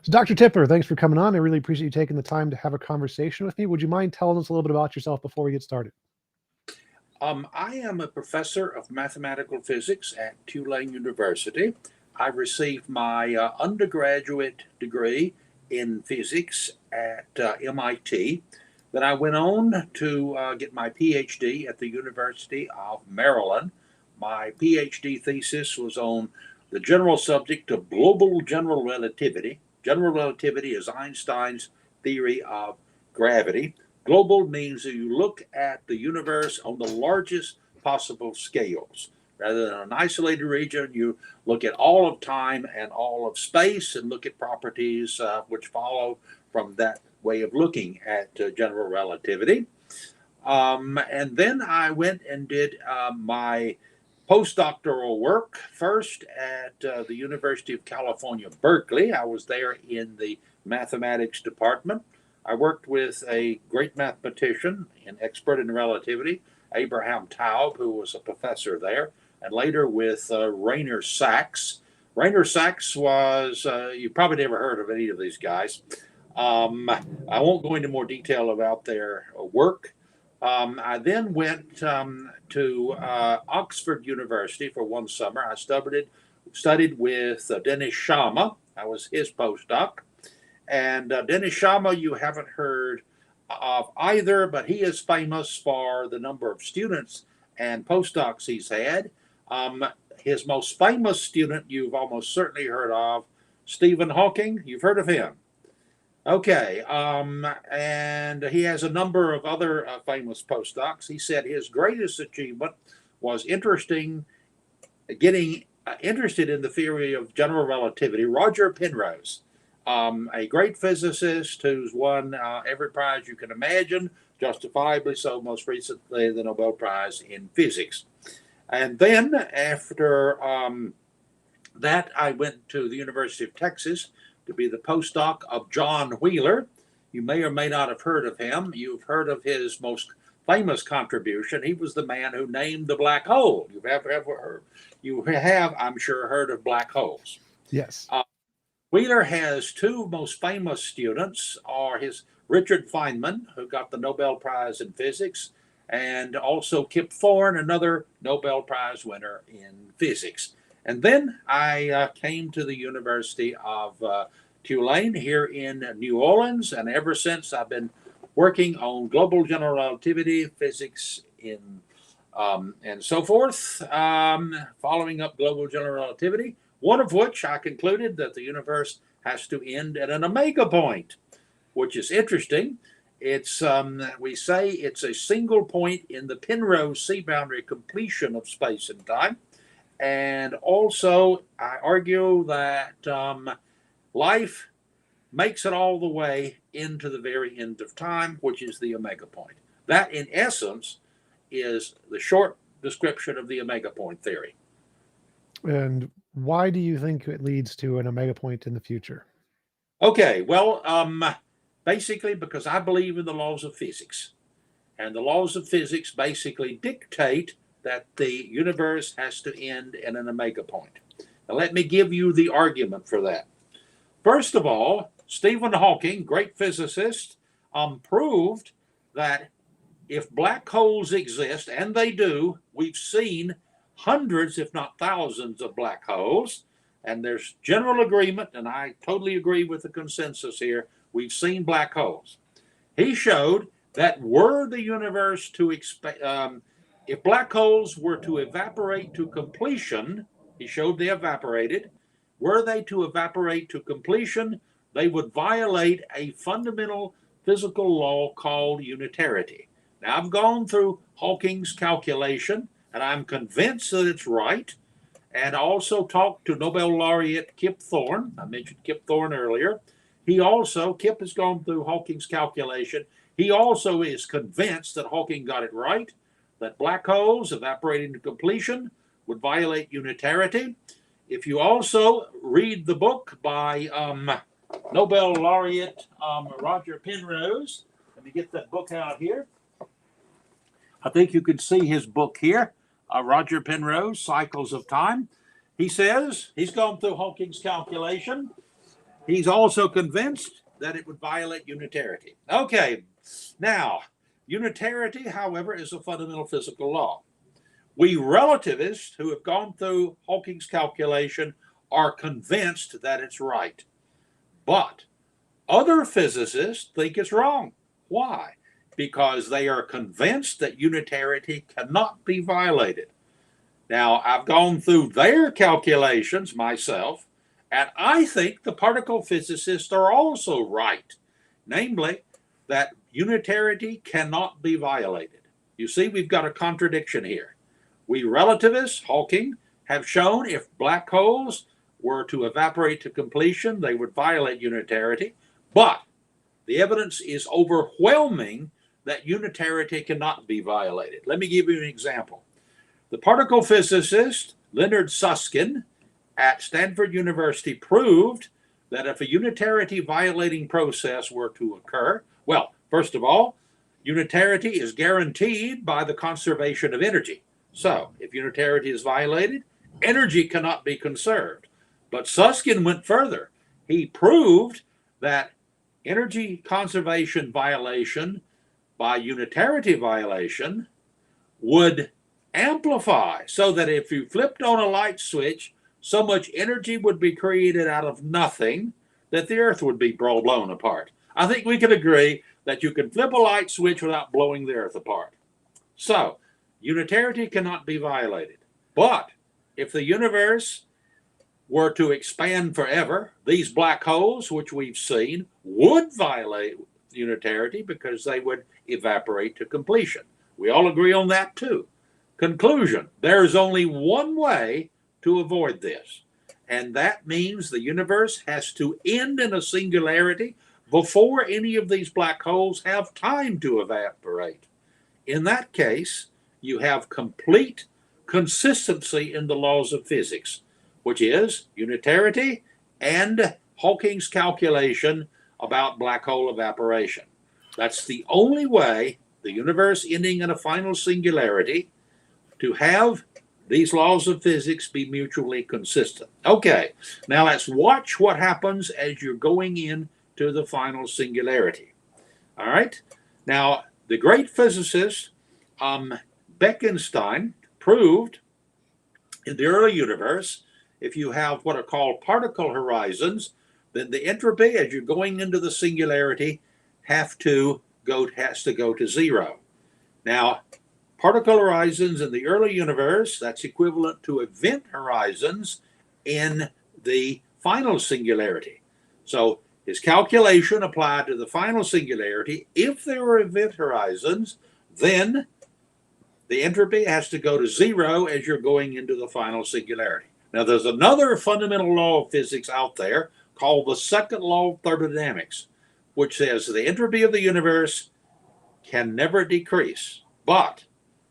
So, Dr. Tipler, thanks for coming on. I really appreciate you taking the time to have a conversation with me. Would you mind telling us a little bit about yourself before we get started? I am a professor of mathematical physics at Tulane University. I received my undergraduate degree in physics at MIT. Then I went on to get my PhD at the University of Maryland. My PhD thesis was on the general subject of global general relativity. General relativity is Einstein's theory of gravity. Global means that you look at the universe on the largest possible scales. Rather than an isolated region, you look at all of time and all of space and look at properties which follow from that way of looking at general relativity. And then I went and did my postdoctoral work first at the University of California, Berkeley. I was there in the mathematics department. I worked with a great mathematician and expert in relativity, Abraham Taub, who was a professor there, and later with Rainer Sachs. Rainer Sachs was, you probably never heard of any of these guys. I won't go into more detail about their work. I then went to Oxford University for one summer. I studied with Dennis Sciama. I was his postdoc. And Dennis Sciama, you haven't heard of either, but he is famous for the number of students and postdocs he's had. His most famous student you've almost certainly heard of, Stephen Hawking. You've heard of him. Okay, and he has a number of other famous postdocs. He said his greatest achievement was getting interested in the theory of general relativity. Roger Penrose, a great physicist who's won every prize you can imagine, justifiably so, most recently the Nobel Prize in Physics. And then after that, I went to the University of Texas to be the postdoc of John Wheeler. You may or may not have heard of him. You've heard of his most famous contribution. He was the man who named the black hole. You have, I'm sure, heard of black holes. Yes. Wheeler has two most famous students, are his Richard Feynman, who got the Nobel Prize in Physics, and also Kip Thorne, another Nobel Prize winner in physics. And then I came to the University of Tulane here in New Orleans, and ever since I've been working on global general relativity, physics, and so forth, following up global general relativity, one of which I concluded that the universe has to end at an omega point, which is interesting. It's we say it's a single point in the Penrose C-boundary completion of space and time. And also, I argue that life makes it all the way into the very end of time, which is the omega point. That, in essence, is the short description of the omega point theory. And why do you think it leads to an omega point in the future? Okay, well, basically because I believe in the laws of physics. And the laws of physics basically dictate that the universe has to end in an omega point. Now, let me give you the argument for that. First of all, Stephen Hawking, great physicist, proved that if black holes exist, and they do, we've seen hundreds, if not thousands, of black holes, and there's general agreement, and I totally agree with the consensus here, we've seen black holes. He showed that were the universe to if black holes were to evaporate to completion, he showed they evaporated. Were they to evaporate to completion, they would violate a fundamental physical law called unitarity. Now, I've gone through Hawking's calculation, and I'm convinced that it's right. And I also talked to Nobel laureate Kip Thorne. I mentioned Kip Thorne earlier. Kip has gone through Hawking's calculation. He also is convinced that Hawking got it right, that black holes evaporating to completion would violate unitarity. If you also read the book by Nobel laureate Roger Penrose, let me get that book out here. I think you can see his book here, Roger Penrose, Cycles of Time. He says he's gone through Hawking's calculation. He's also convinced that it would violate unitarity. Okay, now, unitarity, however, is a fundamental physical law. We relativists who have gone through Hawking's calculation are convinced that it's right. But other physicists think it's wrong. Why? Because they are convinced that unitarity cannot be violated. Now, I've gone through their calculations myself, and I think the particle physicists are also right, namely that unitarity cannot be violated. You see, we've got a contradiction here. We relativists, Hawking, have shown if black holes were to evaporate to completion, they would violate unitarity, but the evidence is overwhelming that unitarity cannot be violated. Let me give you an example. The particle physicist Leonard Susskind at Stanford University proved that if a unitarity violating process were to occur, well, first of all, unitarity is guaranteed by the conservation of energy. So, if unitarity is violated, energy cannot be conserved. But Susskind went further. He proved that energy conservation violation by unitarity violation would amplify, so that if you flipped on a light switch, so much energy would be created out of nothing that the earth would be blown apart. I think we can agree that you can flip a light switch without blowing the earth apart. So, unitarity cannot be violated. But if the universe were to expand forever, these black holes, which we've seen, would violate unitarity because they would evaporate to completion. We all agree on that too. Conclusion, there is only one way to avoid this, and that means the universe has to end in a singularity before any of these black holes have time to evaporate. In that case, you have complete consistency in the laws of physics, which is unitarity and Hawking's calculation about black hole evaporation. That's the only way, the universe ending in a final singularity, to have these laws of physics be mutually consistent. Okay, now let's watch what happens as you're going into the final singularity. All right, now the great physicist Bekenstein proved in the early universe, if you have what are called particle horizons, then the entropy as you're going into the singularity has to go to zero. Now, particle horizons in the early universe, that's equivalent to event horizons in the final singularity. So his calculation applied to the final singularity. If there were event horizons, then the entropy has to go to zero as you're going into the final singularity. Now, there's another fundamental law of physics out there called the second law of thermodynamics, which says the entropy of the universe can never decrease. But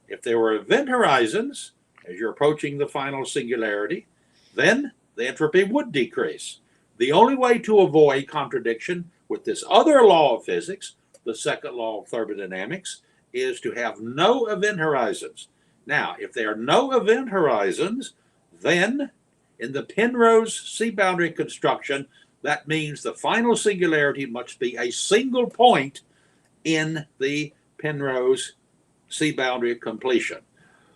if there were event horizons as you're approaching the final singularity, then the entropy would decrease. The only way to avoid contradiction with this other law of physics, the second law of thermodynamics, is to have no event horizons. Now, if there are no event horizons, then in the Penrose C-boundary construction, that means the final singularity must be a single point in the Penrose C-boundary completion.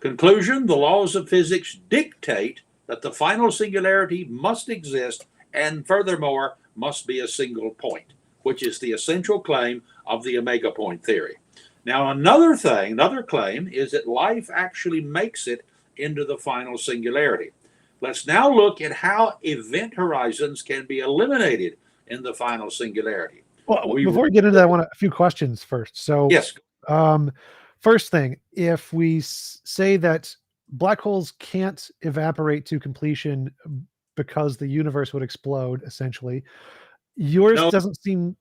Conclusion, the laws of physics dictate that the final singularity must exist and furthermore must be a single point, which is the essential claim of the omega point theory. Now, another claim is that life actually makes it into the final singularity. Let's now look at how event horizons can be eliminated in the final singularity. Well, before we get into that, I want a few questions first. So, yes. First thing, if we say that black holes can't evaporate to completion because the universe would explode, essentially, yours doesn't seem...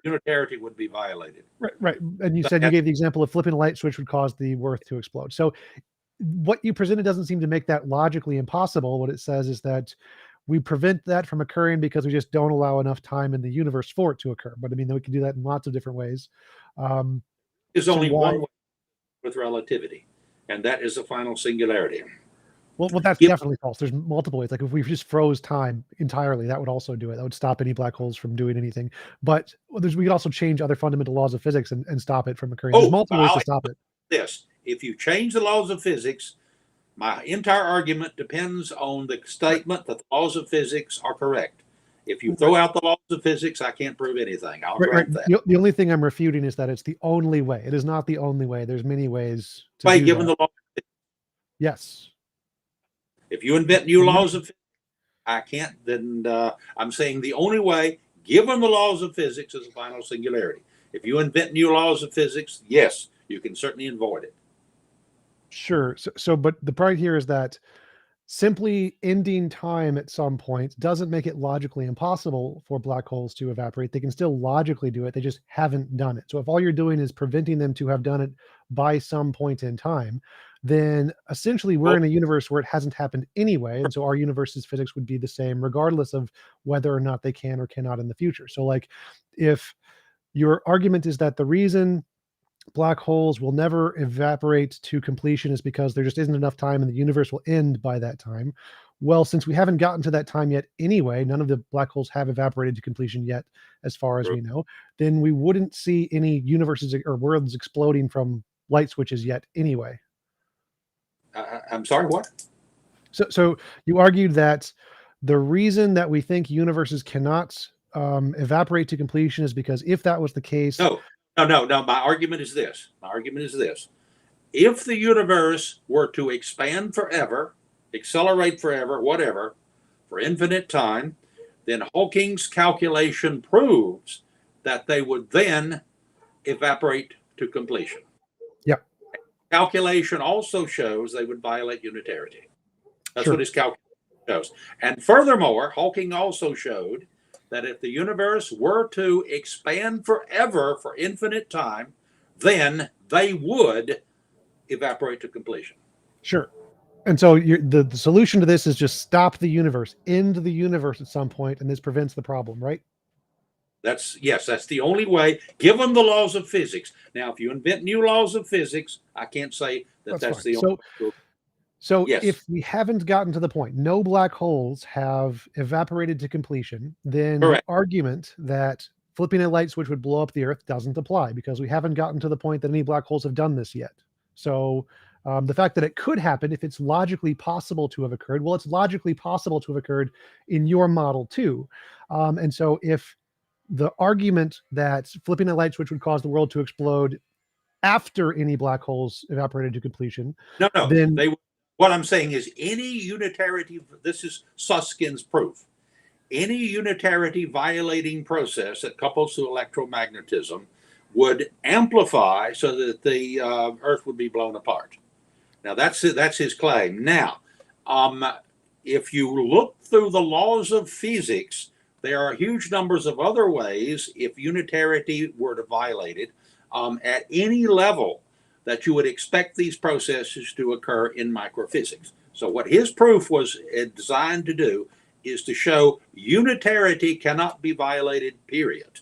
Unitarity would be violated. Right. And you said you gave the example of flipping a light switch would cause the earth to explode. So what you presented doesn't seem to make that logically impossible. What it says is that we prevent that from occurring because we just don't allow enough time in the universe for it to occur. But I mean, we can do that in lots of different ways. There's only one way. with relativity, and that is the final singularity. Well, that's Give, definitely false. There's multiple ways. Like if we just froze time entirely, that would also do it. That would stop any black holes from doing anything. But we could also change other fundamental laws of physics and stop it from occurring. There's multiple ways to stop it. This, if you change the laws of physics, my entire argument depends on the statement that the laws of physics are correct. If you throw out the laws of physics, I can't prove anything. I'll grant that. The only thing I'm refuting is that it's the only way. It is not the only way. There's many ways to do given that. the law. Yes. If you invent new laws of physics, I can't. Then I'm saying the only way, given the laws of physics, is the final singularity. If you invent new laws of physics, yes, you can certainly avoid it. Sure. But the part here is that simply ending time at some point doesn't make it logically impossible for black holes to evaporate. They can still logically do it. They just haven't done it. So if all you're doing is preventing them to have done it by some point in time, then essentially we're in a universe where it hasn't happened anyway. And so our universe's physics would be the same regardless of whether or not they can or cannot in the future. So like if your argument is that the reason black holes will never evaporate to completion is because there just isn't enough time and the universe will end by that time. Well, since we haven't gotten to that time yet anyway, none of the black holes have evaporated to completion yet, as far as we know, then we wouldn't see any universes or worlds exploding from light switches yet anyway. I'm sorry, what? So you argued that the reason that we think universes cannot evaporate to completion is because if that was the case... No. My argument is this. If the universe were to expand forever, accelerate forever, whatever, for infinite time, then Hawking's calculation proves that they would then evaporate to completion. Yep. Calculation also shows they would violate unitarity. That's what his calculation shows. And furthermore, Hawking also showed that if the universe were to expand forever for infinite time, then they would evaporate to completion. Sure. And so the solution to this is just stop the universe, end the universe at some point, and this prevents the problem, right? That's the only way, given the laws of physics. Now, if you invent new laws of physics, I can't say that's the only way. So yes. If we haven't gotten to the point, no black holes have evaporated to completion, then the argument that flipping a light switch would blow up the Earth doesn't apply because we haven't gotten to the point that any black holes have done this yet. So the fact that it could happen, if it's logically possible to have occurred, well, it's logically possible to have occurred in your model too. And so if the argument that flipping a light switch would cause the world to explode after any black holes evaporated to completion, then they would. What I'm saying is any unitarity, this is Susskind's proof, any unitarity violating process that couples to electromagnetism would amplify so that the Earth would be blown apart. Now, that's his claim. Now, if you look through the laws of physics, there are huge numbers of other ways, if unitarity were to violate it, at any level, that you would expect these processes to occur in microphysics. So what his proof was designed to do is to show unitarity cannot be violated, period.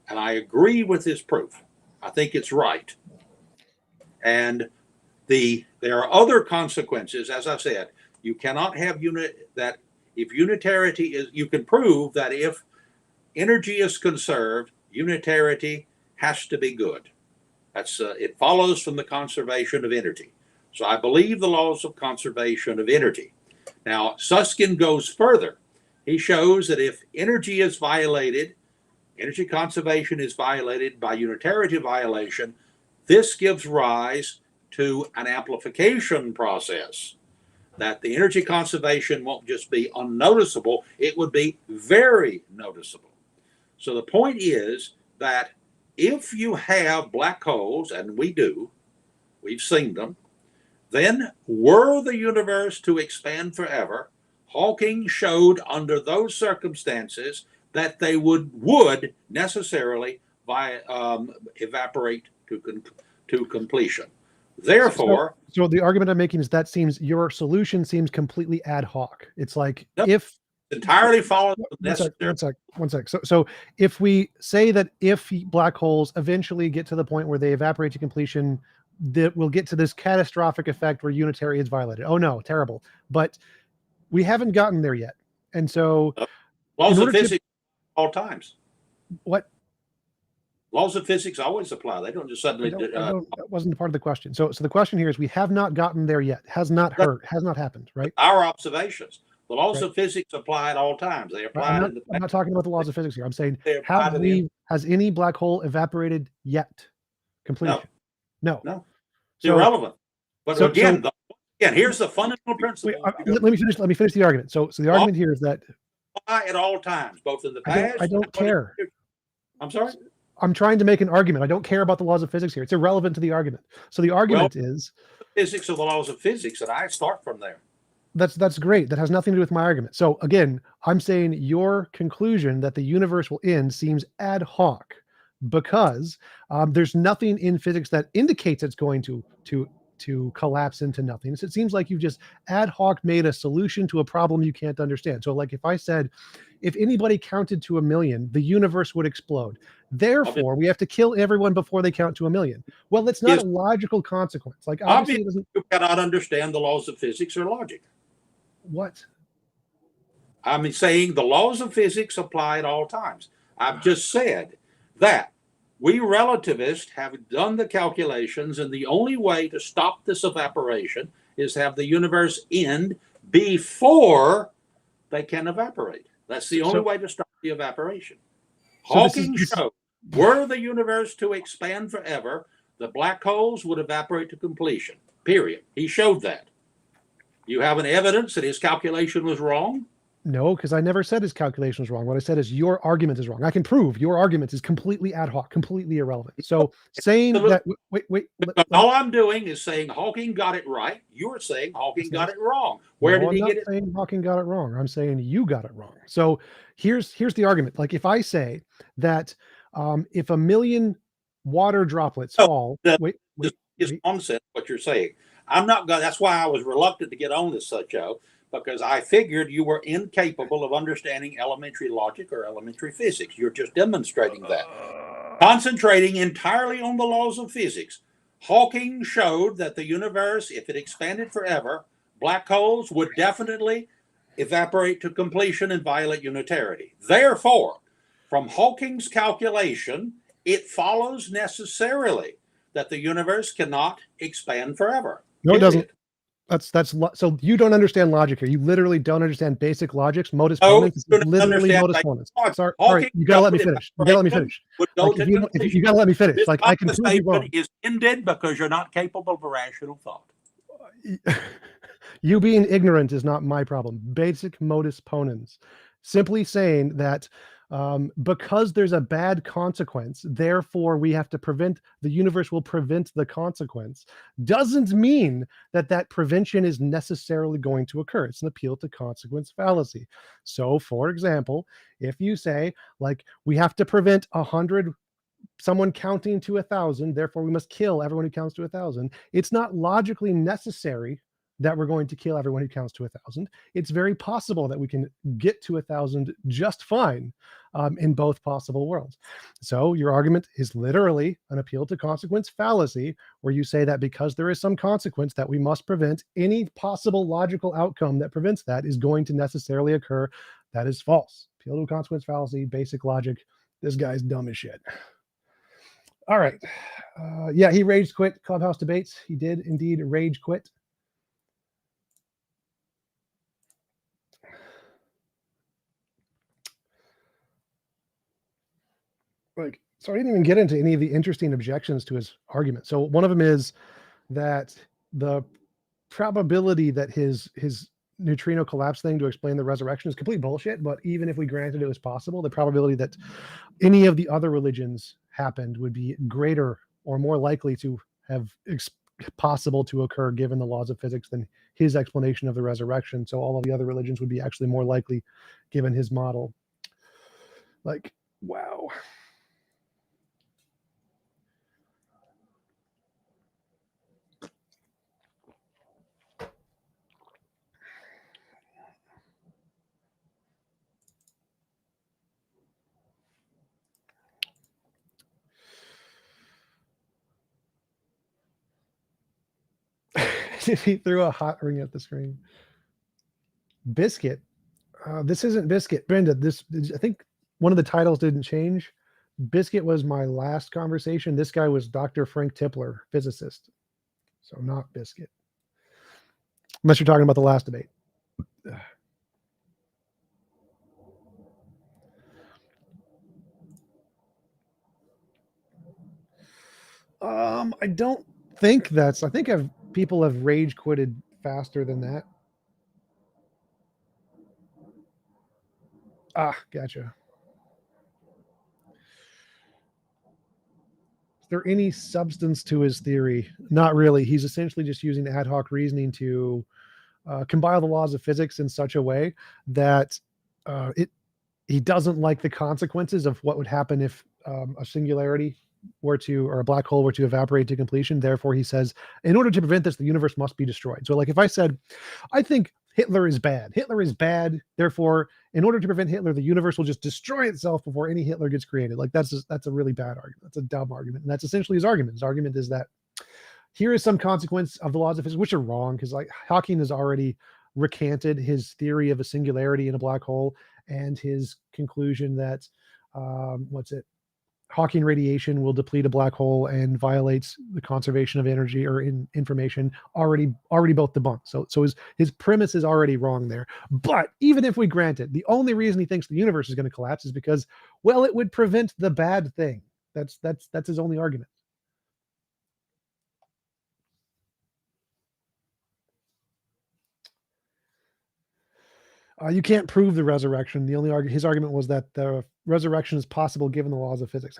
And I agree with his proof. I think it's right. And there are other consequences. As I said, you cannot have that if unitarity is, you can prove that if energy is conserved, unitarity has to be good. That's it follows from the conservation of energy. So I believe the laws of conservation of energy. Now, Susskind goes further. He shows that if energy is violated, energy conservation is violated by unitarity violation, this gives rise to an amplification process. That the energy conservation won't just be unnoticeable, it would be very noticeable. So the point is that if you have black holes, and we do, we've seen them, then were the universe to expand forever, Hawking showed under those circumstances that they would necessarily evaporate to completion. Therefore, so the argument I'm making is that your solution seems completely ad hoc. It's like if entirely follows one sec. So if we say that if black holes eventually get to the point where they evaporate to completion that we'll get to this catastrophic effect where unitary is violated. Oh no, terrible. But we haven't gotten there yet. And so laws of physics all times. What? Laws of physics always apply. They don't just suddenly. That wasn't part of the question. So the question here is we have not gotten there yet. Has not happened, right? Our observations. The laws of physics apply at all times. They apply. I'm not talking about the laws of physics here. I'm saying, has any black hole evaporated yet? Completion. No. It's irrelevant. But again, here's the fundamental principle. Let me finish the argument. So the argument here is that apply at all times, both in the past. I don't care. I'm sorry. I'm trying to make an argument. I don't care about the laws of physics here. It's irrelevant to the argument. So the argument is physics of the laws of physics, and I start from there. That's great. That has nothing to do with my argument. So again, I'm saying your conclusion that the universe will end seems ad hoc because there's nothing in physics that indicates it's going to collapse into nothingness. It seems like you've just ad hoc made a solution to a problem you can't understand. So like if I said, if anybody counted to 1 million, the universe would explode. Therefore, we have to kill everyone before they count to 1 million. Well, that's not a logical consequence. Like obviously you cannot understand the laws of physics or logic. What? I'm saying the laws of physics apply at all times. I've just said that we relativists have done the calculations, and the only way to stop this evaporation is have the universe end before they can evaporate. That's the only way to stop the evaporation. Hawking showed, were the universe to expand forever, the black holes would evaporate to completion, period. He showed that. You have an evidence that his calculation was wrong? No, because I never said his calculation was wrong. What I said is your argument is wrong. I can prove your argument is completely ad hoc, completely irrelevant. So saying that, wait. All I'm doing is saying Hawking got it right. You're saying Hawking got it wrong. Where did he get it? I'm not saying Hawking got it wrong. I'm saying you got it wrong. So here's the argument. Like if I say that if 1 million water droplets fall, it's nonsense what you're saying. I'm not going. That's why I was reluctant to get on this show, because I figured you were incapable of understanding elementary logic or elementary physics. You're just demonstrating that. Concentrating entirely on the laws of physics, Hawking showed that the universe, if it expanded forever, black holes would definitely evaporate to completion and violate unitarity. Therefore, from Hawking's calculation, it follows necessarily that the universe cannot expand forever. No, it doesn't. So you don't understand logic here. You literally don't understand basic logics. Modus ponens is literally modus ponens. Sorry, you gotta let me finish. You gotta let me finish. You gotta let me finish. Like I can prove you wrong. Is ended because you're not capable of a rational thought. You being ignorant is not my problem. Basic modus ponens, simply saying that because there's a bad consequence, therefore we have to prevent, the universe will prevent the consequence, doesn't mean that that prevention is necessarily going to occur. It's an appeal to consequence fallacy. So for example, if you say like we have to prevent 100 someone counting to 1,000, therefore we must kill everyone who counts to 1,000, it's not logically necessary that we're going to kill everyone who counts to 1,000. It's very possible that we can get to 1,000 just fine in both possible worlds. So your argument is literally an appeal to consequence fallacy, where you say that because there is some consequence that we must prevent, any possible logical outcome that prevents that is going to necessarily occur. That is false. Appeal to consequence fallacy, basic logic. This guy's dumb as shit. All right. Yeah, he rage quit Clubhouse debates. He did indeed rage quit. Like, so I didn't even get into any of the interesting objections to his argument. So one of them is that the probability that his neutrino collapse thing to explain the resurrection is complete bullshit. But even if we granted it was possible, the probability that any of the other religions happened would be greater or more likely to have possible to occur given the laws of physics than his explanation of the resurrection. So all of the other religions would be actually more likely given his model. Like, wow. He threw a hot ring at the screen. Biscuit. This isn't Biscuit. Brenda, this, I think one of the titles didn't change. Biscuit was my last conversation. This guy was Dr. Frank Tipler, physicist. So not Biscuit. Unless you're talking about the last debate. I don't think that's, I think people have rage quitted faster than that. Ah, gotcha. Is there any substance to his theory? Not really. He's essentially just using ad hoc reasoning to compile the laws of physics in such a way that he doesn't like the consequences of what would happen if a singularity were to, or a black hole were to evaporate to completion. Therefore, he says, in order to prevent this, the universe must be destroyed. So, like, if I said, I think Hitler is bad. Hitler is bad. Therefore, in order to prevent Hitler, the universe will just destroy itself before any Hitler gets created. Like, that's a really bad argument. That's a dumb argument, and that's essentially his argument. His argument is that here is some consequence of the laws of physics, which are wrong, because like Hawking has already recanted his theory of a singularity in a black hole and his conclusion that Hawking radiation will deplete a black hole and violates the conservation of energy or information, already both debunked. So his premise is already wrong there. But even if we grant it, the only reason he thinks the universe is going to collapse is because, well, it would prevent the bad thing. That's his only argument. You can't prove the resurrection. The only his argument was that the resurrection is possible given the laws of physics.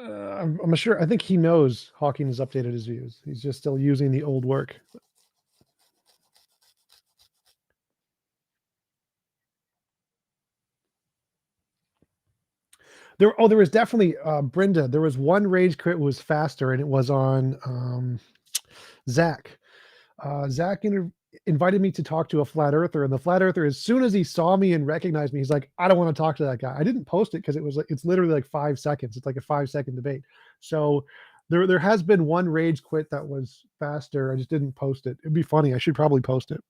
I'm sure. I think he knows Hawking has updated his views. He's just still using the old work. There was definitely Brenda. There was one rage quit was faster, and it was on Zach. Zach invited me to talk to a flat earther, and the flat earther, as soon as he saw me and recognized me, he's like, I don't want to talk to that guy. I didn't post it because it's literally like 5 seconds. It's like a 5-second debate. So there has been one rage quit that was faster. I just didn't post it. It'd be funny. I should probably post it.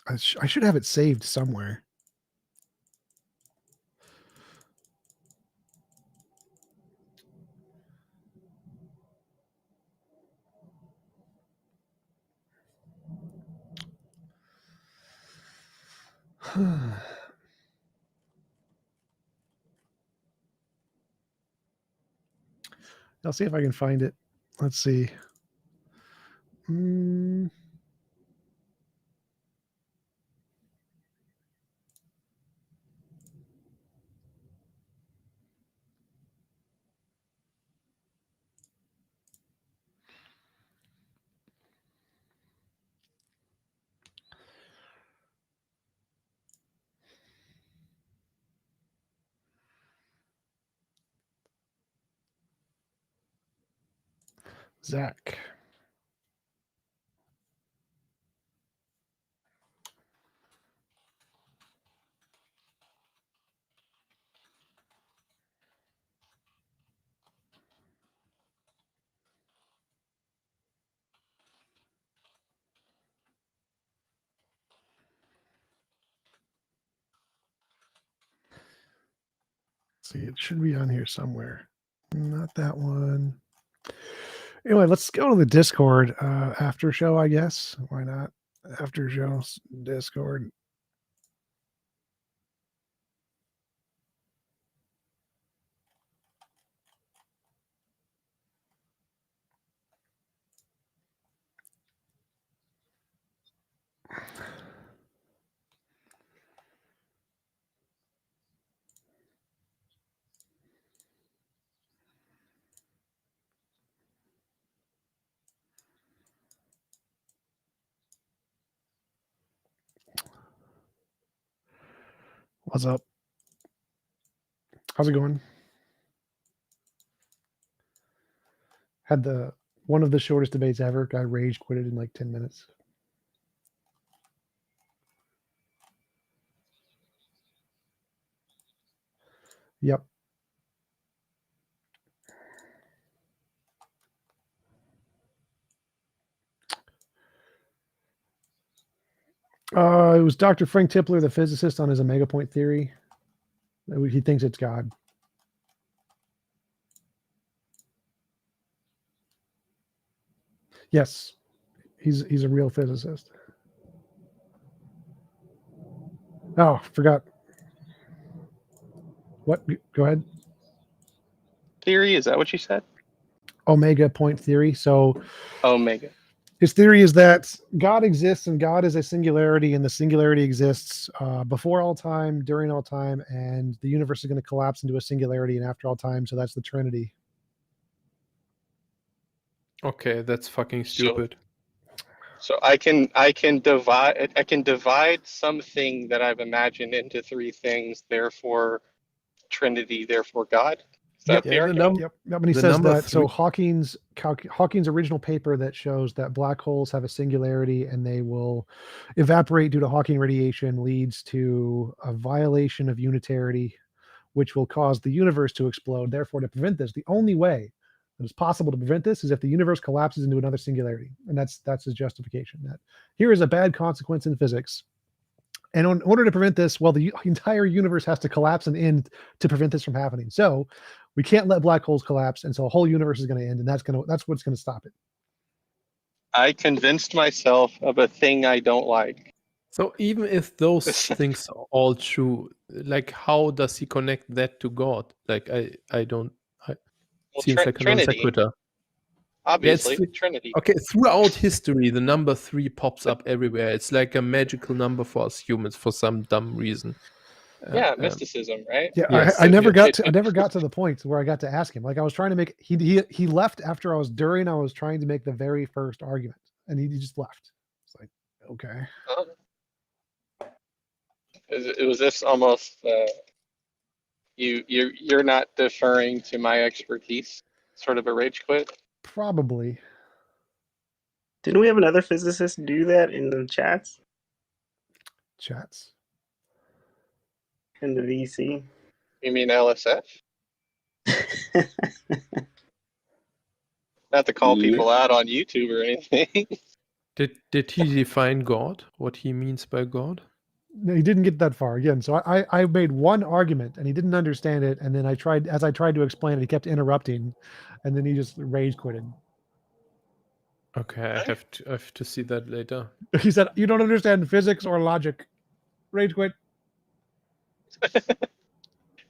I should have it saved somewhere. I'll see if I can find it. Let's see. Zach. See, it should be on here somewhere. Not that one. Anyway, let's go to the Discord after show, I guess. Why not? After show Discord. What's up? How's it going? Had one of the shortest debates ever. Guy rage quitted in like 10 minutes. Yep. It was Dr. Frank Tipler, the physicist, on his omega point theory. He thinks it's God. Yes, he's a real physicist. Oh, forgot. What? Go ahead. Theory, is that what you said? Omega point theory. So Omega. his theory is that God exists and God is a singularity, and the singularity exists before all time, during all time, and the universe is going to collapse into a singularity and after all time. So that's the Trinity. Okay, that's fucking stupid. So I can divide something that I've imagined into three things, therefore Trinity, therefore God. Is that the argument? Yep. And he the says number that. So three- Hawking's original paper that shows that black holes have a singularity and they will evaporate due to Hawking radiation leads to a violation of unitarity, which will cause the universe to explode. Therefore, to prevent this, the only way that it's possible to prevent this is if the universe collapses into another singularity, and that's his justification. That here is a bad consequence in physics. And in order to prevent this, well, the entire universe has to collapse and end to prevent this from happening. So we can't let black holes collapse, and so the whole universe is going to end, and that's what's going to stop it. I convinced myself of a thing I don't like. So even if those things are all true, like how does he connect that to God? Like I don't. Seems like a non Trinity. sequitur. Obviously, Yeah, Trinity. Okay, throughout history, the number 3 pops up everywhere. It's like a magical number for us humans for some dumb reason. Yeah, mysticism, right? Yeah, Yes, I never yes. got to the point where I got to ask him. Like I was trying to make he left after I was trying to make the very first argument, and he just left. It's like, okay. It was this almost you're not deferring to my expertise, sort of a rage quit. Probably. Didn't we have another physicist do that in the chats? In the VC? You mean LSF? Not to call people out on YouTube or anything. Did he define God? What he means by God? No, he didn't get that far again. So I made one argument and he didn't understand it, and then I tried to explain it, he kept interrupting, and then he just rage quitted. Okay, I have to see that later. He said, "You don't understand physics or logic." Rage quit.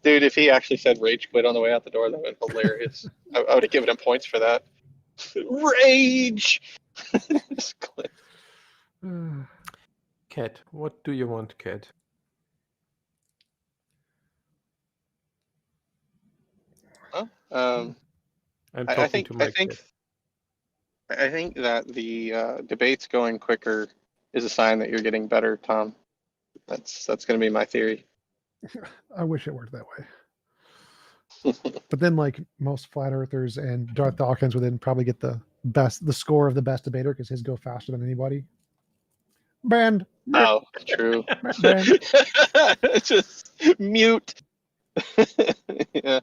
Dude, if he actually said rage quit on the way out the door, that would be hilarious. I would have given him points for that. Rage! Just click. Cat, what do you want, Cat? Huh? I'm talking to my cat. I think that the debates going quicker is a sign that you're getting better, Tom. That's going to be my theory. I wish it worked that way. But then, like most flat earthers and Darth Dawkins would then probably get the score of the best debater because his go faster than anybody. Banned. Oh, true. Banned. Just mute. Yeah.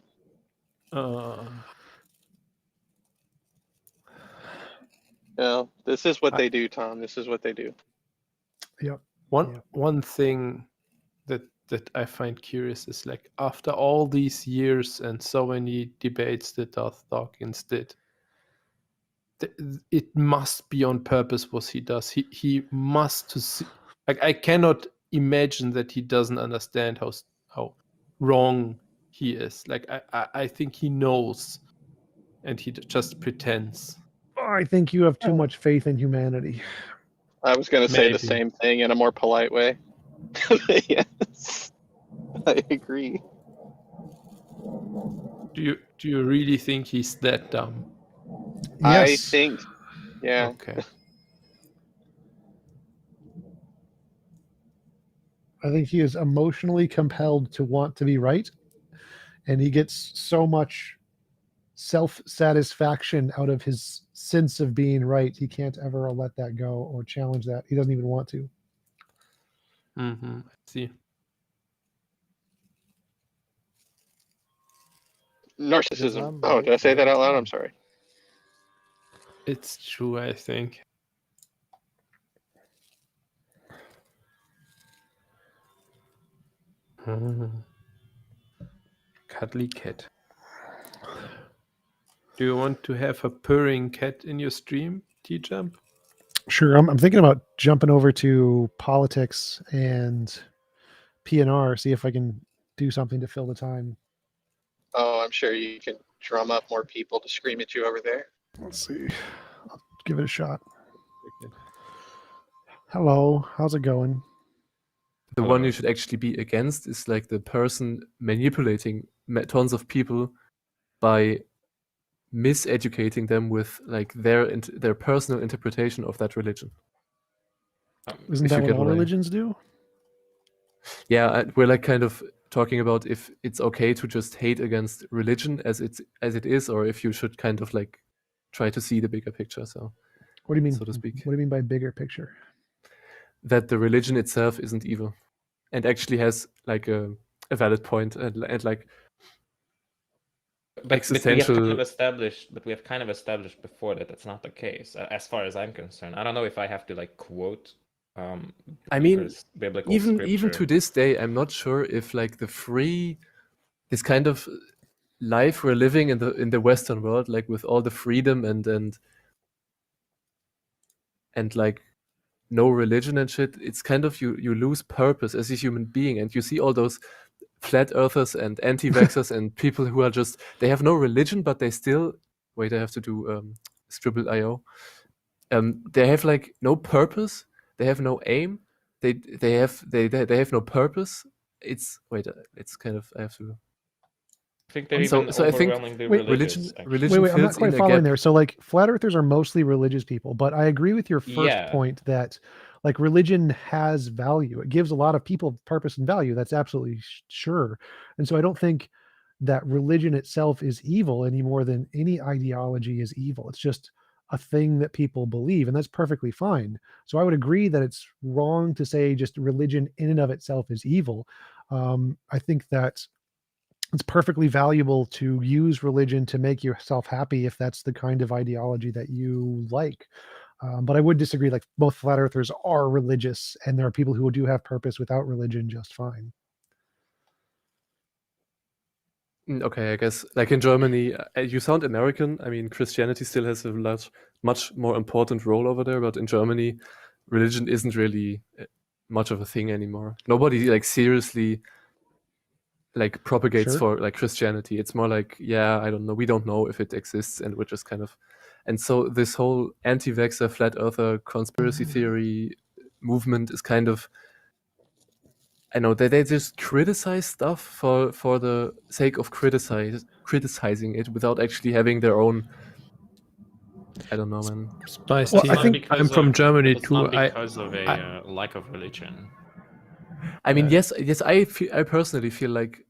No, this is what they do, Tom. This is what they do. Yep. One thing that I find curious is, like, after all these years and so many debates that Darth Dawkins did, it must be on purpose what he does. He must to see, like, I cannot imagine that he doesn't understand how wrong he is. Like I think he knows, and he just pretends. I think you have too much faith in humanity. I was going to say the same thing in a more polite way. Yes, I agree. Do you really think he's that dumb? Yes. I think, yeah. Okay. I think he is emotionally compelled to want to be right, and he gets so much self-satisfaction out of his sense of being right. He can't ever let that go or challenge that. He doesn't even want to. I see. Narcissism. Oh, did I say that out loud? I'm sorry. It's true, I think. Cuddly cat. Do you want to have a purring cat in your stream, TJump? Sure. I'm thinking about jumping over to politics and PNR, see if I can do something to fill the time. Oh, I'm sure you can drum up more people to scream at you over there. Let's see. I'll give it a shot. Hello. How's it going? The one you should actually be against is like the person manipulating tons of people by miseducating them with like their personal interpretation of that religion. Isn't that what all religions do? Yeah, we're like kind of talking about if it's okay to just hate against religion as it is, or if you should kind of like try to see the bigger picture. So, what do you mean, so to speak? What do you mean by bigger picture? That the religion itself isn't evil, and actually has like a valid point and like existential. But we have kind of established before that that's not the case, as far as I'm concerned. I don't know if I have to like quote. I mean, biblical even to this day, I'm not sure if like this kind of life we're living in the Western world, like with all the freedom and like no religion and shit, it's kind of you lose purpose as a human being, and you see all those flat earthers and anti-vaxxers and people who are just, they have no religion, but they still wait. I have to do Scribble.io. They have like no purpose. They have no aim. They have no purpose. It's kind of, I have to. I think they're even overwhelmingly religious. Religion I'm not quite following there. So like flat earthers are mostly religious people, but I agree with your first point that like religion has value. It gives a lot of people purpose and value. That's absolutely sure. And so I don't think that religion itself is evil any more than any ideology is evil. It's just a thing that people believe, and that's perfectly fine. So I would agree that it's wrong to say just religion in and of itself is evil. I think that it's perfectly valuable to use religion to make yourself happy if that's the kind of ideology that you like. But I would disagree. Like both flat earthers are religious, and there are people who do have purpose without religion just fine. Okay, I guess like in Germany, you sound American. I mean, Christianity still has a much more important role over there, but in Germany, religion isn't really much of a thing anymore. Nobody like seriously like propagates for like Christianity. It's more like, yeah, I don't know, we don't know if it exists, and we're just kind of, and so this whole anti-vaxxer, flat earther, conspiracy theory movement is kind of, I know that they just criticize stuff for the sake of criticizing it without actually having their own. I don't know, man. Spice well, I think I'm from Germany too. Because of a lack of religion. I mean, yes. I personally feel like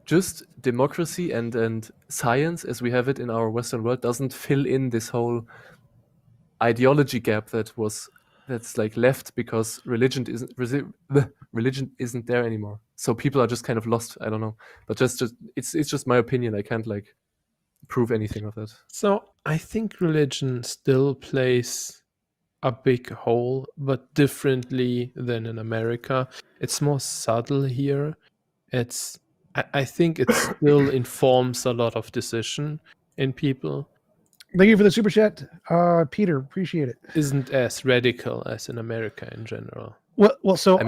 just democracy and science as we have it in our Western world doesn't fill in this whole ideology gap that's like left because religion isn't there anymore. So people are just kind of lost. I don't know, but just it's just my opinion. I can't like prove anything of that. So I think religion still plays a big role, but differently than in America. It's more subtle here. I think it still informs a lot of decision in people. Thank you for the super chat, Peter. Appreciate it. Isn't as radical as in America in general. Well. So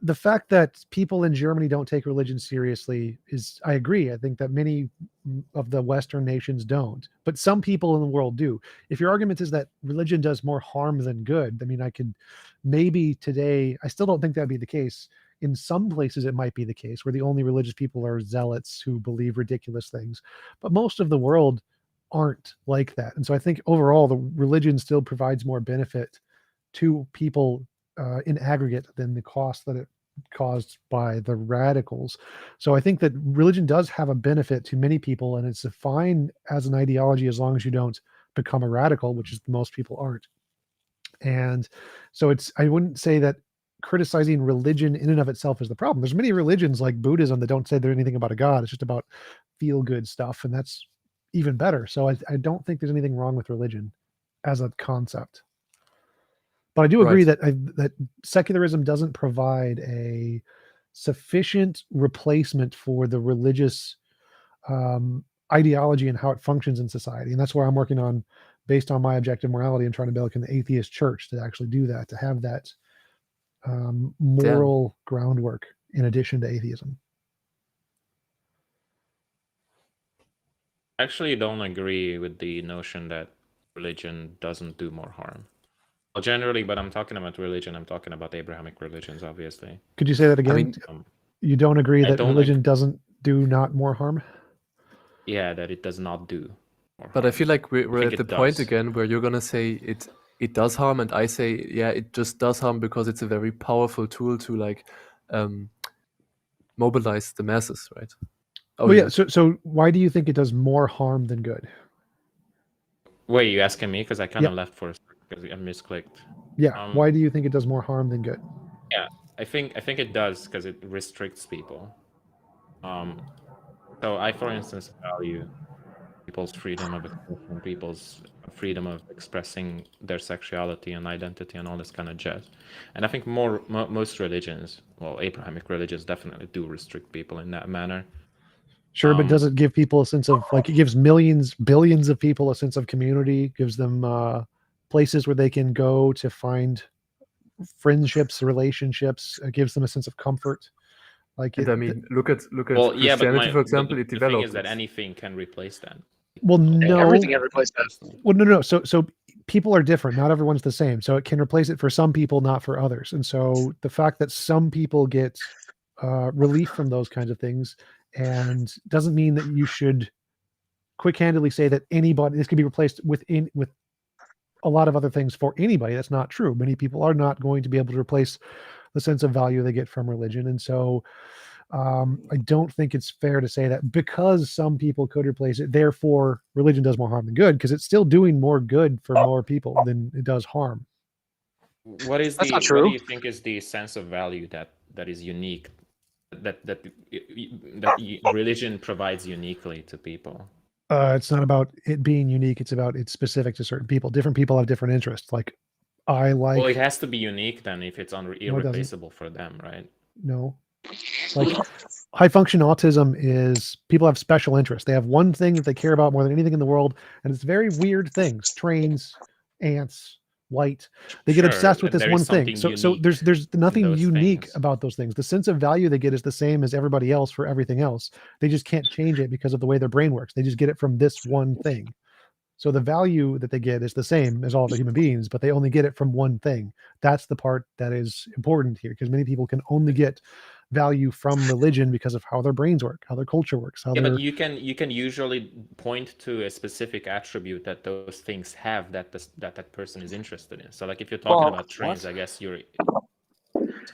the fact that people in Germany don't take religion seriously I agree. I think that many of the Western nations don't, but some people in the world do. If your argument is that religion does more harm than good, I mean, I could maybe today, I still don't think that'd be the case. In some places, it might be the case where the only religious people are zealots who believe ridiculous things, but most of the world aren't like that. And so I think overall, the religion still provides more benefit to people in aggregate than the cost that it caused by the radicals. So I think that religion does have a benefit to many people, and it's fine as an ideology as long as you don't become a radical, which is most people aren't. And so I wouldn't say that criticizing religion in and of itself is the problem. There's many religions like Buddhism that don't say they're anything about a god. It's just about feel good stuff, and that's even better. So I don't think there's anything wrong with religion as a concept. But I do agree Right. that secularism doesn't provide a sufficient replacement for the religious ideology and how it functions in society. And that's where I'm working on, based on my objective morality, and trying to build an atheist church to actually do that, to have that moral groundwork in addition to atheism. I actually don't agree with the notion that religion doesn't do more harm. Well, generally, but I'm talking about religion. I'm talking about Abrahamic religions, obviously. Could you say that again? I mean, you don't agree I that don't religion doesn't do not more harm? Yeah, that it does not do more but I harm. feel like we're think at the it point does. again where you're gonna say it does harm, and I say, yeah, it just does harm because it's a very powerful tool to like mobilize the masses, right? Oh, Well, yeah. So why do you think it does more harm than good? Wait, you asking me? Because I kind of Yeah. left for a second because I misclicked. Yeah. Why do you think it does more harm than good? Yeah, I think it does because it restricts people. So I, for instance, value people's freedom of expression, people's freedom of expressing their sexuality and identity and all this kind of jazz. And I think most religions, well, Abrahamic religions definitely do restrict people in that manner. Sure, but does it give people a sense of, like, it gives millions, billions of people a sense of community, gives them places where they can go to find friendships, relationships, it gives them a sense of comfort. Like, and I mean, look at Well, yeah, but Christianity, for example. the It thing developed. is that anything can replace that. well, no, Everything can replace that. well, no. So people are different. Not everyone's the same. So it can replace it for some people, not for others. And so the fact that some people get relief from those kinds of things, and doesn't mean that you should quick-handedly say that this could be replaced with a lot of other things for anybody. That's not true. Many people are not going to be able to replace the sense of value they get from religion. And so I don't think it's fair to say that because some people could replace it, therefore religion does more harm than good, because it's still doing more good for more people than it does harm. What not what true. do you think is the sense of value that is unique, that religion provides uniquely to people? It's not about it being unique. It's about it's specific to certain people. Different people have different interests. Like, I like. Well, it has to be unique then if it's doesn't. irreplaceable for them, right? No. Like, high function autism is people have special interests. They have one thing that they care about more than anything in the world, and it's very weird things: trains, ants, light. They get Sure, obsessed with this there is one thing. something So unique there's nothing those unique things. about those things. The sense of value they get is the same as everybody else for everything else. They just can't change it because of the way their brain works. They just get it from this one thing. So the value that they get is the same as all the human beings, but they only get it from one thing. That's the part that is important here, because many people can only get value from religion because of how their brains work, how their culture works, how Yeah, their. but you can usually point to a specific attribute that those things have that that person is interested in. So, like, if you're talking about trains, I guess you're.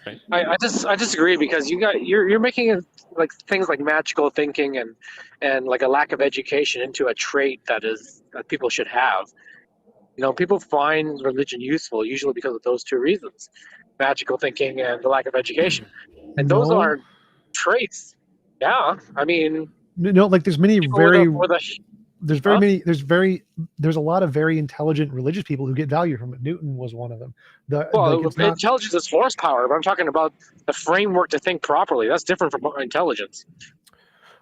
Right? I disagree, because you're making it like things like magical thinking and like a lack of education into a trait that people should have. You know, people find religion useful usually because of those two reasons: magical thinking and the lack of education. And those No. are traits. Yeah, I mean, No, like, there's many people very. with a There's very many. There's a lot of very intelligent religious people who get value from it. Newton was one of them. Intelligence is horsepower, but I'm talking about the framework to think properly. That's different from intelligence,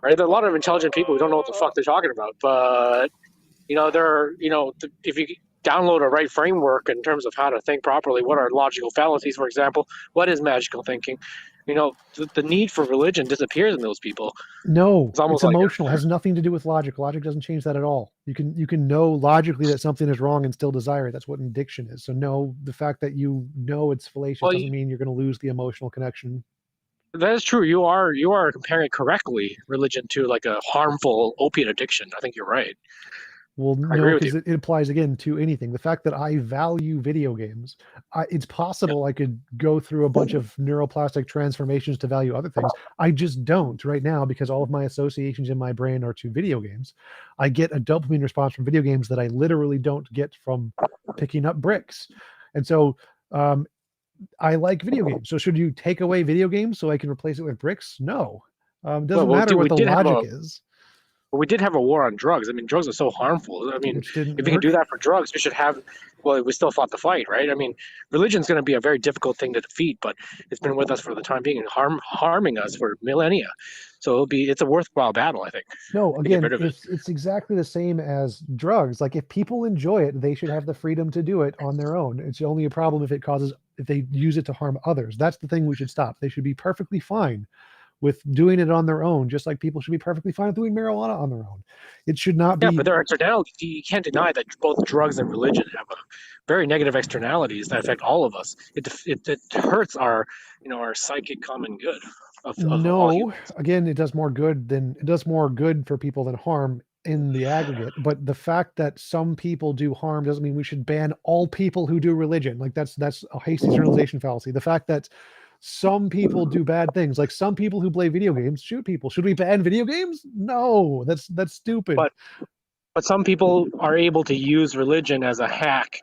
right? There are a lot of intelligent people who don't know what the fuck they're talking about, but if you download a right framework in terms of how to think properly, what are logical fallacies, for example, what is magical thinking? The need for religion disappears in those people. No, It's almost it's like emotional. It has nothing to do with logic. Logic doesn't change that at all. You can know logically that something is wrong and still desire it. That's what addiction is. So no, the fact that you know it's fallacious doesn't mean you're going to lose the emotional connection. that is true. You are comparing correctly religion to like a harmful opiate addiction. I think you're right. Well, I no, agree with because you. it applies again to anything. The fact that I value video games, it's possible I could go through a bunch of neuroplastic transformations to value other things. I just don't right now because all of my associations in my brain are to video games. I get a dopamine response from video games that I literally don't get from picking up bricks. And so I like video games. So should you take away video games so I can replace it with bricks? No. It doesn't Well, matter what we the did have logic is. But we did have a war on drugs. I mean, drugs are so harmful. I mean, Which didn't if we can do work. that for drugs, we should have. Well, we still fought the fight, right? I mean, religion's going to be a very difficult thing to defeat, but it's been with us for the time being and harming us for millennia. So it's a worthwhile battle, I think. No, to get again, rid of it. it's exactly the same as drugs. Like if people enjoy it, they should have the freedom to do it on their own. It's only a problem if they use it to harm others. That's the thing we should stop. They should be perfectly fine with doing it on their own, just like people should be perfectly fine with doing marijuana on their own. It should not Yeah, be. but there are externalities. You can't deny that both drugs and religion have very negative externalities that affect all of us. It hurts our psychic common good of all No, humans. again, it does more good for people than harm in the aggregate. But the fact that some people do harm doesn't mean we should ban all people who do religion. Like that's a hasty generalization fallacy. The fact that some people do bad things, like some people who play video games shoot people. Should we ban video games? No, that's stupid. But some people are able to use religion as a hack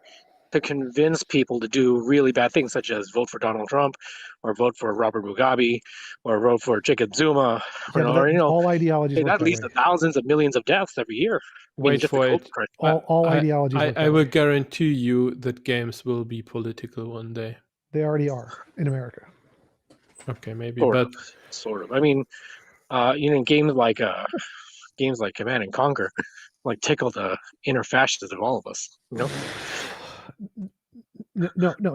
to convince people to do really bad things, such as vote for Donald Trump, or vote for Robert Mugabe, or vote for Jacob Zuma, Yeah, but all ideologies work that that leads way. to thousands of millions of deaths every year. Wait just for the it. COVID crisis. All ideologies work I that will way. guarantee you that games will be political one day. They already are in America. Okay, maybe, Sort of. I mean, games like Command and Conquer, like tickle the inner fascists of all of us. No.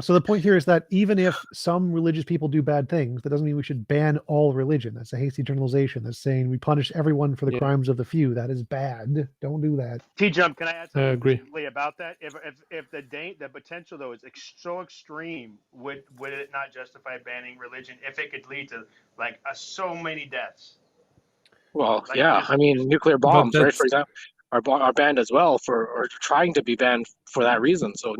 So the point here is that even if some religious people do bad things, that doesn't mean we should ban all religion. That's a hasty generalization. That's saying we punish everyone for the crimes of the few. That is bad. Don't do that. TJump, can I add I agree. something about that? If the potential though is so extreme, would it not justify banning religion if it could lead to like so many deaths? Well, Like, yeah. just- I mean, nuclear bombs, right? For example, are banned as well or trying to be banned for that reason. So,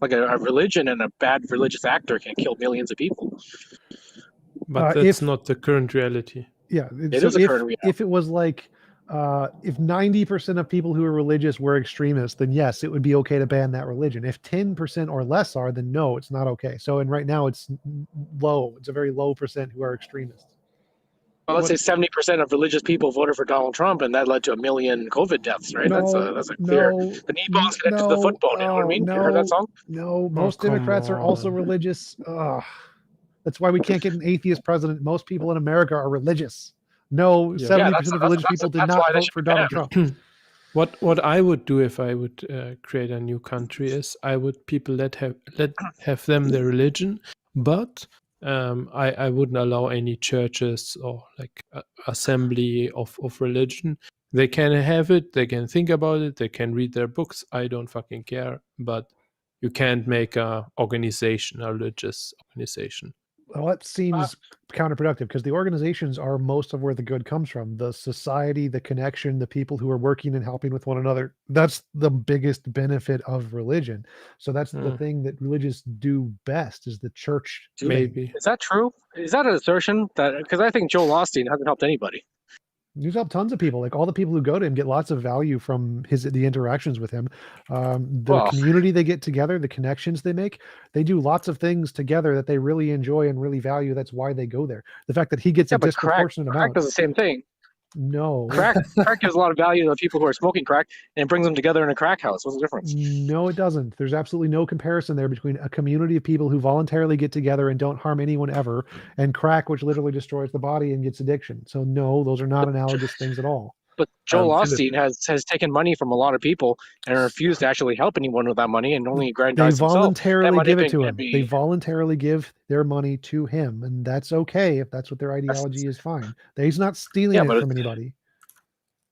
like a religion and a bad religious actor can kill millions of people. But that's not the current reality. Yeah, it is a current reality. If it was like if 90% of people who are religious were extremists, then yes, it would be okay to ban that religion. If 10% or less are, then no, it's not okay. So, and right now it's low. It's a very low percent who are extremists. Well, let's say 70% of religious people voted for Donald Trump, and that led to 1 million COVID deaths, right? That's a clear. The knee bone's connected to the foot bone. You know what I mean? You heard that song? No, most Democrats are also religious. That's why we can't get an atheist president. Most people in America are religious. No, 70% of religious people did not vote for Donald Trump. What I would do if I would create a new country is I would let have them their religion, but I wouldn't allow any churches or like assembly of religion. They can have it, they can think about it, they can read their books. I don't fucking care. But you can't make a religious organization. Well, that seems counterproductive because the organizations are most of where the good comes from. The society, the connection, the people who are working and helping with one another. That's the biggest benefit of religion. So that's the thing that religious do best is the church. Maybe. Is that true? Is that an assertion? Because I think Joel Osteen hasn't helped anybody. He's helped tons of people. Like all the people who go to him get lots of value from the interactions with him. Community they get together, the connections they make, they do lots of things together that they really enjoy and really value. That's why they go there. The fact that he gets a disproportionate amount. Crack does the same thing. No. Crack gives a lot of value to the people who are smoking crack and brings them together in a crack house. What's the difference? No, it doesn't. There's absolutely no comparison there between a community of people who voluntarily get together and don't harm anyone ever, and crack, which literally destroys the body and gets addiction. So no, those are not analogous things at all. But Joel Osteen has taken money from a lot of people and refused to actually help anyone with that money and only aggrandized himself. They voluntarily give it to him. They voluntarily give their money to him, and that's okay if that's what their ideology is. Fine. He's not stealing it from anybody.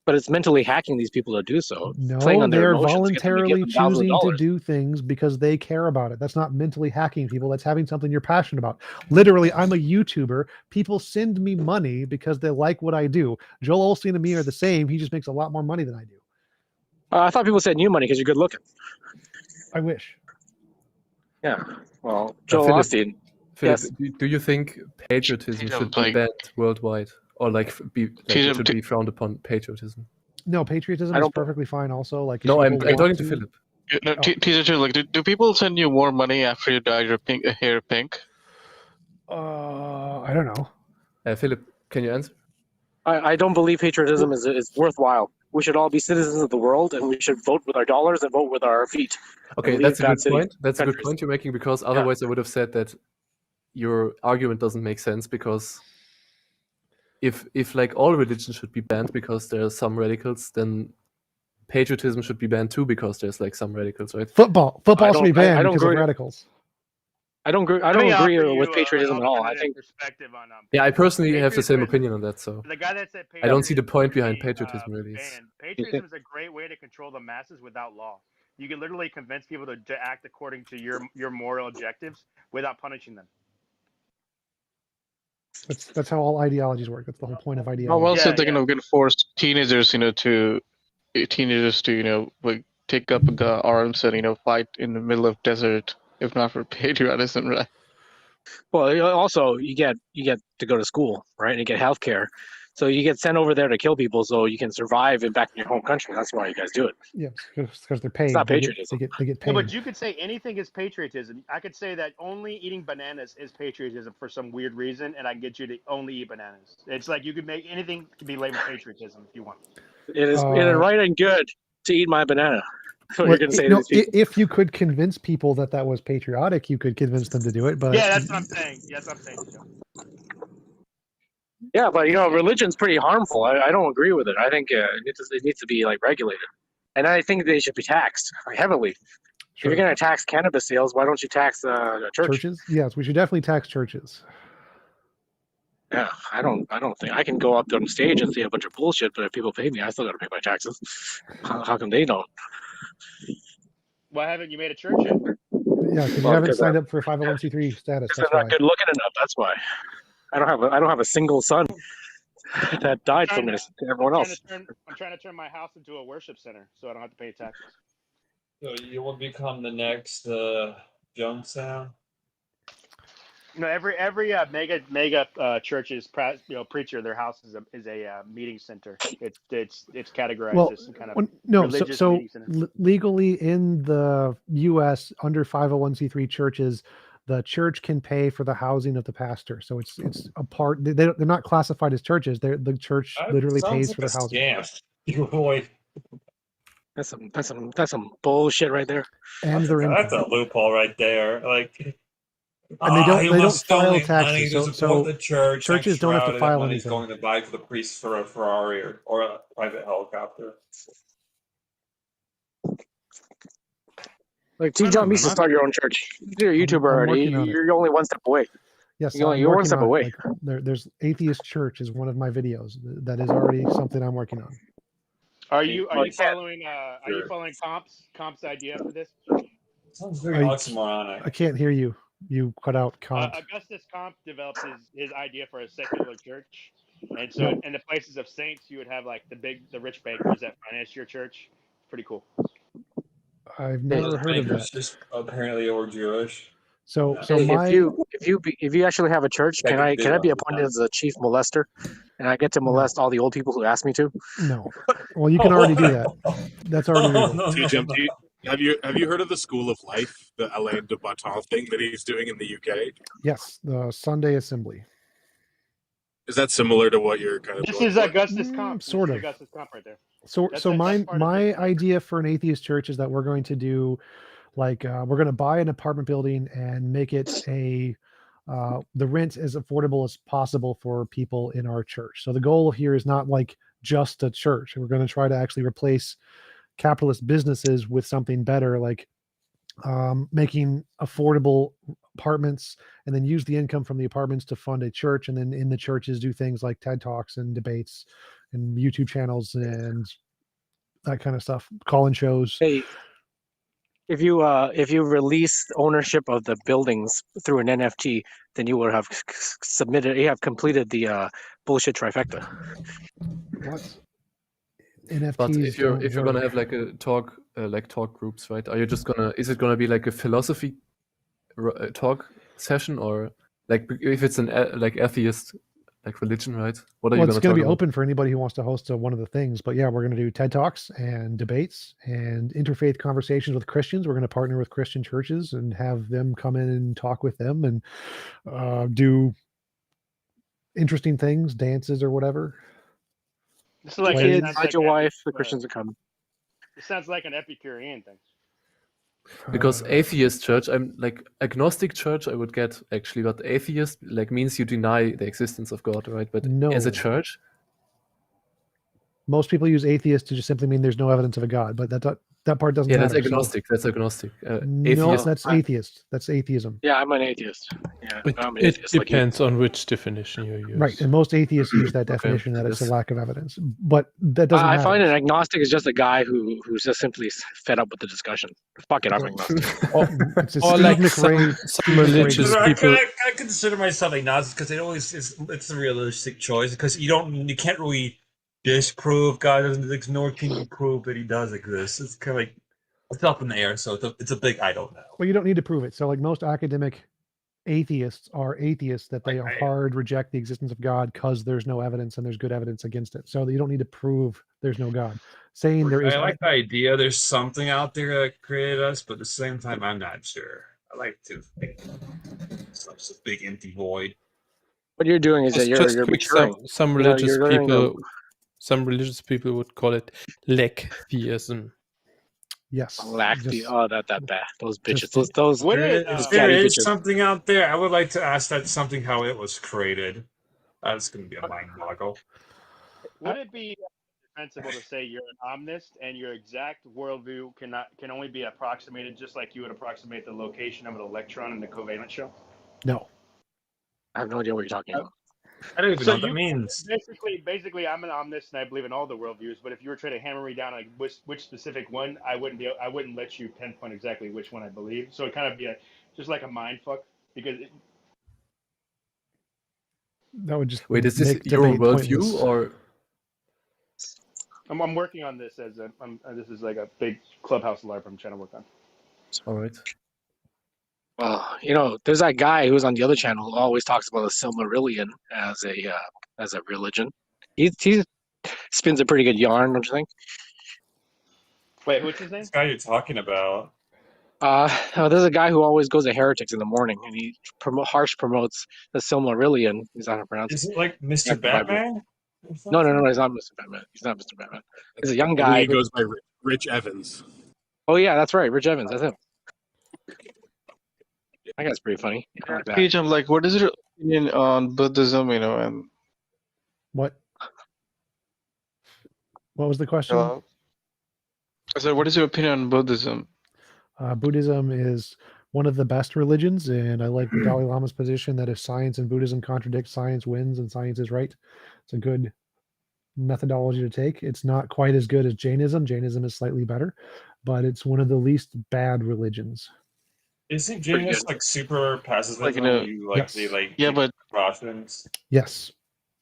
But it's mentally hacking these people to do so. No, on they're voluntarily choosing to do things because they care about it. That's not mentally hacking people. That's having something you're passionate about. Literally, I'm a YouTuber. People send me money because they like what I do. Joel Osteen and me are the same. He just makes a lot more money than I do. I thought people said new money because you're good looking. I wish. Yeah. Well, Joel Philip, Osteen. Philip, Yes. do you think patriotism should be like- banned worldwide, or like it TJump, should be frowned upon? Patriotism. No, patriotism I is don't- perfectly fine. Also, like if No, I'm people talking want to Philip. No, Oh. TJ, like, do people send you more money after you dye your hair pink? I don't know. Philip, can you answer? I don't believe patriotism is worthwhile. We should all be citizens of the world, and we should vote with our dollars and vote with our feet. Okay, leave that's a bad good cities, point. That's a good countries. point you're making, because otherwise I would have said that your argument doesn't make sense, because if like all religions should be banned because there are some radicals, then patriotism should be banned too because there's like some radicals, right? Football should be I banned don't because of agree. radicals. I don't agree. I Let don't me agree offer with you patriotism an at all. I alternative think perspective on Yeah, I personally have the same patriotism- opinion on that. So the guy that said I don't see the patriotism point should behind be, patriotism, really. banned. Patriotism is a great way to control the masses without law. You can literally convince people to act according to your moral objectives without punishing them. That's how all ideologies work. That's the whole point of Well, ideology. so Yeah, they're yeah. gonna force teenagers, to like take up arms and fight in the middle of desert, if not for patriotism, right? Well, also you get to go to school, right? And you get health care. So you get sent over there to kill people so you can survive back in your home country. That's why you guys do it. Yeah, because they're paid. not They get- patriotism. They get No, paid. but you could say anything is patriotism. I could say that only eating bananas is patriotism for some weird reason, and I can get you to only eat bananas. It's like you could make anything to be labeled patriotism if you want. It is right and good to eat my banana. That's what you're going to say to these people. If you could convince people that was patriotic, you could convince them to do it. But Yeah, that's what I'm saying. Yes, I'm saying. Yeah, but religion's pretty harmful. I don't agree with it. I think it needs to be like regulated, and I think they should be taxed heavily. If you're going to tax cannabis sales, why don't you tax the church? churches, yes, we should definitely tax churches. Yeah, I don't think I can go up on stage and say a bunch of bullshit, but if people pay me, I still got to pay my taxes. How come they don't? Why haven't you made a church yet? Yeah, because you Well, haven't because signed up for 501c3 status. Because That's they're why. not good looking enough. That's why. I don't have a single son that died from this. Everyone else. I'm trying to turn my house into a worship center, so I don't have to pay taxes. So you will become the next Jonestown? Every mega church's preacher, their house is a meeting center. It's categorized as some kind of religious meeting center. Legally in the U.S. under 501c3 churches, the church can pay for the housing of the pastor. So it's a part. They're not classified as churches. The church literally pays for their housing. Scam. That's some bullshit right there. And that's a loophole right there. Like, and they don't file money taxes. to support the church. Churches don't have to file money's anything. going to buy for the priest for a Ferrari or a private helicopter. Like TJump needs to start your own church. You're a YouTuber already. You're only one step away. Yes, you're one step away. There's Atheist Church is one of my videos. That is already something I'm working on. Are you following Comp's idea for this? Sounds very oxymoronic. I can't hear you. You cut out Comp. Augustus Comp developed his idea for a secular church, and so in the places of saints, you would have like the rich bankers that finance your church. Pretty cool. I've never heard of that. Just apparently or Jewish. So if you actually have a church, can I be appointed as a chief molester, and I get to molest all the old people who ask me to? No. Well, you can already do that. That's already legal. Have you heard of the School of Life, the Alain de Botton thing that he's doing in the UK? Yes, the Sunday Assembly. Is that similar to what you're kind of? This is Augustus Comp. Sort of. Augustus Comp right there. So my idea for an atheist church is that we're going to do, like, we're going to buy an apartment building and make it the rent as affordable as possible for people in our church. So the goal here is not like just a church. We're going to try to actually replace capitalist businesses with something better, like making affordable apartments, and then use the income from the apartments to fund a church, and then in the churches do things like TED Talks and debates and YouTube channels and that kind of stuff, call-in shows. Hey, if you release ownership of the buildings through an NFT, then you would have completed the bullshit trifecta. What? NFTs. But if you're don't gonna work. have like a talk groups, right? Are you just gonna? Is it gonna be like a philosophy talk session, or like if it's an like atheist like religion, right? What are Well, you it's gonna going to talk be about? open for anybody who wants to host one of the things. But yeah, we're going to do TED Talks and debates and interfaith conversations with Christians. We're going to partner with Christian churches and have them come in and talk with them and do interesting things, dances or whatever. This is like Plays. it sounds Invite like your wife. The uh, Christians are coming. it sounds like an Epicurean thing. Because atheist church, I'm like agnostic church, I would get actually, but atheist like means you deny the existence of God, right? But as a No. church, Most people use atheist to just simply mean there's no evidence of a God, but that part doesn't yeah, matter. that's agnostic. That's agnostic. No, Atheist. that's atheist. That's atheism. Yeah, I'm an atheist. Yeah, I'm an It atheist. Like you. depends on which definition you use. Right, and most atheists use that Okay, definition that it's a yes. lack of evidence, but that doesn't I matter. find an agnostic is just a guy who's just simply fed up with the discussion. Fuck it, I'm agnostic. It's a Or Steve like McRae. some Steve McRae religious deal. people. I consider myself agnostic because it's a realistic choice because you can't really disprove God doesn't exist, nor can you prove that he does exist. It's kind of like it's up in the air, so it's a big I don't know. Well, you don't need to prove it. So, like most academic atheists are atheists that they hard reject the existence of God because there's no evidence and there's good evidence against it. So you don't need to prove there's no God. Saying there is. I like the idea there's something out there that created us, but at the same time, I'm not sure. I like to think it's like a big empty void. What you're doing is that Just you're quick, maturing. some You know, religious you're learning people, some religious people would call it lacktheism. Yes. Those bitches. just Those Would it, If scatty there is bitches. something out there, I would like to ask that something how it was created. That's going to be a mind boggle. would it be defensible to say you're an omnist and your exact worldview can only be approximated just like you would approximate the location of an electron in the covalent shell? No. I have no idea what you're talking about. I don't even know what that means. Basically, I'm an omnist and I believe in all the worldviews. But if you were trying to hammer me down like which specific one, I wouldn't let you pinpoint exactly which one I believe. So it kind of be just like a mind fuck because that would just wait. Is this your worldview or? I'm working on this as this is like a big clubhouse LARP I'm trying to work on. All right. Well, there's that guy who's on the other channel who always talks about the Silmarillion as a religion. He spins a pretty good yarn, don't you think? Wait, what's his name? This guy you're talking about. There's a guy who always goes to heretics in the morning, and he harsh promotes the Silmarillion. He's not pronounced. Is it like Mr. Batman? No, he's not Mr. Batman. He's not Mr. Batman. He's a young I guy. believe he goes by Rich Evans. Oh yeah, that's right, Rich Evans. That's him. That guy's pretty funny. I like that. TJump, like, what is your opinion on Buddhism? And what? What was the question? I said, what is your opinion on Buddhism? Buddhism is one of the best religions, and I like the Dalai Lama's position that if science and Buddhism contradict, science wins and science is right. It's a good methodology to take. It's not quite as good as Jainism. Jainism is slightly better, but it's one of the least bad religions. Isn't Janus like super pacifism? Like, but precautions. Yes.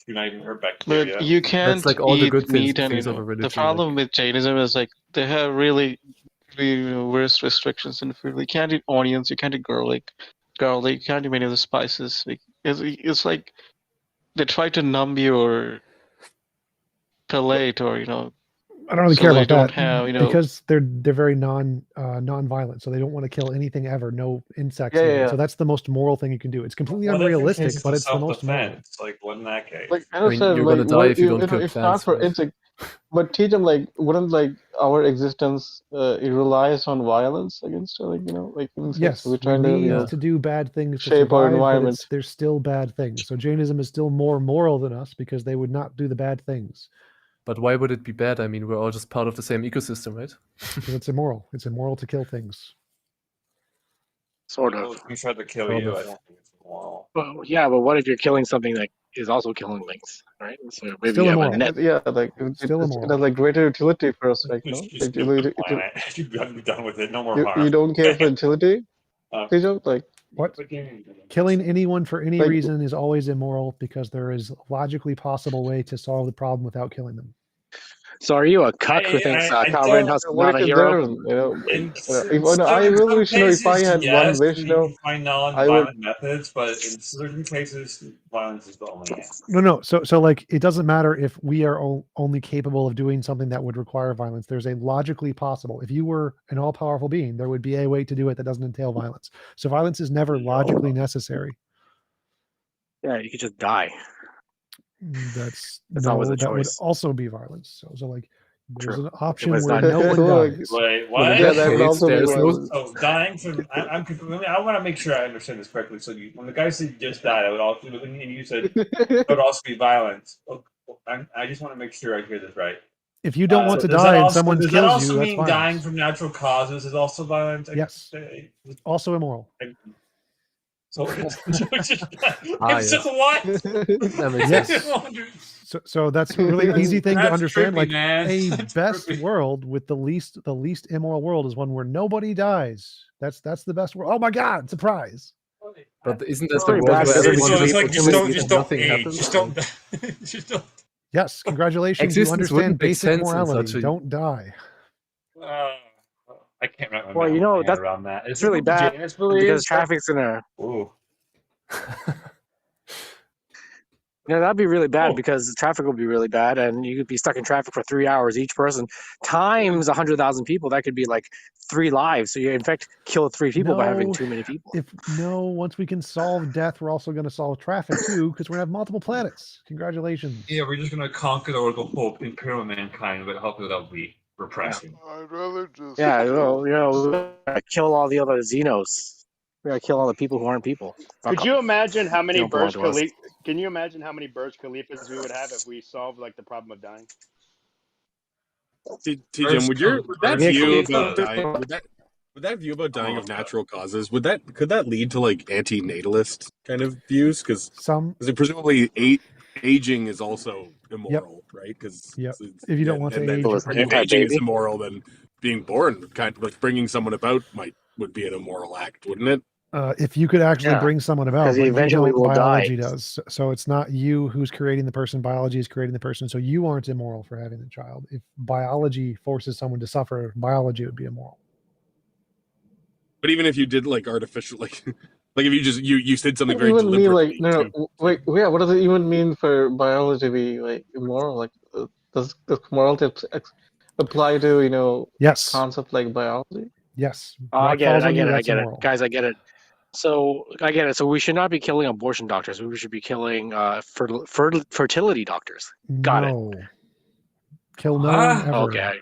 You're not even hurt bacteria. But you can't That's like all the eat good meat, things and of a religion. the problem with Jainism is like they have really worse restrictions in food. You can't eat onions, you can't eat garlic, you can't eat many of the spices. It's like they try to numb your palate, or I don't really so care they about don't that have, because they're very non-violent, so they don't want to kill anything ever, no insects. Yeah. So that's the most moral thing you can do. It's completely unrealistic, but it's the most moral. Like what in that case? Like I understand, you're gonna die if you don't cook it's not plants, for right? insect, but teach them wouldn't our existence it relies on violence against insects? Yes, we're trying we need to to do bad things to shape our survive, but environment. there's still bad things. So Jainism is still more moral than us because they would not do the bad things. But why would it be bad? I mean, we're all just part of the same ecosystem, right? Because it's immoral. It's immoral to kill things. Sort of. If we tried to kill you, I don't think it's moral. Well, yeah, but what if you're killing something that is also killing things, right? So maybe Still you have immoral. a net. Yeah, Still it immoral. has greater utility for us, right? Just nuke the planet. You gotta be done with it. No more You harm. don't care for utility, Uh, TJump? What? Killing anyone for any reason is always immoral because there is a logically possible way to solve the problem without killing them. So are you a cuck who thinks I Calvin don't. House is What not it a hero? concerns, In, if I in really some wish, if I cases, had one yes, wish, you can find I would. non-violent methods, but in certain cases, violence is the only answer. No. So like, it doesn't matter if we are only capable of doing something that would require violence. There's a logically possible. If you were an all-powerful being, there would be a way to do it that doesn't entail violence. So violence is never logically necessary. Yeah, you could just die. That's always a that would choice. also be violence. So like, there's True. an option was where not- no one Look, dies. Wait, Well, what? in that that would case, also be there's no. violence. So dying from I want to make sure I understand this correctly. So when the guy said you just died, I would also and you said it would also be violence. I just want to make sure I hear this right. If you don't want to does that die and also- someone does that kills also you, that's mean violence. dying from natural causes is also violence? Yes. Also immoral. So it's yes. just what? That makes Yes. sense. So that's really an easy thing to That's understand. trippy, Like man. a That's best trippy. world with the least immoral world is one where nobody dies. That's the best world. Oh my God! Surprise! But isn't It's that the pretty world bad. where So everyone it's is like equal to just and don't nothing age. happens? Just don't. Yes, congratulations. You Existence understand wouldn't make basic sense in morality. such a- Don't die. I can't wrap my Well, you know, mind that's- around that. It's really bad because traffic's gonna. Ooh. You know, that'd be really bad Oh. because traffic would be really bad, and you could be stuck in traffic for 3 hours each person times 100,000 people. That could be like 3 lives. So you in fact kill 3 people by having No, too many people. Once we can solve death, we're also going to solve traffic too, because we're going to have multiple planets. Congratulations. Yeah, we're just gonna conquer the Oracle Hope, imperial mankind, but help without be repressing. I'd rather just. Yeah, well, you know, we gotta kill all the other Xenos. We gotta kill all the people who aren't people. Fuck Could you them. imagine how many They don't belong Burj to us. Khalifa? Can you imagine how many Burj Khalifas we would have if we solved like the problem of dying? TJump, would that Yeah, view Khalifa. about dying? Would that view about dying of natural causes? Could that lead to like anti-natalist kind of views? Because presumably aging is also immoral, right? Because if you don't want to age, if aging is immoral, then being born, kind of like bringing someone about, would be an immoral act, wouldn't it? If you could actually bring someone about, Because he but eventually you don't, will biology die. does. So it's not you who's creating the person. Biology is creating the person. So you aren't immoral for having the child. If biology forces someone to suffer, biology would be immoral. But even if you did like artificial, like if you just you said something very Even mean deliberately. like wait, yeah. What does it even mean for biology to be like immoral? Like, does morality apply to yes concept like biology? Yes. I get it. I get it. I that's get it. immoral. Guys, I get it. So I get it. So we should not be killing abortion doctors. We should be killing fertility doctors. Got it. Kill no one ever. Okay.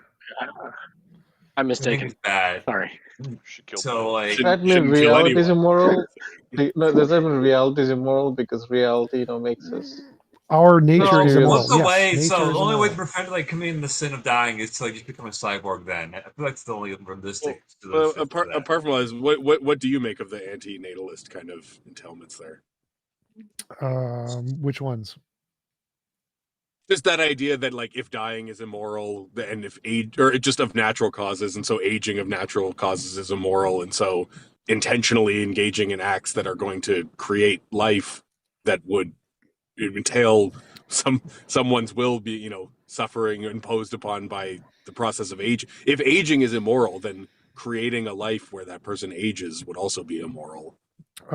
I'm mistaken. Bad. Sorry. So like, Does that mean reality is immoral? No, does that mean reality is immoral because reality makes us? Our nature is immoral. What's the way? Yes, So nature the is only way to immoral. prevent like committing the sin of dying is to like just become a cyborg. Then I feel like it's the only realistic. Well, apart from this, what do you make of the anti-natalist kind of entailments there? Which ones? Just that idea that like if dying is immoral, and if age or just of natural causes, and so aging of natural causes is immoral, and so intentionally engaging in acts that are going to create life that would entail someone's will be suffering imposed upon by the process of age. If aging is immoral, then creating a life where that person ages would also be immoral.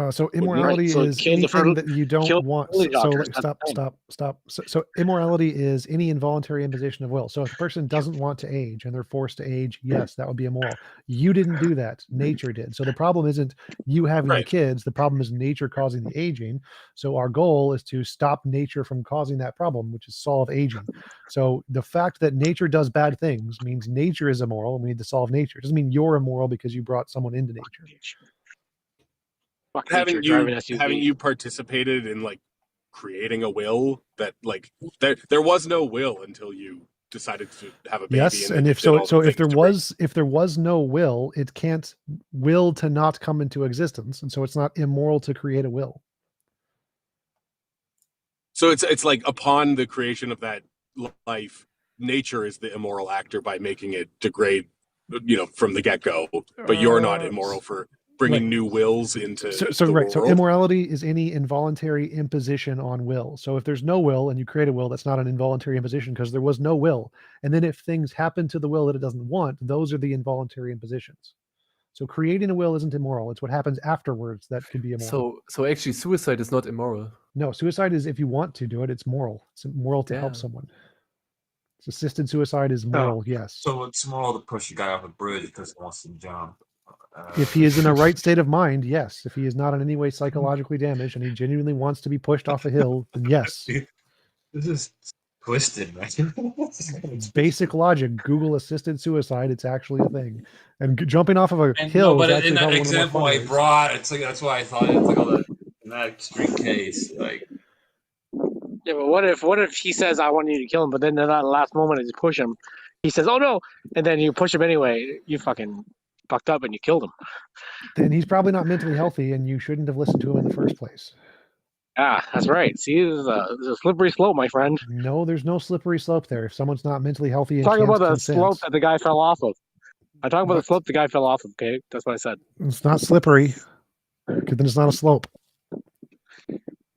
So immorality So is kill the anything that you don't kill want. fertility So doctors, like, that's fine. stop. So immorality is any involuntary imposition of will. So if a person doesn't want to age and they're forced to age, yes, that would be immoral. You didn't do that. Nature did. So the problem isn't you having the kids. The problem is nature causing the aging. So our goal is to stop nature from causing that problem, which is solve aging. So the fact that nature does bad things means nature is immoral and we need to solve nature. It doesn't mean you're immoral because you brought someone into nature. Fuck Haven't nature, driving SUV. you participated in like creating a will that like there was no will until you decided to have a baby? Yes, and and then if you did all so the if things there was no will, it can't will to not come into existence, and so it's not immoral to create a will. So it's like upon the creation of that life, nature is the immoral actor by making it degrade, from the get-go. But you're not immoral for bringing Right. new wills into So the right. So world. immorality is any involuntary imposition on will. So if there's no will and you create a will, that's not an involuntary imposition because there was no will. And then if things happen to the will that it doesn't want, those are the involuntary impositions. So creating a will isn't immoral. It's what happens afterwards that can be immoral. So actually, suicide is not immoral. No, suicide is if you want to do it, it's moral. It's moral to help Yeah. someone. So assisted suicide is moral, yes. So it's moral to push a guy off a bridge because he wants to jump. If he is in a right state of mind, yes. If he is not in any way psychologically damaged and he genuinely wants to be pushed off a hill, then yes. This is twisted, man. It's basic logic. Google assisted suicide. It's actually a thing. And jumping off of a And hill no, but is actually in that probably one of the more example fun I ways. brought, it's like that's why I thought it's like all the in that extreme case, like Yeah, but what if he says I want you to kill him, but then in that last moment as you push him, he says, "Oh no," and then you push him anyway. You fucking fucked up and you killed him. Then he's probably not mentally healthy and you shouldn't have listened to him in the first place. Ah, that's right. See, there's a slippery slope, my friend. No, there's no slippery slope there. If someone's not mentally healthy and Talking can't about the consent, slope that the guy fell off of. I'm talking about What? the slope the guy fell off of. Okay, that's what I said. it's not slippery. Okay, then it's not a slope.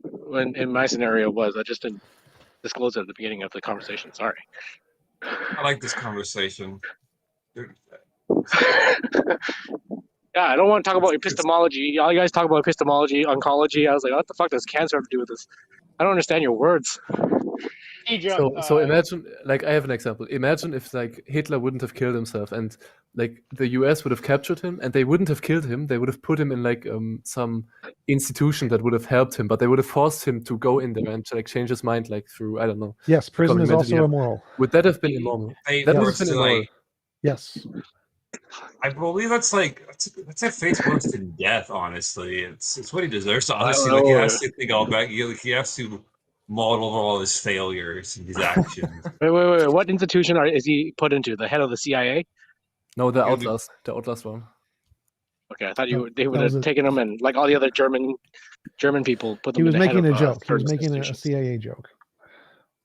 When in my scenario was, I just didn't disclose it at the beginning of the conversation. Sorry. I like this conversation. Yeah, I don't want to talk about epistemology. All you guys talk about epistemology, oncology. I was like, what the fuck does cancer have to do with this? I don't understand your words. TJump, So imagine, like, I have an example. Imagine if like Hitler wouldn't have killed himself, and like the US would have captured him, and they wouldn't have killed him. They would have put him in like some institution that would have helped him, but they would have forced him to go in there and to like change his mind, like through, I don't know. Yes, prison is becoming also mentally immoral. Would that have been immoral? They That would forced have been to, immoral. like, Yes. I believe that's like that's a fate's worse than death. Honestly, it's what he deserves. Honestly, I like don't he know. has to think all back. He has to model all his failures and his actions. Wait. What institution is he put into? The head of the CIA? No, the Yeah, the- Outlast one. Okay, I thought No, they would that was have a- taken him and like all the other German people put them. He was in the head making a of, joke. He was certain making a institutions. CIA joke.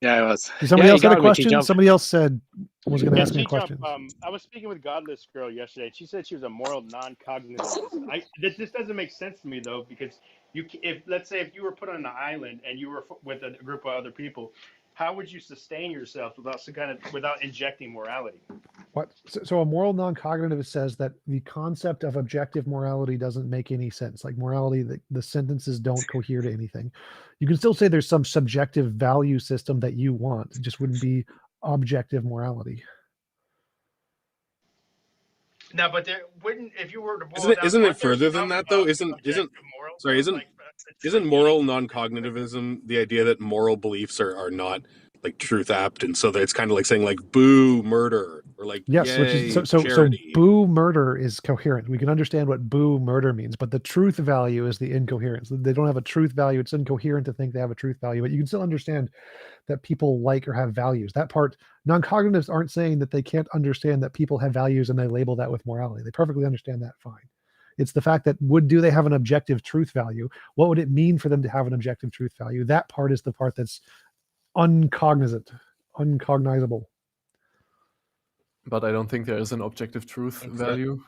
Yeah, it was. Did somebody Yeah, else you had a got me, question? TJump. Somebody else said was going to Yeah, ask me a TJump, question. I was speaking with Godless Girl yesterday. And she said she was a moral non-cognitive. This doesn't make sense to me though, because if let's say if you were put on an island and you were with a group of other people, how would you sustain yourself without injecting morality? What? So a moral non-cognitive says that the concept of objective morality doesn't make any sense. Like morality, the sentences don't cohere to anything. You can still say there's some subjective value system that you want. It just wouldn't be objective morality. No, but there wouldn't if you were to boil Isn't it, down, isn't it aren't there further than some that though? objective moral? Sorry, isn't moral non-cognitivism the idea that moral beliefs are not like truth apt, and so that it's kind of like saying like boo murder or like Yes, yay, which is so charity. boo murder is coherent. We can understand what boo murder means, but the truth value is the incoherence. They don't have a truth value. It's incoherent to think they have a truth value, but you can still understand that people like or have values. That part, non-cognitives aren't saying that they can't understand that people have values and they label that with morality. They perfectly understand that fine. It's the fact that do they have an objective truth value? What would it mean for them to have an objective truth value? That part is the part that's uncognizable. But I don't think there is an objective truth value.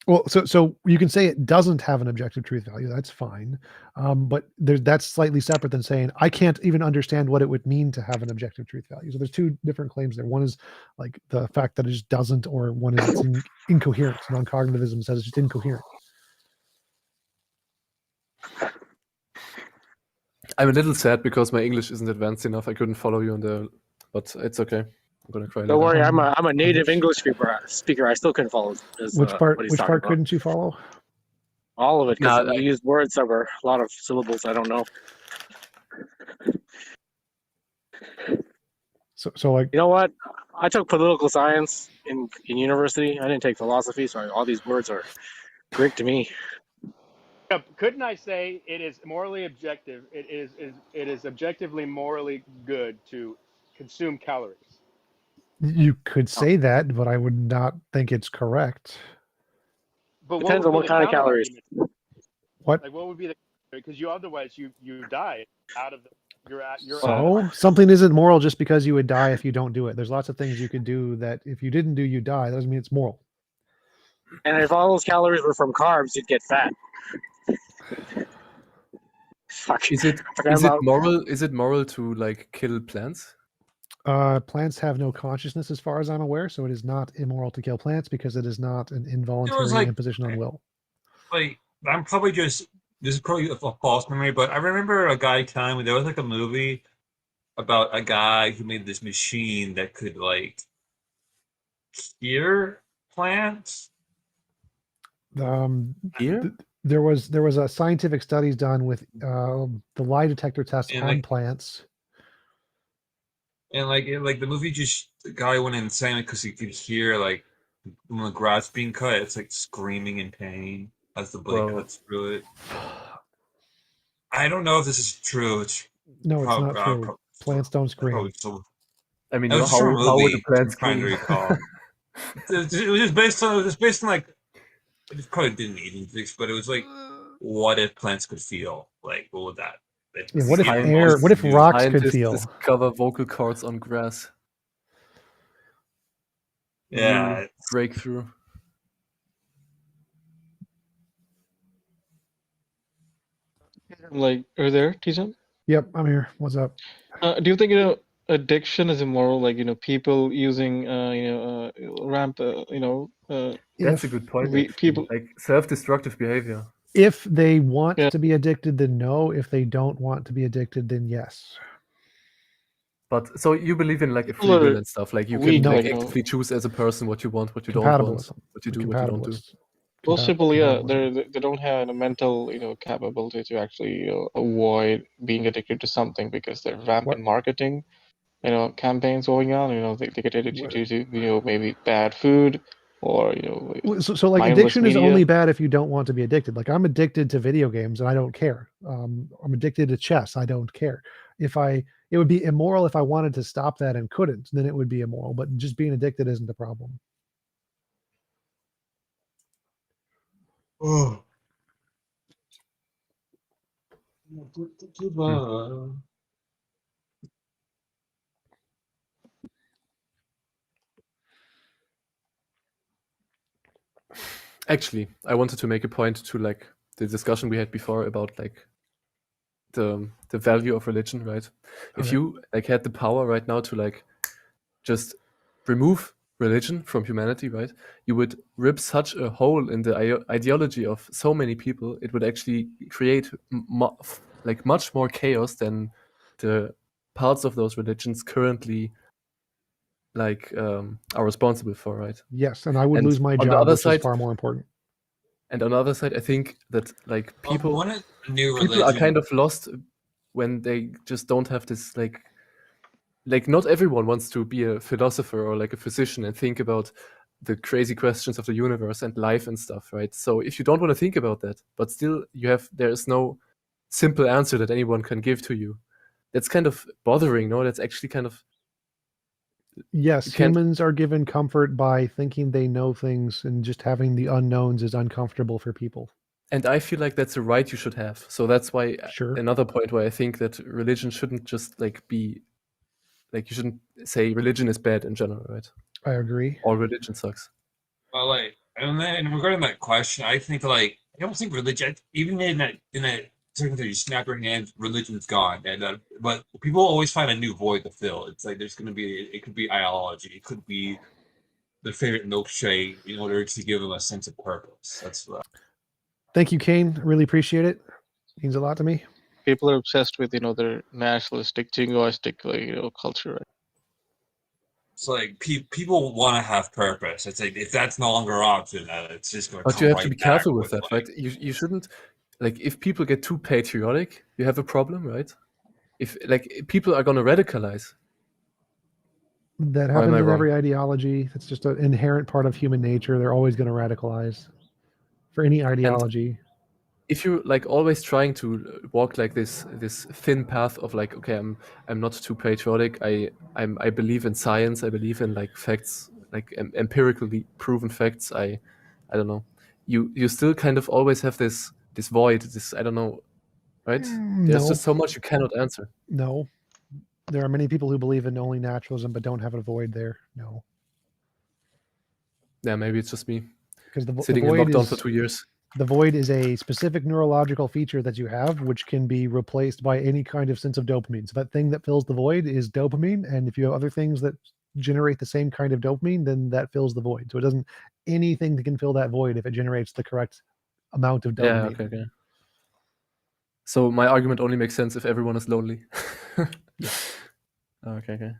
Well, so you can say it doesn't have an objective truth value. That's fine, but that's slightly separate than saying I can't even understand what it would mean to have an objective truth value. So there's two different claims there. One is like the fact that it just doesn't, or one is it's incoherent. Non-cognitivism says it's just incoherent. I'm a little sad because my English isn't advanced enough. I couldn't follow you on the, but it's okay. I'm gonna cry. Don't later. worry, I'm a native English speaker. I still couldn't follow Which part? what he's Which talking part about. couldn't you follow? All of it, because Nah, we used words that were a lot of syllables I don't know. So like, You know what? I took political science in university. I didn't take philosophy, so all these words are Greek to me. Yeah, couldn't I say it is morally objective? It is objectively morally good to consume calories. you could say that, but I would not think it's correct. But Depends on what kind of calories. What? Like what would be the because you otherwise you die out of the you're So something isn't moral just because you would die if you don't do it. There's lots of things you could do that if you didn't do, you die. That doesn't mean it's moral. And if all those calories were from carbs, you'd get fat. Fuck. Is it moral to like kill plants? Plants have no consciousness as far as I'm aware, so it is not immoral to kill plants because it is not an involuntary like- imposition on will. Like, I'm probably this is probably a false memory, but I remember a guy telling me there was like a movie about a guy who made this machine that could like cure plants. Here? There was a scientific studies done with the lie detector tests And, on like- plants. And like the movie, just the guy went insane because he could hear like when the grass being cut, it's like screaming in pain as the blade Whoa. cuts through it. I don't know if this is true. It's No, it's not true. Plants don't scream. probably still. I mean, It was just from a how would movie, the plants I'm trying to scream? recall. It was just based on like it probably didn't need anything, but it was like, what if plants could feel? Like, what would that? Yeah, what if Scientists air? What if use- rocks could Scientists feel? discover vocal cords on grass. Yeah, New breakthrough. Like, are you there, TJump? Yep, I'm here. What's up? Do you think addiction is immoral? Like people using ramp That's a good point. we- actually. people- like self-destructive behavior. If they want Yeah. to be addicted, then no. If they don't want to be addicted, then yes. But so you believe in like a People free will are and stuff. Like you weak, can like like, actively choose as a person what you want, what you don't want, Compatibilism. what you do, what you don't do. Compatibilists. Most people, yeah, Compatibilism. they don't have a mental, capability to actually avoid being addicted to something because there's rampant marketing, campaigns going on. They get addicted to maybe bad food or So like mindless addiction is media. only bad if you don't want to be addicted. Like I'm addicted to video games and I don't care. I'm addicted to chess. I don't care. It would be immoral if I wanted to stop that and couldn't, then it would be immoral. But just being addicted isn't the problem. Oh. Actually, I wanted to make a point to like the discussion we had before about like the value of religion, right? If Okay. you like had the power right now to like just remove religion from humanity, right? You would rip such a hole in the ideology of so many people. It would actually create like much more chaos than the parts of those religions currently like are responsible for, right? Yes, and I would And lose my on the job, other which side- is far more important. And on the other side, I think that like people One of the new people are kind of lost when they just don't have this like not everyone wants to be a philosopher or like a physician and think about the crazy questions of the universe and life and stuff, right? So if you don't want to think about that, but still there is no simple answer that anyone can give to you, that's kind of bothering. No, that's actually kind of Yes, You can't- humans are given comfort by thinking they know things, and just having the unknowns is uncomfortable for people. and I feel like that's a right you should have. So that's why Sure. another point where I think that religion shouldn't just like be like you shouldn't say religion is bad in general, right? I agree. All religion sucks. Well, like, and then regarding that question, I think like I don't think religion, even in that circumstance, you snap your hands, religion's gone, and but people always find a new void to fill. It's like there's going to be it could be ideology, it could be their favorite milkshake in order to give them a sense of purpose. That's what. Thank you, Kane. Really appreciate it. Means a lot to me. People are obsessed with their nationalistic, jingoistic culture. Right? It's like people want to have purpose. It's like if that's no longer an option, it's just going to. But you have to be careful with that, right? You shouldn't like if people get too patriotic, you have a problem, right? If like people are gonna radicalize. That Or am happens I in wrong? every ideology. It's just an inherent part of human nature. They're always going to radicalize for any ideology. If you're like always trying to walk like this thin path of like, okay, I'm not too patriotic. I believe in science. I believe in like facts, like empirically proven facts. I don't know. You still kind of always have this void. This I don't know, right? There's No. just so much you cannot answer. No. There are many people who believe in only naturalism but don't have a void there. No. Yeah, maybe it's just me. because the Sitting in void lockdown is for 2 years. the void is a specific neurological feature that you have, which can be replaced by any kind of sense of dopamine. So that thing that fills the void is dopamine, and if you have other things that generate the same kind of dopamine, then that fills the void. So it doesn't anything that can fill that void if it generates the correct amount of dopamine. Yeah, okay. So my argument only makes sense if everyone is lonely. Yeah. Okay.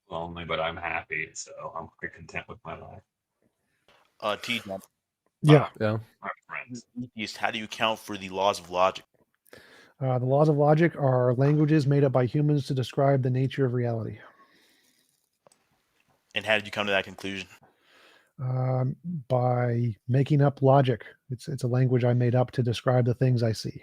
Lonely, but I'm happy, so I'm quite content with my life. TJump, Yeah. Yeah. My friends. atheist, how do you account for the laws of logic? The laws of logic are languages made up by humans to describe the nature of reality. And how did you come to that conclusion? By making up logic. It's a language I made up to describe the things I see.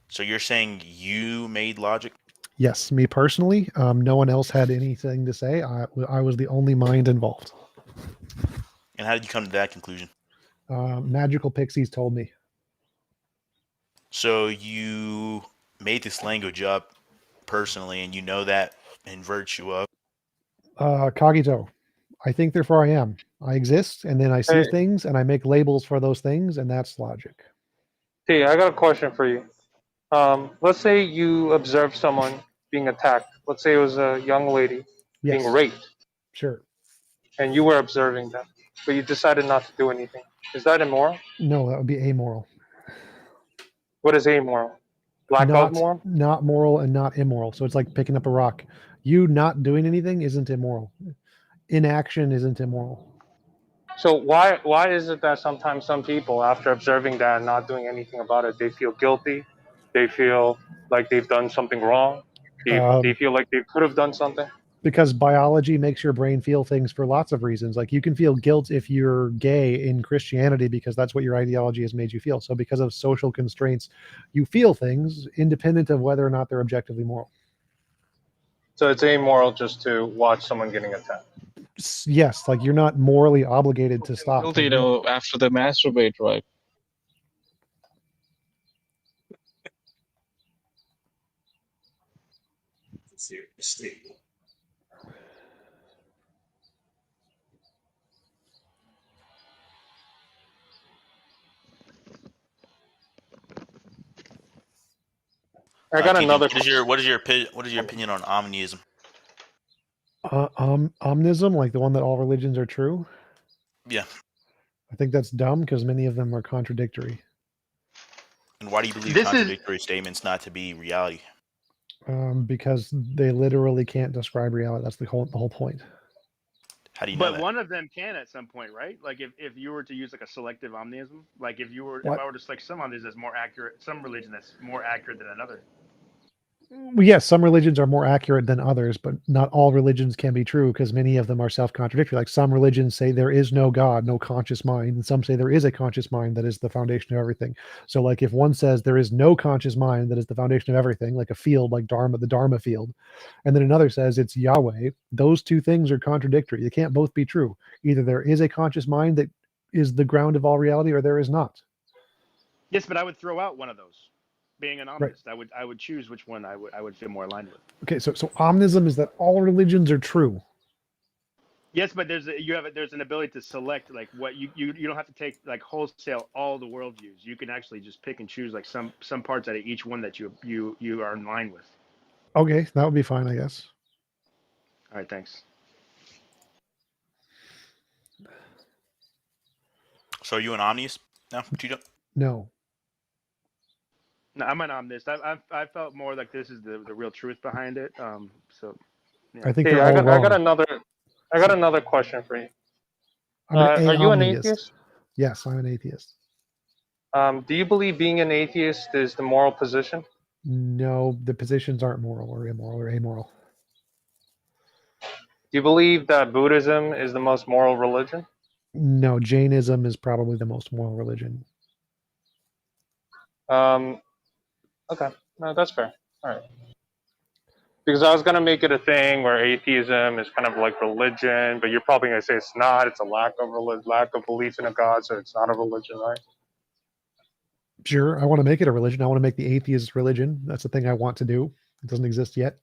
So you're saying you made logic? Yes, me personally. No one else had anything to say. I was the only mind involved. And how did you come to that conclusion? Magical pixies told me. So you made this language up personally, and you know that in virtue of? Cogito. I think therefore I am. I exist, and then I see Hey. things, and I make labels for those things, and that's logic. Hey, I got a question for you. Let's say you observe someone being attacked. Let's say it was a young lady Yes. being raped, Sure. and you were observing them, but you decided not to do anything. Is that immoral? No, that would be amoral. What is amoral? Lack of moral? Not moral and not immoral. So it's like picking up a rock. You not doing anything isn't immoral. Inaction isn't immoral. So why is it that sometimes some people, after observing that and not doing anything about it, they feel guilty, they feel like they've done something wrong, they feel like they could have done something? Because biology makes your brain feel things for lots of reasons. Like you can feel guilt if you're gay in Christianity because that's what your ideology has made you feel. So because of social constraints, you feel things independent of whether or not they're objectively moral. So it's amoral just to watch someone getting attacked. Yes, like you're not morally obligated to stop. Guilty, after they masturbate, right? Seriously. I got another. What is your opinion on omnism? Omnism, like the one that all religions are true. Yeah. I think that's dumb because many of them are contradictory. And why do you believe contradictory statements not to be reality? Because they literally can't describe reality. That's the whole point. How do you know But that? one of them can at some point, right? Like if you were to use like a selective omnism, like if I were to select some omnism that's more accurate, some religion that's more accurate than another. Well, yes, some religions are more accurate than others, but not all religions can be true because many of them are self-contradictory. Like some religions say there is no God, no conscious mind, and some say there is a conscious mind that is the foundation of everything. So like if one says there is no conscious mind that is the foundation of everything, like a field like the Dharma field, and then another says it's Yahweh, those two things are contradictory. They can't both be true. Either there is a conscious mind that is the ground of all reality or there is not. Yes, but I would throw out one of those. Being an omnist, Right. I would choose which one I would feel more aligned with. Okay, so omnism is that all religions are true. Yes, but there's an ability to select like what you don't have to take like wholesale all the worldviews. You can actually just pick and choose like some parts out of each one that you are in line with. Okay, that would be fine, I guess. All right, thanks. So are you an omnist now? No. No, I'm an omnist. I felt more like this is the real truth behind it. So yeah. I think Hey, they're I all got wrong. another question for you. I'm Are you an atheist? Yes, I'm an atheist. Do you believe being an atheist is the moral position? No, the positions aren't moral or immoral or amoral. Do you believe that Buddhism is the most moral religion? No, Jainism is probably the most moral religion. Okay, no, that's fair. All right. Because I was gonna make it a thing where atheism is kind of like religion, but you're probably gonna say it's not. It's a lack of belief in a god, so it's not a religion, right? Sure, I want to make it a religion. I want to make the atheist religion. That's the thing I want to do. It doesn't exist yet.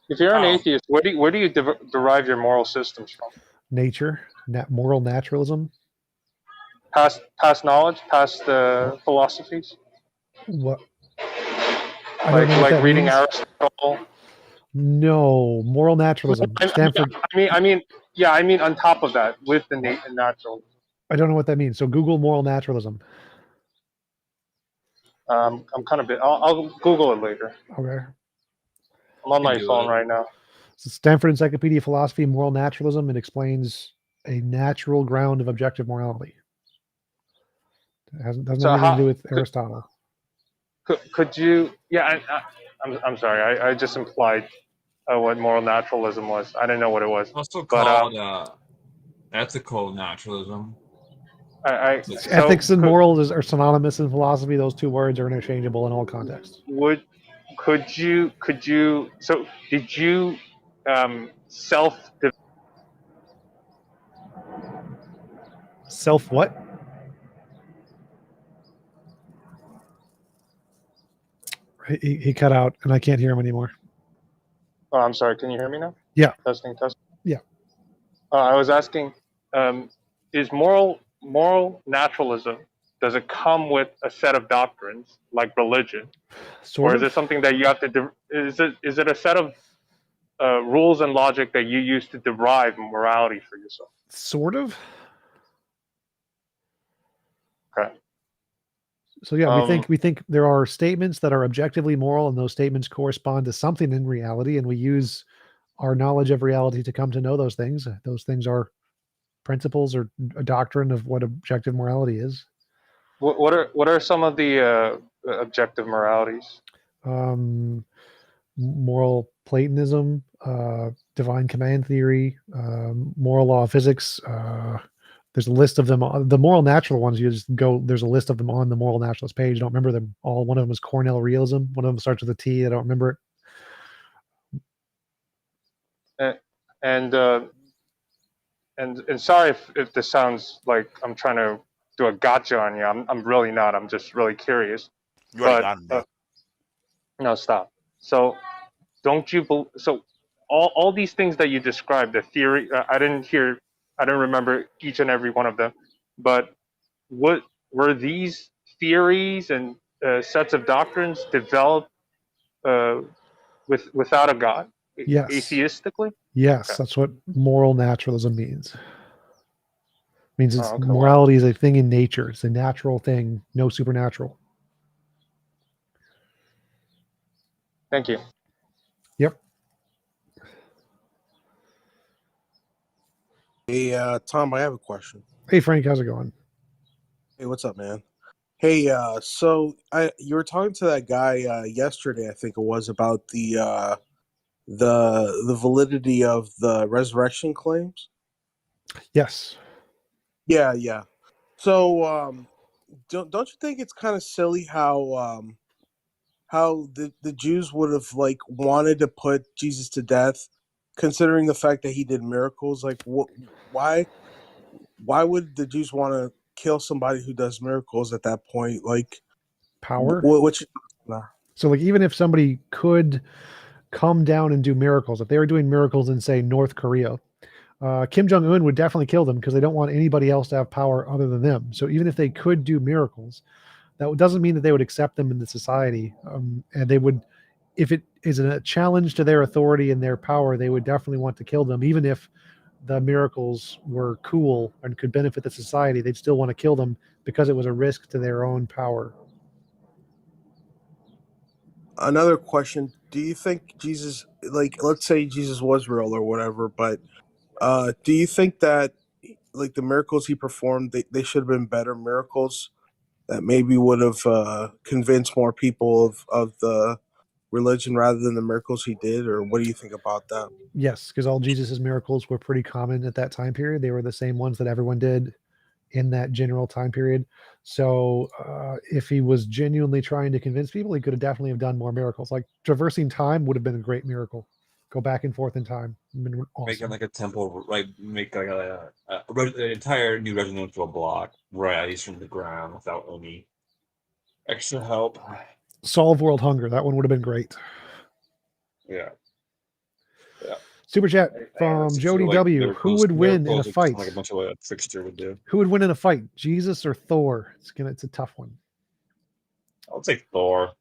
If you're an Oh. atheist, where do you derive your moral systems from? Nature, moral naturalism. Past knowledge, past philosophies, What? I don't know what like that reading means. Aristotle. No, moral naturalism. Stanford. I mean, on top of that, with the natural. I don't know what that means. So Google moral naturalism. I'm kind of I'll Google it later. Okay. I'm on my do phone it. right now. So Stanford Encyclopedia of Philosophy, moral naturalism. It explains a natural ground of objective morality. It doesn't have anything to do with Aristotle. Could you? Yeah, I'm sorry. I just implied what moral naturalism was. I didn't know what it was. Also But called ethical naturalism. Ethics and morals are synonymous in philosophy. Those two words are interchangeable in all contexts. Could you? So did you self what? He cut out, and I can't hear him anymore. Oh, I'm sorry. Can you hear me now? Yeah. Testing. Yeah. I was asking, is moral naturalism, does it come with a set of doctrines like religion, or is it something that you have to? Is it a set of rules and logic that you use to derive morality for yourself? Sort of. Okay. So yeah, we think there are statements that are objectively moral, and those statements correspond to something in reality, and we use our knowledge of reality to come to know those things. Those things are principles or a doctrine of what objective morality is. What are some of the objective moralities? Moral Platonism, divine command theory, moral law of physics. There's a list of them. The moral natural ones, you just go, there's a list of them on the moral naturalist page. I don't remember them all. One of them is Cornell realism. One of them starts with a T. I don't remember it. And sorry if this sounds like I'm trying to do a gotcha on you. I'm really not. I'm just really curious. You already got him, bro. No, stop. So don't you so all these things that you described, the theory, I didn't remember each and every one of them, but what were these theories and sets of doctrines developed without a God? Yes. Atheistically? Yes, okay. That's what moral naturalism means. It means morality is a thing in nature. It's a natural thing, no supernatural. Thank you. Yep. Hey, Tom, I have a question. Hey, Frank, how's it going? Hey, what's up, man? Hey, so you were talking to that guy yesterday, I think it was, about the validity of the resurrection claims. Yes. Yeah. So, don't you think it's kind of silly how the Jews would have wanted to put Jesus to death, considering the fact that he did miracles? Like, why would the Jews want to kill somebody who does miracles at that point? Like, power. So, even if somebody could come down and do miracles, if they were doing miracles in, say, North Korea, Kim Jong-un would definitely kill them because they don't want anybody else to have power other than them. So even if they could do miracles, that doesn't mean that they would accept them into society. And they would, if it is a challenge to their authority and their power, they would definitely want to kill them. Even if the miracles were cool and could benefit the society, they'd still want to kill them because it was a risk to their own power. Another question: do you think Jesus, let's say Jesus was real or whatever, but do you think that the miracles he performed, they should have been better miracles that maybe would have convinced more people of the religion rather than the miracles he did? Or what do you think about that? Yes, because all Jesus's miracles were pretty common at that time period. They were the same ones that everyone did in that general time period. So if he was genuinely trying to convince people, he could have definitely have done more miracles. Like traversing time would have been a great miracle. Go back and forth in time. Awesome. Making like a temple, make like an entire new residential block rise from the ground without any extra help. Solve world hunger. That one would have been great. Yeah. Super chat from Jody W. Who would win in a fight? Like a bunch of what a trickster would do. Who would win in a fight, Jesus or Thor? It's a tough one. I would say Thor.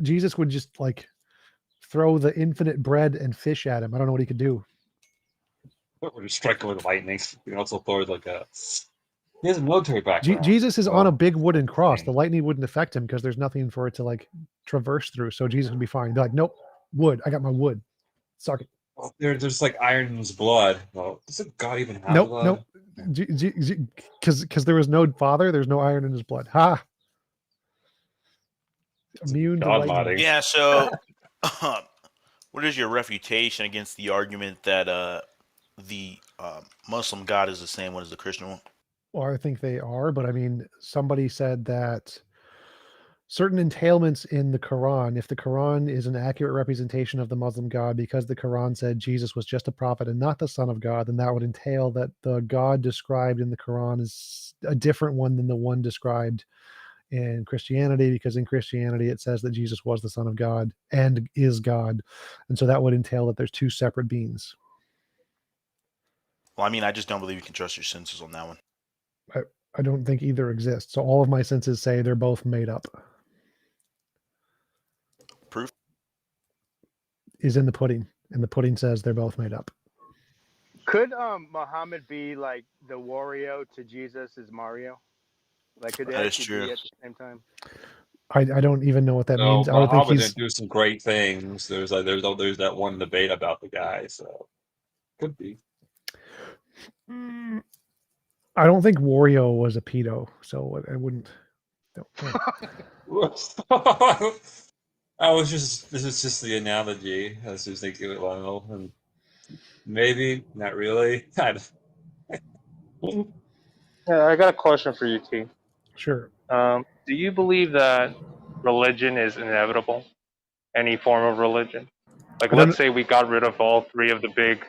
Jesus would just like throw the infinite bread and fish at him. I don't know what he could do. Or just strike him with lightning. You know, also Thor's like a. He has a military background. Jesus is on a big wooden cross. The lightning wouldn't affect him because there's nothing for it to like traverse through. So Jesus would be fine. He'd be like, nope, wood. I got my wood. Suck it. Well, there's like iron in his blood. Well, doesn't God even have blood? Nope. Because there was no father, there's no iron in his blood. Ha! Immune to lightning. Yeah, so what is your refutation against the argument that the Muslim God is the same one as the Christian one? Well, I think they are, but I mean, somebody said that certain entailments in the Quran, if the Quran is an accurate representation of the Muslim God, because the Quran said Jesus was just a prophet and not the Son of God, then that would entail that the God described in the Quran is a different one than the one described in Christianity, because in Christianity it says that Jesus was the Son of God and is God. And so that would entail that there's two separate beings. Well, I mean, I just don't believe you can trust your senses on that one. I don't think either exists. So all of my senses say they're both made up. Proof is in the pudding, and the pudding says they're both made up. Could Muhammad be like the Wario to Jesus is Mario? Like, could they That is actually true. be at the same time? I don't even know what that means. I would think Muhammad he's did do some great things. There's that one debate about the guy, so could be. I don't think Wario was a pedo, so I wouldn't. This is just the analogy. I was just thinking it well, and maybe not really. Yeah, I got a question for you, T. Sure. Do you believe that religion is inevitable? Any form of religion? Like, let's say we got rid of all three of the big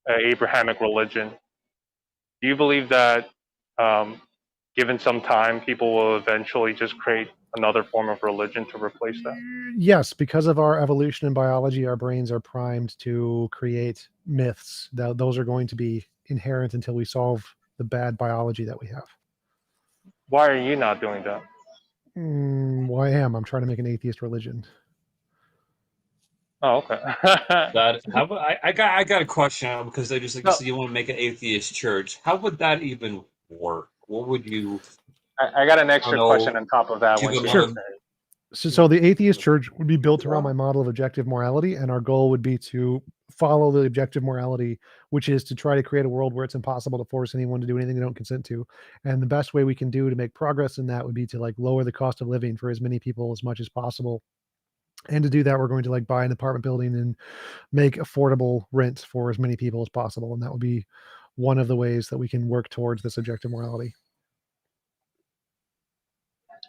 Abrahamic religion. Do you believe that, given some time, people will eventually just create another form of religion to replace that? Yes, because of our evolution in biology, our brains are primed to create myths. Those are going to be inherent until we solve the bad biology that we have. Why are you not doing that? Well, I am. I'm trying to make an atheist religion. Oh, okay. I got a question, because they just like, so you want to make an atheist church. How would that even work? What would you? I got an extra question on top of that one. Sure. So the atheist church would be built around my model of objective morality, and our goal would be to follow the objective morality, which is to try to create a world where it's impossible to force anyone to do anything they don't consent to. And the best way we can do to make progress in that would be to like lower the cost of living for as many people as much as possible. And to do that, we're going to like buy an apartment building and make affordable rent for as many people as possible. And that would be one of the ways that we can work towards this objective morality.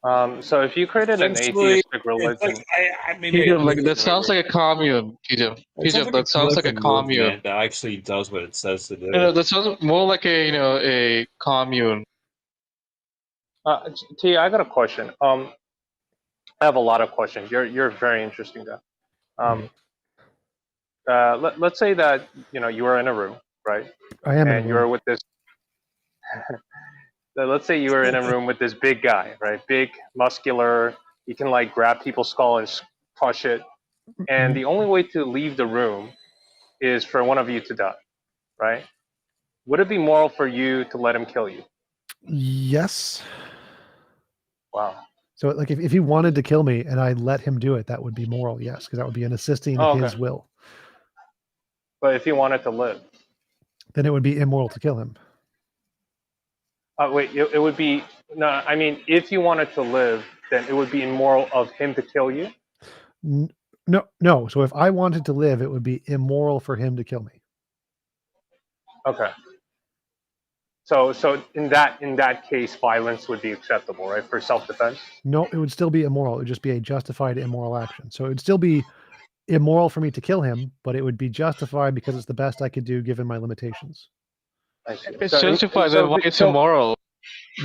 So if you created an atheistic religion, that sounds like a commune. TJump, that sounds like a commune. That actually does what it says to do. That sounds more like a commune. T, I got a question. I have a lot of questions. You're very interesting guy. Let's say that you are in a room, right? I am. And you're with this. Let's say you were in a room with this big guy, right? Big, muscular. He can like grab people's skull and crush it. And the only way to leave the room is for one of you to die, right? Would it be moral for you to let him kill you? Yes. Wow. So like if he wanted to kill me and I let him do it, that would be moral, yes, because that would be an assisting his will. But if he wanted to live? Then it would be immoral to kill him. Wait, it would be, no, I mean, if you wanted to live, then it would be immoral of him to kill you? No. So if I wanted to live, it would be immoral for him to kill me. Okay. So in that case, violence would be acceptable, right? For self-defense? No, it would still be immoral. It would just be a justified immoral action. So it would still be immoral for me to kill him, but it would be justified because it's the best I could do given my limitations. It's justified. Then why it's immoral?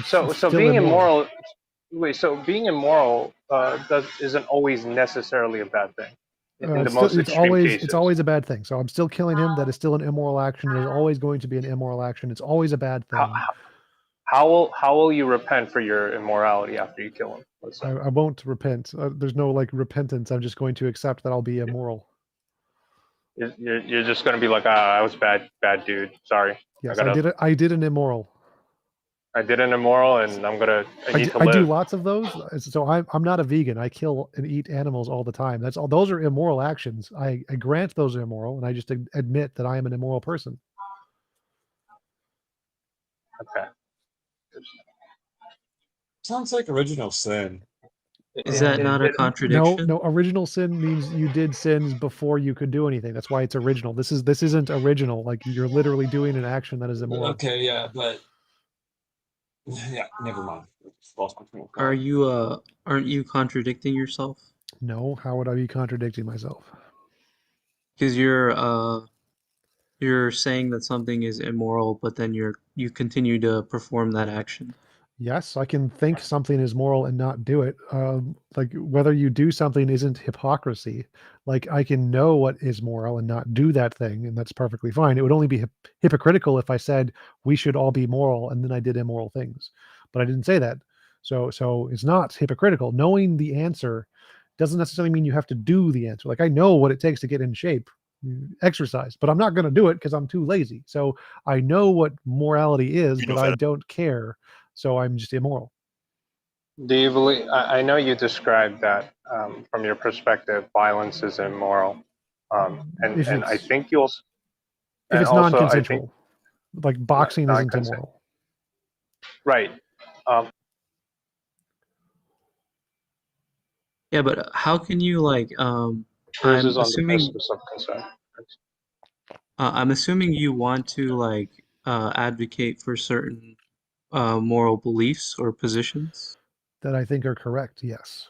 So being immoral. Wait. So being immoral isn't always necessarily a bad thing. in the most extreme cases. It's always a bad thing. So I'm still killing him. That is still an immoral action. It is always going to be an immoral action. It's always a bad thing. How will you repent for your immorality after you kill him? Let's say. I won't repent. There's no like repentance. I'm just going to accept that I'll be immoral. You're just going to be like, I was bad dude. Sorry. Yes, I did an immoral. I did an immoral, and I need to live. I do lots of those. So I'm not a vegan. I kill and eat animals all the time. That's all. Those are immoral actions. I grant those are immoral, and I just admit that I am an immoral person. Okay. Sounds like original sin. Is that not a contradiction? No. Original sin means you did sins before you could do anything. That's why it's original. This isn't original. Like you're literally doing an action that is immoral. Okay, yeah, but yeah, never mind. Lost my train of thought. Aren't you contradicting yourself? No, how would I be contradicting myself? Because you're saying that something is immoral, but then you continue to perform that action. Yes, I can think something is moral and not do it. Like whether you do something isn't hypocrisy. Like I can know what is moral and not do that thing, and that's perfectly fine. It would only be hypocritical if I said we should all be moral and then I did immoral things, but I didn't say that. So it's not hypocritical. Knowing the answer doesn't necessarily mean you have to do the answer. Like I know what it takes to get in shape, exercise, but I'm not going to do it because I'm too lazy. So I know what morality is, but I don't care. So I'm just immoral. Do you believe? I know you described that from your perspective, violence is immoral, and I think you'll. If it's non-consensual, like boxing isn't immoral. Right. Yeah, but how can you like? I'm assuming. I'm assuming you want to like advocate for certain moral beliefs or positions that I think are correct. Yes.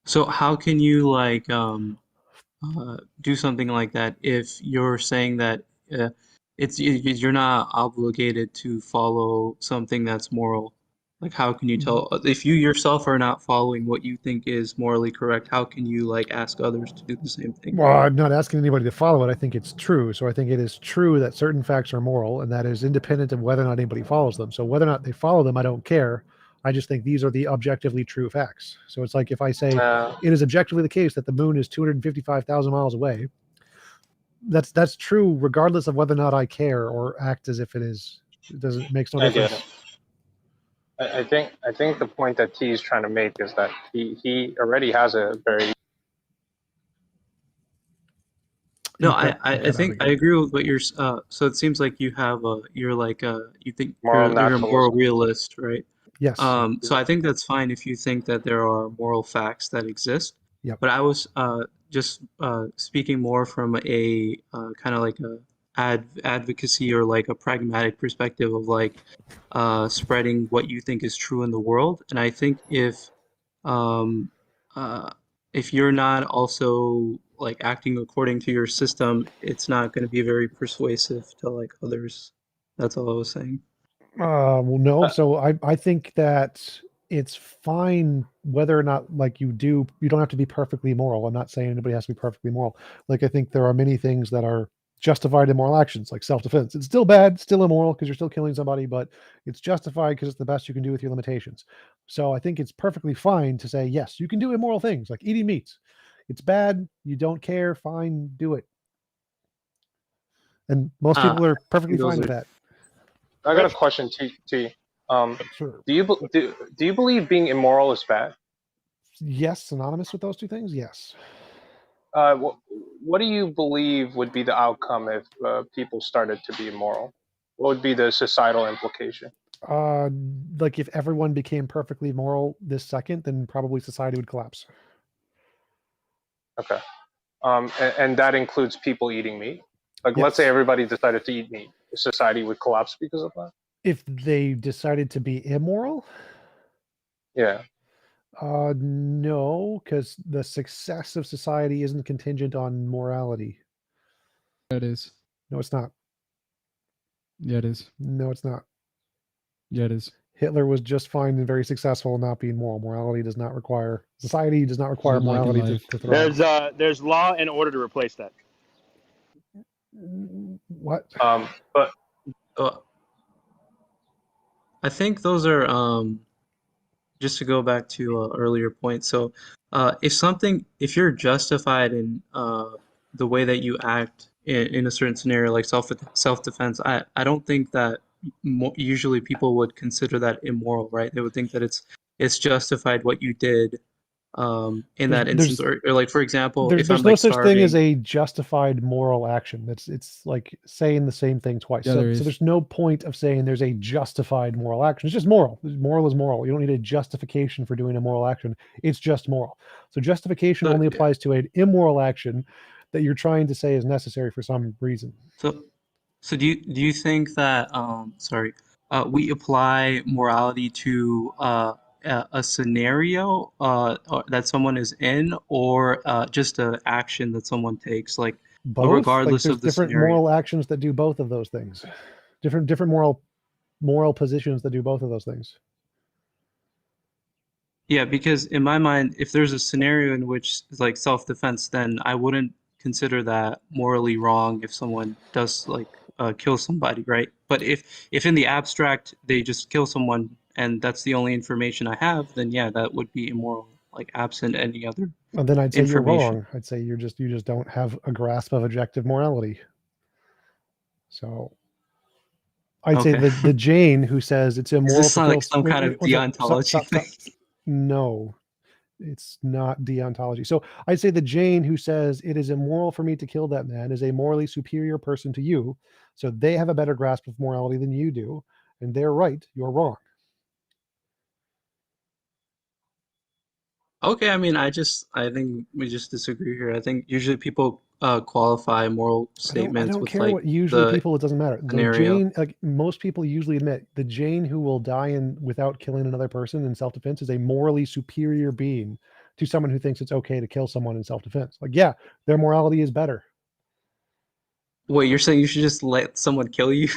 So how can you like do something like that if you're saying that you're not obligated to follow something that's moral? Like how can you tell if you yourself are not following what you think is morally correct? How can you like ask others to do the same thing? Well, I'm not asking anybody to follow it. I think it's true. So I think it is true that certain facts are moral, and that is independent of whether or not anybody follows them. So whether or not they follow them, I don't care. I just think these are the objectively true facts. So it's like if I say it is objectively the case that the moon is 255,000 miles away, that's true regardless of whether or not I care or act as if it is. It makes no difference. I think the point that T is trying to make is that he already has a very I think I agree with what you're. So it seems like you have you're like you think you're a moral realist, right? Yes. So I think that's fine if you think that there are moral facts that exist. Yep. But I was just speaking more from a kind of like a advocacy or like a pragmatic perspective of like spreading what you think is true in the world. And I think if you're not also like acting according to your system, it's not going to be very persuasive to like others. That's all I was saying. Well, no. So I think that it's fine whether or not like you don't have to be perfectly moral. I'm not saying anybody has to be perfectly moral. Like I think there are many things that are justified immoral actions, like self-defense. It's still bad, still immoral because you're still killing somebody, but it's justified because it's the best you can do with your limitations. So I think it's perfectly fine to say, yes, you can do immoral things like eating meat. It's bad. You don't care. Fine, do it. And most people are perfectly fine with that. I got a question, T. Sure. Do you believe being immoral is bad? Yes, synonymous with those two things. Yes. What do you believe would be the outcome if people started to be immoral? What would be the societal implication? Like if everyone became perfectly moral this second, then probably society would collapse. Okay. And that includes people eating meat. Like, yes. Let's say everybody decided to eat meat. Society would collapse because of that? If they decided to be immoral? Yeah. No, because the success of society isn't contingent on morality. It is. No, it's not. Yeah, it is. No, it's not. Yeah, it is. Hitler was just fine and very successful in not being moral. Society does not require Like morality life. to thrive. There's law and order to replace that. What? But I think those are just to go back to earlier point. So if you're justified in the way that you act in a certain scenario like self-defense, I don't think that usually people would consider that immoral, right? They would think that it's justified what you did in that instance, or like, for example, if I'm There's no like such thing as starving. a justified moral action. It's like saying the same thing twice. Yeah, So there is. there's no point of saying there's a justified moral action. It's just moral. Moral is moral. You don't need a justification for doing a moral action. It's just moral. So justification only applies to an immoral action that you're trying to say is necessary for some reason. So do you think that we apply morality to a scenario that someone is in, or just an action that someone takes, like Both? Like regardless there's of the different scenario? moral actions that do both of those things. Different moral positions that do both of those things. Yeah, because in my mind, if there's a scenario in which it's like self-defense, then I wouldn't consider that morally wrong if someone does like kill somebody, right? But if in the abstract they just kill someone and that's the only information I have, then yeah, that would be immoral, like absent any other And then I'd say you're information. wrong. I'd say you just don't have a grasp of objective morality. So I'd say Okay. the Jane who says it's Is immoral this to not kill. like some kind of One sec. deontology thing? No, it's not deontology. So I'd say the Jane who says it is immoral for me to kill that man is a morally superior person to you. So they have a better grasp of morality than you do, and they're right. You're wrong. Okay, I mean, I think we just disagree here. I think usually people qualify moral I statements don't with care like what usually the people. It doesn't matter. The scenario. Jane, like most people usually admit, the Jane who will die without killing another person in self-defense is a morally superior being to someone who thinks it's okay to kill someone in self-defense. Like, yeah, their morality is better. Wait, you're saying you should just let someone kill you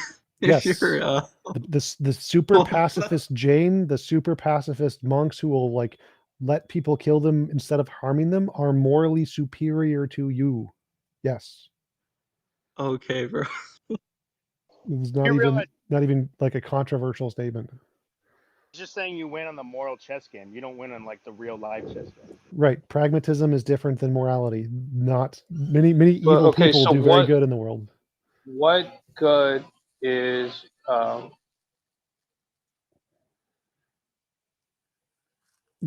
if Yes. you're The super pacifist Jane, the super pacifist monks who will like let people kill them instead of harming them are morally superior to you. Yes. Okay, bro. It was You realize not even like a controversial statement. it's just saying you win on the moral chess game. You don't win on like the real life chess game. Right. Pragmatism is different than morality. Not many evil people so do very good in the world. what good is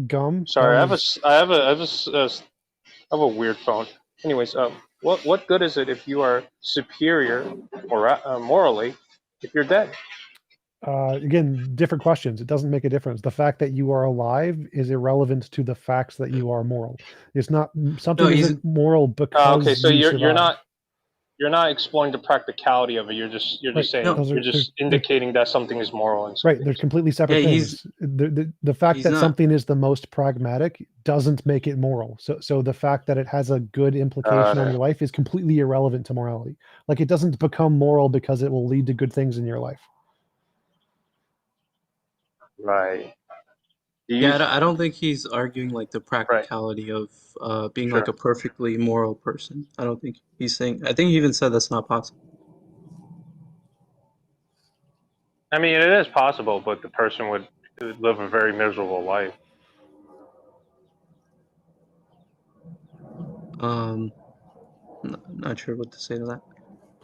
Gum. sorry, Gum I have a weird phone. Anyways, what good is it if you are superior morally if you're dead? Again, different questions. It doesn't make a difference. The fact that you are alive is irrelevant to the facts that you are moral. It's not something isn't moral because Okay, so you survive. you're not exploring the practicality of it. You're just Right. saying you're just indicating that something is moral and right. They're completely separate things. The fact that not- something is the most pragmatic doesn't make it moral. So the fact that it has a good implication on your life is completely irrelevant to morality. Like it doesn't become moral because it will lead to good things in your life. Right. Yeah, I don't think he's arguing like the practicality of being like a perfectly moral person. I don't think he's saying. I think he even said that's not possible. I mean, it is possible, but the person would live a very miserable life. Not sure what to say to that.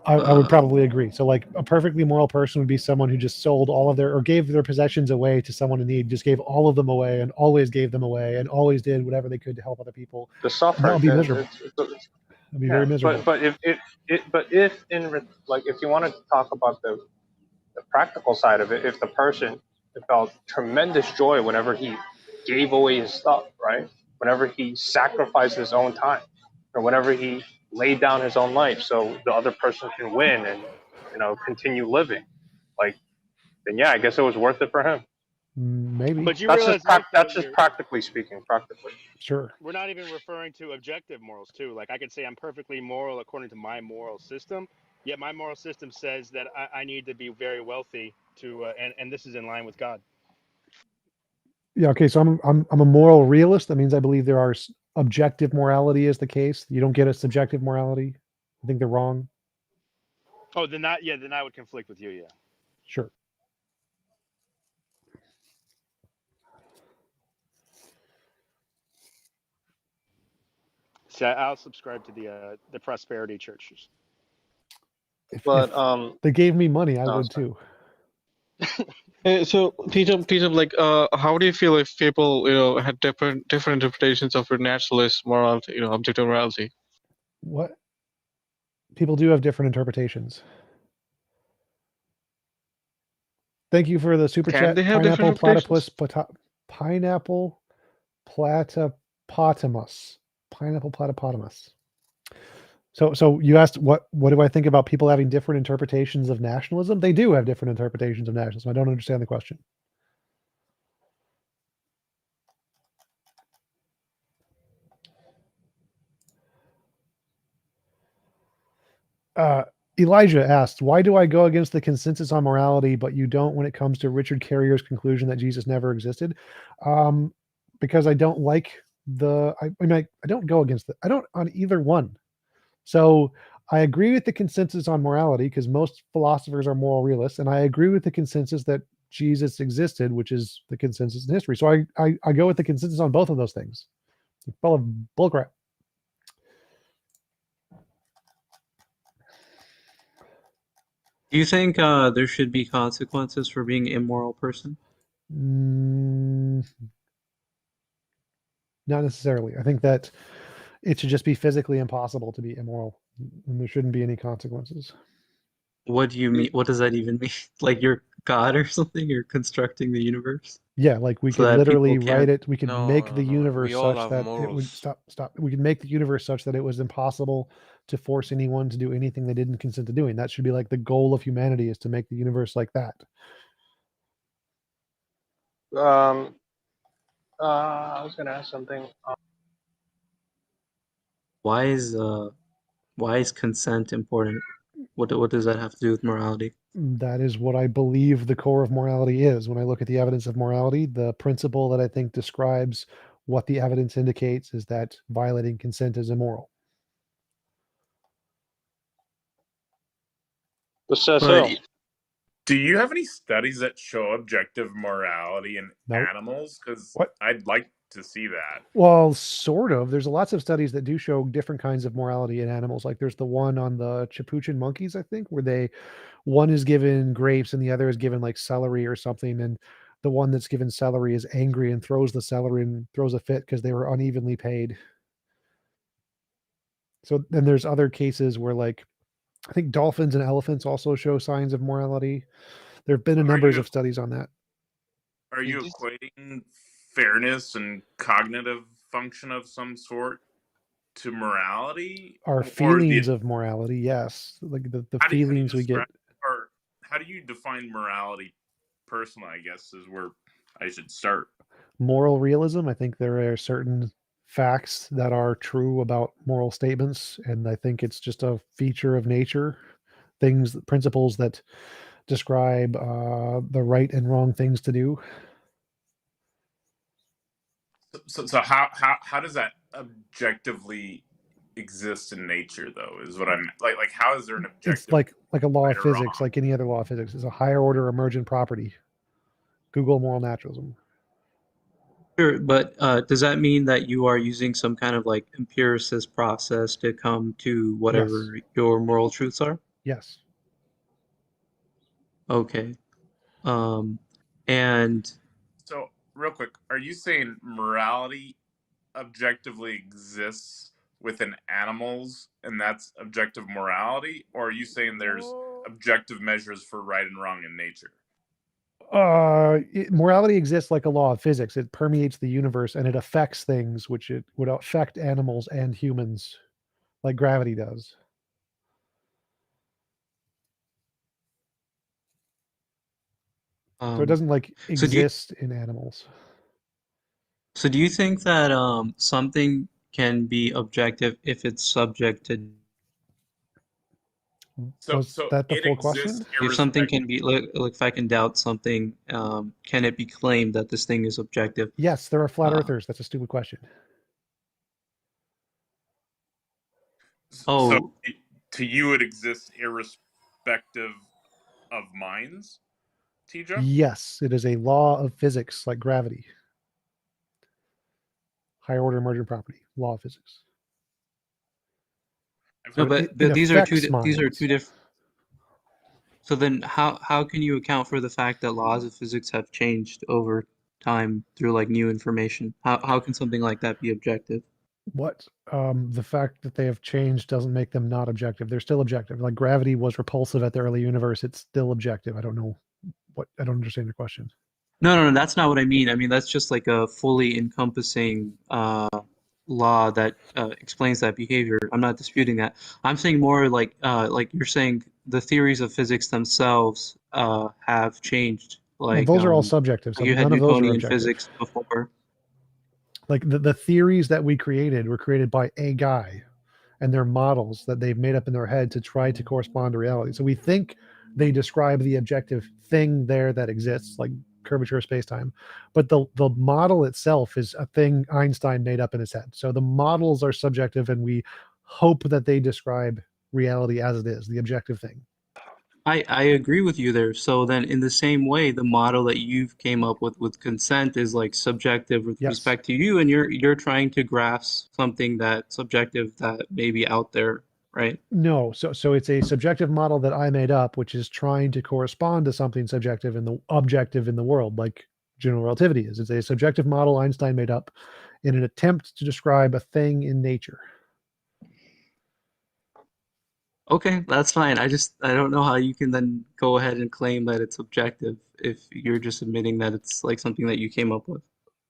I would probably agree. So like a perfectly moral person would be someone who just sold all of their or gave their possessions away to someone in need, just gave all of them away and always gave them away and always did whatever they could to help other people. The suffering. That would be miserable. That'd be very miserable. But if if you want to talk about the practical side of it, if the person felt tremendous joy whenever he gave away his stuff, right? Whenever he sacrificed his own time, or whenever he laid down his own life, so the other person can win and continue living, then yeah, I guess it was worth it for him. Maybe. But you that's realize, that's just practically speaking. Practically. Sure. We're not even referring to objective morals too. Like I could say I'm perfectly moral according to my moral system, yet my moral system says that I need to be very wealthy to, and this is in line with God. Yeah. Okay. So I'm a moral realist. That means I believe there are objective morality is the case. You don't get a subjective morality. I think they're wrong. Oh, then I would conflict with you. Yeah. Sure. See, I'll subscribe to the prosperity churches. But If they gave me money, I no, would sorry. too. So TJump, like, how do you feel if people, had different interpretations of your naturalist morality, objective morality? What? People do have different interpretations. Thank you for the super Can chat. they have different Pineapple interpretations? platypus, pineapple platypotamus. Pineapple platypotamus. So you asked what do I think about people having different interpretations of nationalism? They do have different interpretations of nationalism. I don't understand the question. Elijah asked, why do I go against the consensus on morality, but you don't when it comes to Richard Carrier's conclusion that Jesus never existed? Because I don't like I don't go against it. I don't on either one. So I agree with the consensus on morality because most philosophers are moral realists, and I agree with the consensus that Jesus existed, which is the consensus in history. So I go with the consensus on both of those things. It's full of bullcrap. Do you think there should be consequences for being an immoral person? Not necessarily. I think that it should just be physically impossible to be immoral, and there shouldn't be any consequences. What do you mean? What does that even mean? Like you're God or something? You're constructing the universe? Yeah, like we So could that people literally write can't. it. We could make the We universe all such have that it would morals. stop. We could make the universe such that it was impossible to force anyone to do anything they didn't consent to doing. That should be like the goal of humanity is to make the universe like that. I was gonna ask something. Why is consent important? What does that have to do with morality? That is what I believe the core of morality is. When I look at the evidence of morality, the principle that I think describes what the evidence indicates is that violating consent is immoral. So. Do you have any studies that show objective morality in Nope. animals? Because What? I'd like to see that. Well, sort of. There's lots of studies that do show different kinds of morality in animals. Like there's the one on the Capuchin monkeys, I think, where one is given grapes and the other is given like celery or something. And the one that's given celery is angry and throws the celery and throws a fit because they were unevenly paid. So then there's other cases where like I think dolphins and elephants also show signs of morality. There have been a numbers of studies on that. Are you equating fairness and cognitive function of some sort to morality? Our Or feelings of morality, yes. Like the how do you feelings we get. describe, or how do you define morality personally, I guess, is where I should start. Moral realism, I think there are certain facts that are true about moral statements, and I think it's just a feature of nature. Principles that describe the right and wrong things to do. So how does that objectively exist in nature, though? Is what I'm like how is there an objective? It's like a law right of or physics, wrong? like any other law of physics. It's a higher order emergent property. Google moral naturalism. Sure, but does that mean that you are using some kind of like empiricist process to come to whatever your moral truths are? Yes. Okay. And So real quick, are you saying morality objectively exists within animals and that's objective morality, or are you saying there's objective measures for right and wrong in nature? Morality exists like a law of physics. It permeates the universe and it affects things, which it would affect animals and humans, like gravity does. So it doesn't like exist in animals. So do you think that something can be objective if it's subject to Was that the it full exists question? If something irrespective. can be like, if I can doubt something, can it be claimed that this thing is objective? Yes, there are flat Uh, earthers. That's a stupid question. So Oh, to you, it exists irrespective of minds, TJump? Yes, it is a law of physics like gravity. Higher order emergent property, law of physics. no, So but it these are affects two minds. different. So then, how can you account for the fact that laws of physics have changed over time through like new information? How can something like that be objective? What? The fact that they have changed doesn't make them not objective. They're still objective. Like gravity was repulsive at the early universe. It's still objective. I don't know what. I don't understand your question. No, that's not what I mean. I mean that's just like a fully encompassing law that explains that behavior. I'm not disputing that. I'm saying more like you're saying the theories of physics themselves have changed. Well, Like those are all subjective. So you had none of those are Newtonian objective. physics before. Like the theories that we created were created by a guy, and they're models that they've made up in their head to try to correspond to reality. So we think they describe the objective thing there that exists, like curvature of space-time, but the model itself is a thing Einstein made up in his head. So the models are subjective, and we hope that they describe reality as it is, the objective thing. I agree with you there. So then in the same way, the model that you've came up with consent is like subjective with Yes. respect to you, and you're trying to grasp something that's subjective that may be out there, right? No, so it's a subjective model that I made up, which is trying to correspond to something subjective in the objective in the world, like general relativity is. It's a subjective model Einstein made up in an attempt to describe a thing in nature. Okay, that's fine. I don't know how you can then go ahead and claim that it's objective if you're just admitting that it's like something that you came up with.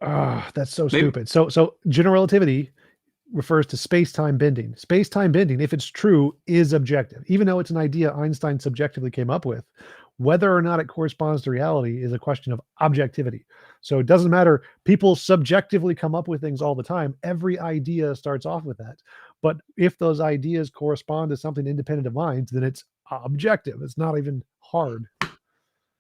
Ah, that's so Maybe stupid. So general relativity refers to space-time bending. Space-time bending, if it's true, is objective. Even though it's an idea Einstein subjectively came up with, whether or not it corresponds to reality is a question of objectivity. So it doesn't matter. People subjectively come up with things all the time. Every idea starts off with that. But if those ideas correspond to something independent of minds, then it's objective. It's not even hard.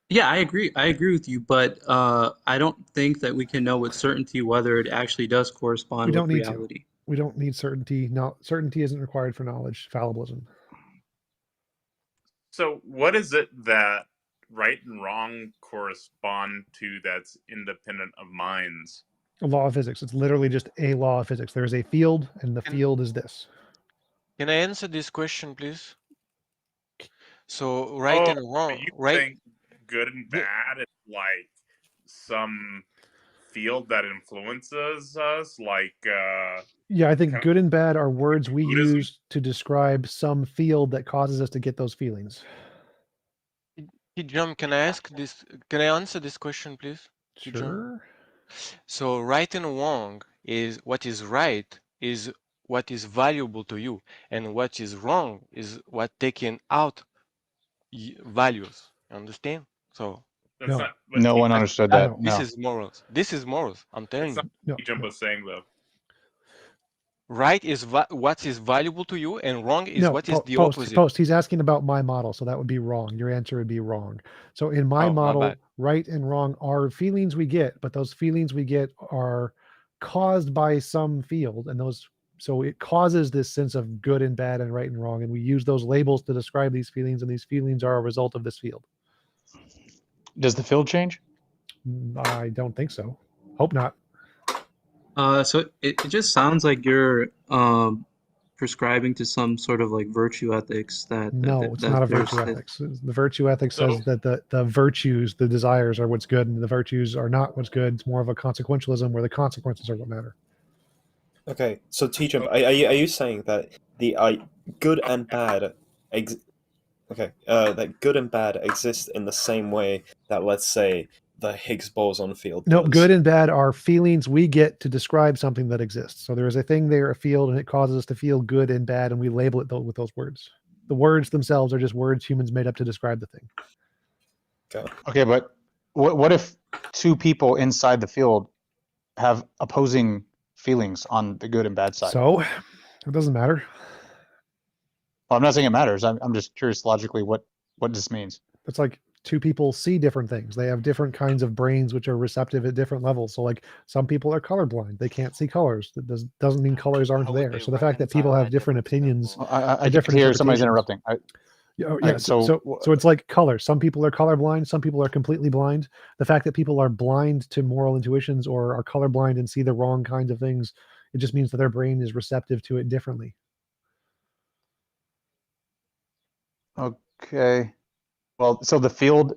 yeah, I agree. I agree with you, but I don't think that we can know with certainty whether it actually does We correspond don't with need to. reality. We don't need certainty. No, certainty isn't required for knowledge. Fallibilism. So what is it that right and wrong correspond to that's independent of minds? A law of physics. It's literally just a law of physics. There's a field, and the field is this. Can I answer this question, please? So right and wrong, you right? think good and bad is like some field that influences us, like Yeah, I think kind of good and bad are words we Buddhism? use to describe some field that causes us to get those feelings. TJump, can I ask this? Can I answer this question, please? TJump? Sure. So right and wrong is what is right is what is valuable to you, and what is wrong is what taken out values. Understand? So That's No. not what No one T-Jump understood No. that. this No. is morals. This is morals. I'm telling That's not you. No. what T-Jump No. was saying though. Right is what is valuable to you, and wrong is No. what is the Post. opposite. Post. He's asking about my model, so that would be wrong. Your answer would be wrong. So in my Oh, my model, bad. right and wrong are feelings we get, but those feelings we get are caused by some field, and those so it causes this sense of good and bad and right and wrong, and we use those labels to describe these feelings, and these feelings are a result of this field. Does the field change? I don't think so. Hope not. So it just sounds like you're prescribing to some sort of like virtue ethics that No, it's not a there's virtue this. ethics. The virtue ethics So says that the virtues, the desires are what's good, and the virtues are not what's good. It's more of a consequentialism where the consequences are what matter. Okay, so TJump, are you saying that the good and bad, that good and bad exist in the same way that, let's say, the Higgs boson field No, does? good and bad are feelings we get to describe something that exists. So there is a thing there, a field, and it causes us to feel good and bad, and we label it with those words. The words themselves are just words humans made up to describe the thing. Okay, but what if two people inside the field have opposing feelings on the good and bad side? So it doesn't matter. Well, I'm not saying it matters. I'm just curious logically what this means. It's like two people see different things. They have different kinds of brains which are receptive at different levels. So like some people are colorblind. They can't see colors. That doesn't mean colors aren't there. So the fact that people have different opinions, I can hear somebody's interrupting. So it's like color. Some people are colorblind. Some people are completely blind. The fact that people are blind to moral intuitions or are colorblind and see the wrong kinds of things, it just means that their brain is receptive to it differently. Okay. Well, so the field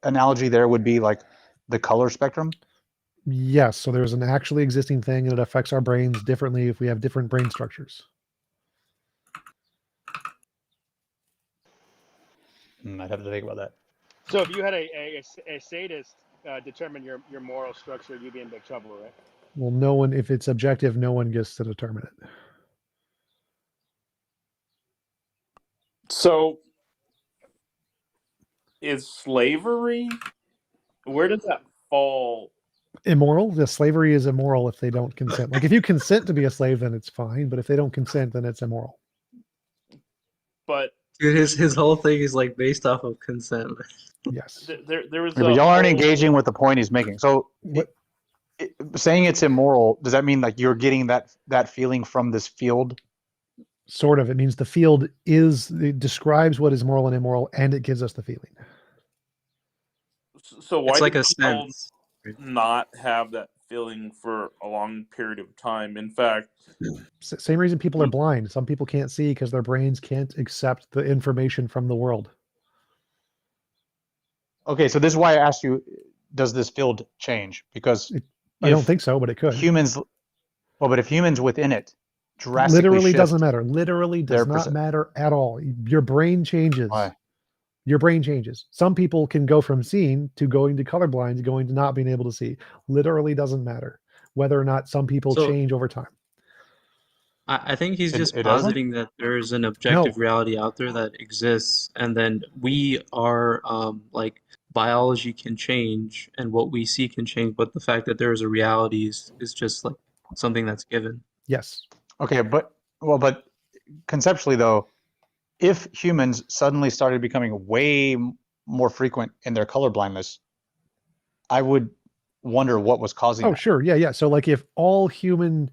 analogy there would be like the color spectrum? Yes. So there's an actually existing thing and it affects our brains differently if we have different brain structures. I'd have to think about that. So if you had a sadist determine your moral structure, you'd be in big trouble, right? Well, no one, if it's objective, no one gets to determine it. So, is slavery, where does that fall? Immoral? The slavery is immoral if they don't consent. Like if you consent to be a slave, then it's fine. But if they don't consent, then it's immoral. But dude, his whole thing is like based off of consent. Yes. There was But y'all aren't engaging with the point he's making. So saying it's immoral, does that mean like you're getting that feeling from this field? Sort of. It means the field it describes what is moral and immoral, and it gives us the feeling. So why It's like do a people sense. not have that feeling for a long period of time? In fact, Same reason people are blind. Some people can't see because their brains can't accept the information from the world. Okay, so this is why I asked you, does this field change? Because I don't think so, but it could. But if humans within it drastically Literally shift, doesn't matter. Literally does not matter at all. Your brain changes. Why? Your brain changes. Some people can go from seeing to going to colorblind to going to not being able to see. Literally doesn't matter whether or not some people change over time. I think he's just it doesn't? positing that there's an objective reality out there that exists, and then we are like biology can change and what we see can change, but the fact that there is a reality is just like something that's given. Yes. Okay, but conceptually though, if humans suddenly started becoming way more frequent in their colorblindness, I would wonder what was causing that. Sure. Yeah. So like if all human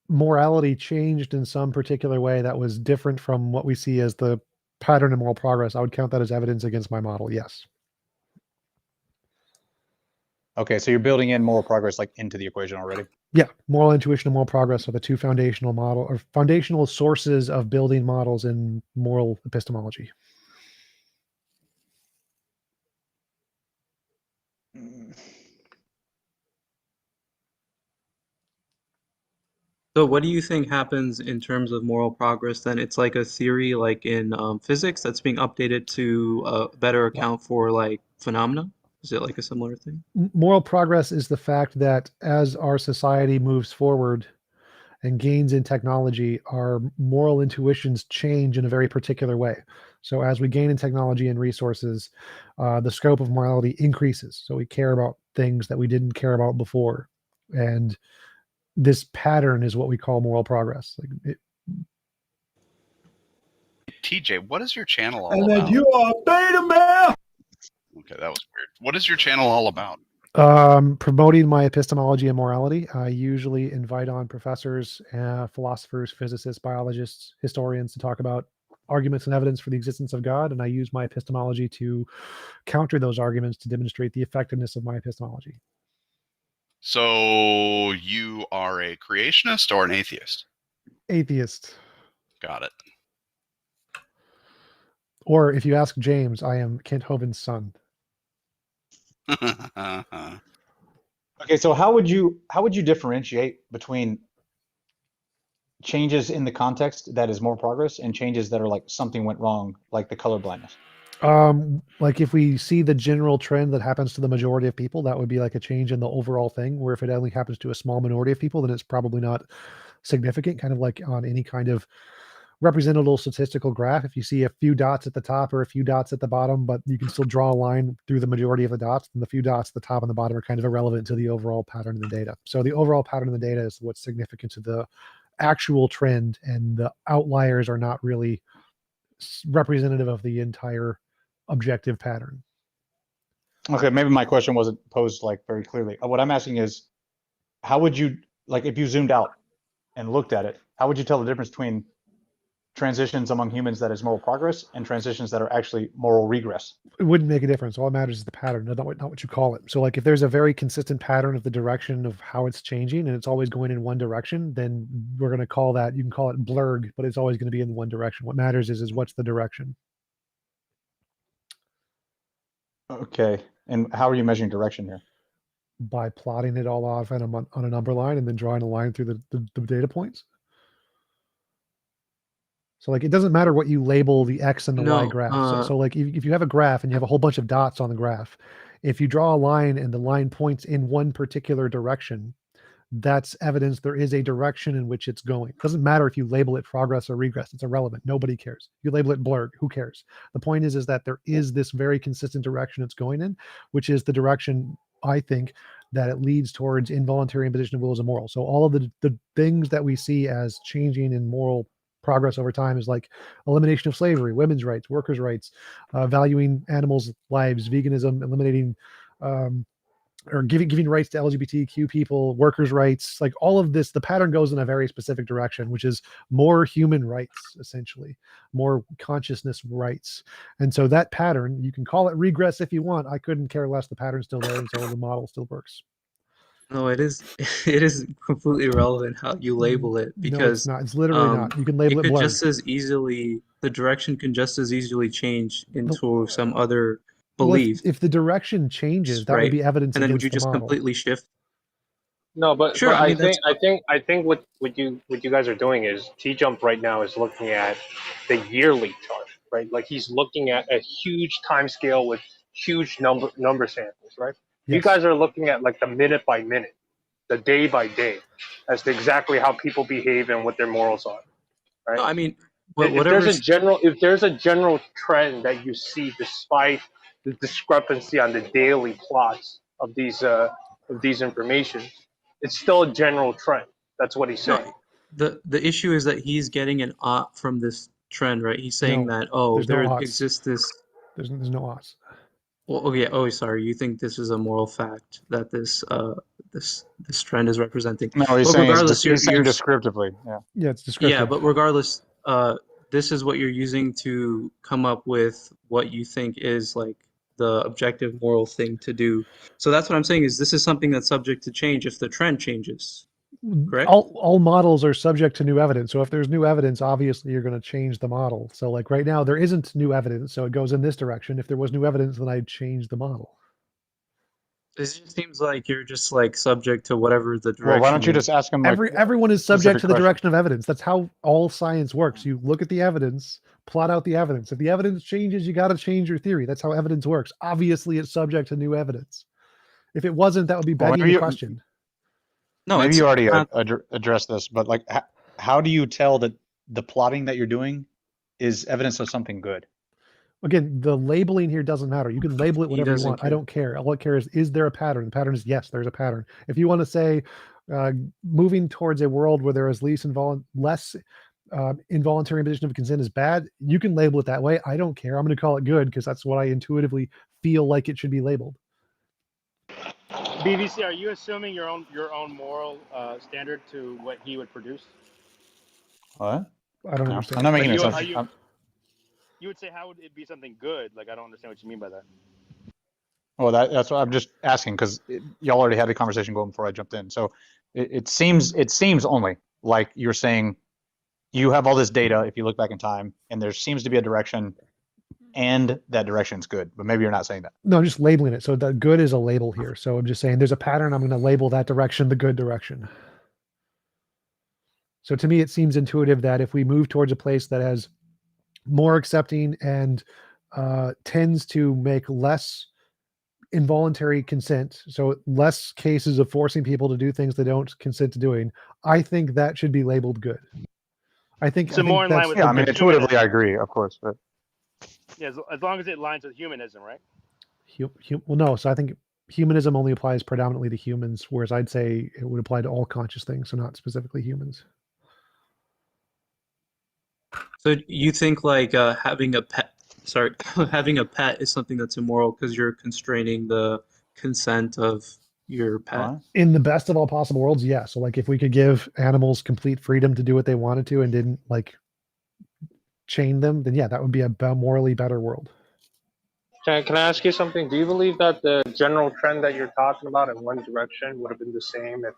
morality changed in some particular way that was different from what we see as the pattern of moral progress, I would count that as evidence against my model. Yes. Okay, so you're building in moral progress like into the equation already. Yeah, moral intuition and moral progress are the two foundational sources of building models in moral epistemology. So what do you think happens in terms of moral progress then? It's like a theory like in physics that's being updated to better account for like phenomena? Is it like a similar thing? Moral progress is the fact that as our society moves forward and gains in technology, our moral intuitions change in a very particular way. So as we gain in technology and resources, the scope of morality increases. So we care about things that we didn't care about before. And this pattern is what we call moral progress. TJ, what is your channel all And about? then you are beta male. Okay, that was weird. What is your channel all about? Promoting my epistemology and morality. I usually invite on professors, philosophers, physicists, biologists, historians to talk about arguments and evidence for the existence of God, and I use my epistemology to counter those arguments to demonstrate the effectiveness of my epistemology. So you are a creationist or an atheist? Atheist. Got it. Or if you ask James, I am Kent Hovind's son. Okay, so how would you differentiate between changes in the context that is more progress and changes that are like something went wrong, like the color blindness? Like if we see the general trend that happens to the majority of people, that would be like a change in the overall thing, where if it only happens to a small minority of people, then it's probably not significant, kind of like on any kind of representative statistical graph. If you see a few dots at the top or a few dots at the bottom, but you can still draw a line through the majority of the dots, then the few dots at the top and the bottom are kind of irrelevant to the overall pattern in the data. So the overall pattern in the data is what's significant to the actual trend, and the outliers are not really representative of the entire objective pattern. Okay, maybe my question wasn't posed like very clearly. What I'm asking is, how would you, like, if you zoomed out and looked at it, how would you tell the difference between transitions among humans that is moral progress and transitions that are actually moral regress? It wouldn't make a difference. All that matters is the pattern, not what you call it. So like if there's a very consistent pattern of the direction of how it's changing and it's always going in one direction, then we're going to call that, you can call it blurg, but it's always going to be in one direction. What matters is what's the direction. Okay, and how are you measuring direction here? By plotting it all off on a number line and then drawing a line through the data points. So like it doesn't matter what you label the X and the Y graph. So like if you have a graph and you have a whole bunch of dots on the graph, if you draw a line and the line points in one particular direction, that's evidence there is a direction in which it's going. It doesn't matter if you label it progress or regress. It's irrelevant. Nobody cares. You label it blurg. Who cares? The point is that there is this very consistent direction it's going in, which is the direction, I think, that it leads towards involuntary imposition of will as a moral. So all of the things that we see as changing in moral progress over time is like elimination of slavery, women's rights, workers' rights, valuing animals' lives, veganism, eliminating or giving rights to LGBTQ people, workers' rights, like all of this, the pattern goes in a very specific direction, which is more human rights, essentially, more consciousness rights. And so that pattern, you can call it regress if you want. I couldn't care less. The pattern's still there, and so the model still works. No, it is completely irrelevant how you label it, because no, it's not. It's literally not. You can label it could blurg. just as easily, the direction can just as easily change into some other Well, belief. if the direction changes, that would be evidence and then would against you the just model. completely shift? No, but Sure, I mean, I think what you guys are doing is TJump right now is looking at the yearly chart, right? Like he's looking at a huge time scale with huge number samples, right? You Yes. guys are looking at like the minute by minute, the day by day, as to exactly how people behave and what their morals are, right? No, I mean, if there's a general trend that you see despite the discrepancy on the daily plots of these information, it's still a general trend. That's what he's saying. No, the issue is that he's getting an ought from this trend, right? He's saying No, that, oh, there's no there oughts. exists this. There's no odds. Well, okay. Oh, sorry. You think this is a moral fact that this trend is representing? No, he's But saying regardless, he's saying descriptively. Yeah. Yeah, it's descriptive. Yeah, but regardless, this is what you're using to come up with what you think is like the objective moral thing to do. So that's what I'm saying, is this is something that's subject to change if the trend changes. Correct? All models are subject to new evidence. So if there's new evidence, obviously you're going to change the model. So like right now there isn't new evidence, so it goes in this direction. If there was new evidence, then I'd change the model. It just seems like you're just like subject to whatever the direction. Well, why don't you is. just ask him like Everyone is subject to the question. direction of evidence. That's how all science works. You look at the evidence, plot out the evidence. If the evidence changes, you got to change your theory. That's how evidence works. Obviously, it's subject to new evidence. If it wasn't, that would be begging the question. No, maybe it's you already not- addressed this, but like, how do you tell that the plotting that you're doing is evidence of something good? Again, the labeling here doesn't matter. You can label it whatever you doesn't want. I care. don't care. All I care is there a pattern? The pattern is yes, there's a pattern. If you want to say moving towards a world where there is less involuntary imposition of consent is bad, you can label it that way. I don't care. I'm going to call it good because that's what I intuitively feel like it should be labeled. BVC, are you assuming your own moral standard to what he would produce? What? I don't No, understand. I'm not making Like an assumption. you would say, how would it be something good? Like, I don't understand what you mean by that. Well, that's what I'm just asking, because y'all already had a conversation going before I jumped in. So it seems only like you're saying you have all this data if you look back in time, and there seems to be a direction, and that direction's good. But maybe you're not saying that. No, I'm just labeling it. So the good is a label here. So I'm just saying there's a pattern. I'm going to label that direction the good direction. So to me, it seems intuitive that if we move towards a place that has more accepting and tends to make less involuntary consent, so less cases of forcing people to do things they don't consent to doing, I think that should be labeled good. I think more in line with Yeah, I mean, intuitively, I agree, of course. But yeah, as long as it aligns with humanism, right? Well, no. So I think humanism only applies predominantly to humans, whereas I'd say it would apply to all conscious things, so not specifically humans. So you think like having a pet, sorry, having a pet is something that's immoral because you're constraining the consent of your pet? In the best of all possible worlds, yeah. So like if we could give animals complete freedom to do what they wanted to and didn't like chain them, then yeah, that would be a morally better world. Can I ask you something? Do you believe that the general trend that you're talking about in one direction would have been the same if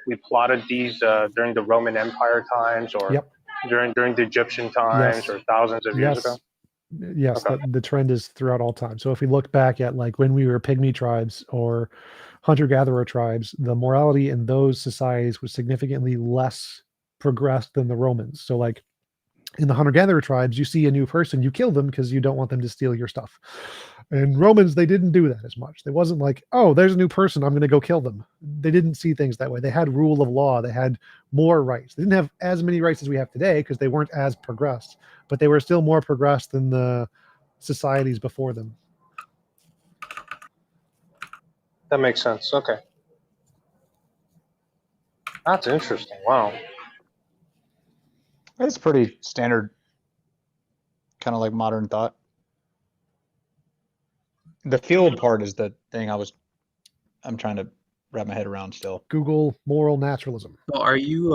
we plotted these during the Roman Empire times or Yep. during the Egyptian times Yes. or thousands of years ago? Yes, Okay. the trend is throughout all time. So if we look back at like when we were pygmy tribes or hunter-gatherer tribes, the morality in those societies was significantly less progressed than the Romans. So like in the hunter-gatherer tribes, you see a new person, you kill them because you don't want them to steal your stuff. And Romans, they didn't do that as much. They wasn't like, oh, there's a new person, I'm going to go kill them. They didn't see things that way. They had rule of law. They had more rights. They didn't have as many rights as we have today because they weren't as progressed, but they were still more progressed than the societies before them. That makes sense. Okay. That's interesting. Wow. It's pretty standard, kind of like modern thought. The field part is the thing I'm trying to wrap my head around still. Google moral naturalism. So are you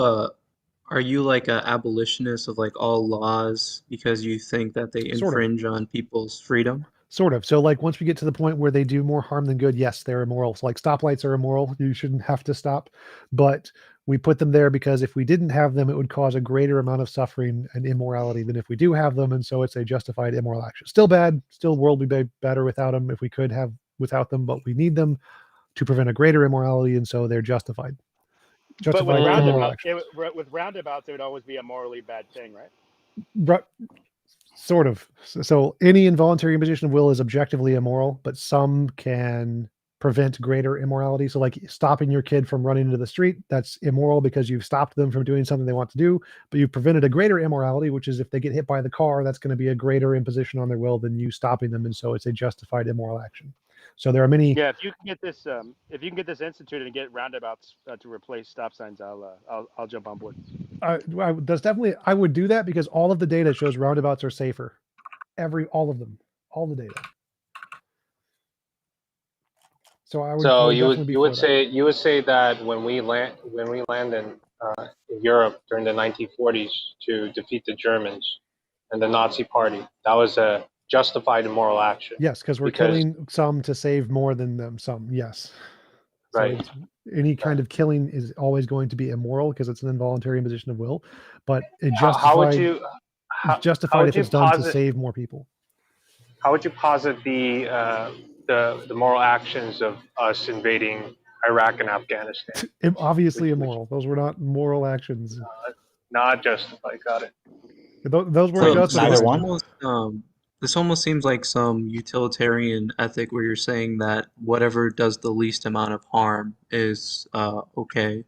like a abolitionist of like all laws because you think that they Sort of. infringe on people's freedom? Sort of. So like once we get to the point where they do more harm than good, yes, they're immoral. So like stoplights are immoral. You shouldn't have to stop. But we put them there because if we didn't have them, it would cause a greater amount of suffering and immorality than if we do have them. And so it's a justified immoral action. Still bad. Still world would be better without them if we could have without them, but we need them to prevent a greater immorality. And so they're justified. But with Justified immoral action. roundabouts, it would always be a morally bad thing, right? Sort of. So any involuntary imposition of will is objectively immoral, but some can prevent greater immorality. So like stopping your kid from running into the street, that's immoral because you've stopped them from doing something they want to do, but you've prevented a greater immorality, which is if they get hit by the car, that's going to be a greater imposition on their will than you stopping them. And so it's a justified immoral action. So there are many. Yeah, if you can get this instituted and get roundabouts to replace stop signs, I'll jump on board. That's definitely, I would do that because all of the data shows roundabouts are safer. All of them, all the data. So I would. So I would you would say that when we land in Europe during the 1940s to defeat the Germans and the Nazi Party, that was a justified immoral action. Yes, because we're killing some to save more than them. Some, yes. Right. So any kind of killing is always going to be immoral because it's an involuntary imposition of will, but it justified. It's justified if it's done to save more people. How would you posit the moral actions of us invading Iraq and Afghanistan? Obviously immoral. Those were not moral actions. Not justified. Got it. Those weren't justified. This almost seems like some utilitarian ethic where you're saying that whatever does the least amount of harm is okay.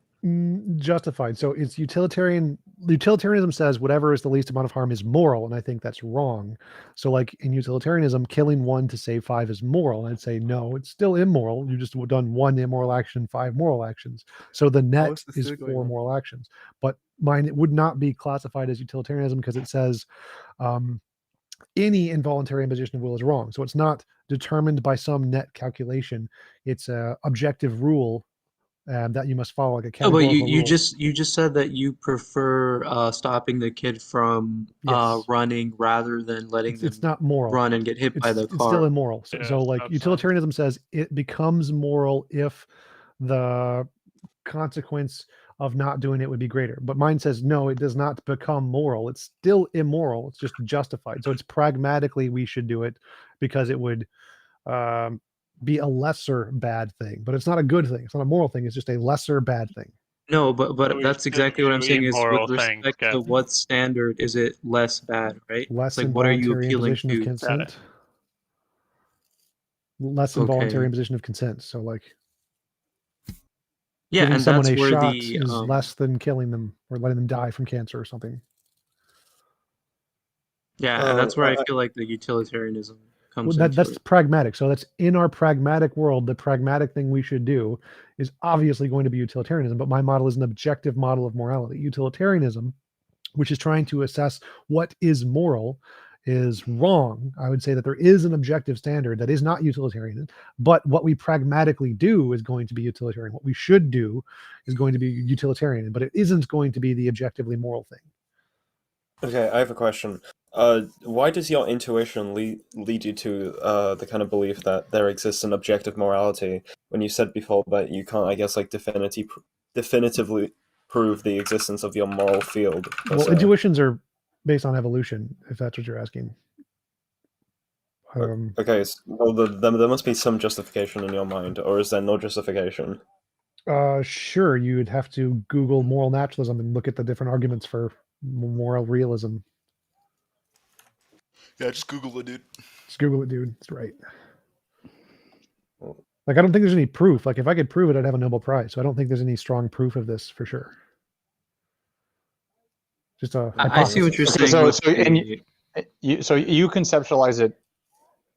Justified. So it's utilitarian. Utilitarianism says whatever is the least amount of harm is moral, and I think that's wrong. So like in utilitarianism, killing one to save five is moral. I'd say no, it's still immoral. You just done one immoral action, five moral actions. So the net is four moral actions. But mine, it would not be classified as utilitarianism because it says any involuntary imposition of will is wrong. So it's not determined by some net calculation. It's a objective rule that you must follow, like a No, but categorical you rule. just said that you prefer stopping the kid from running rather than letting them it's not moral. run and get hit by the car. It's still immoral. So like utilitarianism says it becomes moral if the consequence of not doing it would be greater. But mine says no, it does not become moral. It's still immoral. It's just justified. So it's pragmatically we should do it because it would be a lesser bad thing. But it's not a good thing. It's not a moral thing. It's just a lesser bad thing. No, but that's exactly what I'm saying is immoral with respect to what standard is it less bad, right? Less It's like what are you involuntary appealing imposition of to? consent. Less involuntary imposition of consent. So like yeah, giving and someone that's a where shot the is less than killing them or letting them die from cancer or something. yeah, and that's where I feel like the utilitarianism comes Well, into that's it. pragmatic. So that's in our pragmatic world. The pragmatic thing we should do is obviously going to be utilitarianism, but my model is an objective model of morality. Utilitarianism which is trying to assess what is moral, is wrong. I would say that there is an objective standard that is not utilitarian, but what we pragmatically do is going to be utilitarian. What we should do is going to be utilitarian, but it isn't going to be the objectively moral thing. Okay, I have a question. Why does your intuition lead you to the kind of belief that there exists an objective morality when you said before that you can't, I guess, like definitively prove the existence of your moral field? Well, intuitions are based on evolution, if that's what you're asking. Okay, well, there must be some justification in your mind, or is there no justification? Sure, you'd have to Google moral naturalism and look at the different arguments for moral realism. Yeah, just Google it, dude. Just Google it, dude. It's right. Like, I don't think there's any proof. Like, if I could prove it, I'd have a Nobel Prize. So I don't think there's any strong proof of this for sure. Just a I see what you're saying. So you conceptualize it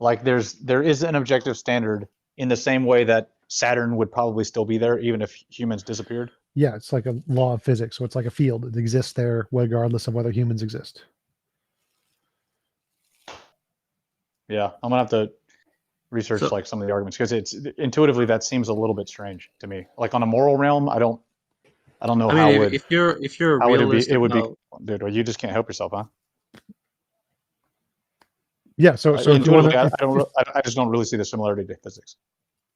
like there is an objective standard in the same way that Saturn would probably still be there even if humans disappeared. Yeah, it's like a law of physics. So it's like a field. It exists there regardless of whether humans exist. Yeah, I'm gonna have to research like some of the arguments because it's intuitively that seems a little bit strange to me. Like on a moral realm, I don't know I mean, if you're a realist, it would be, dude. Well, you just can't help yourself, huh? Yeah. So if you wanna, I just don't really see the similarity to physics.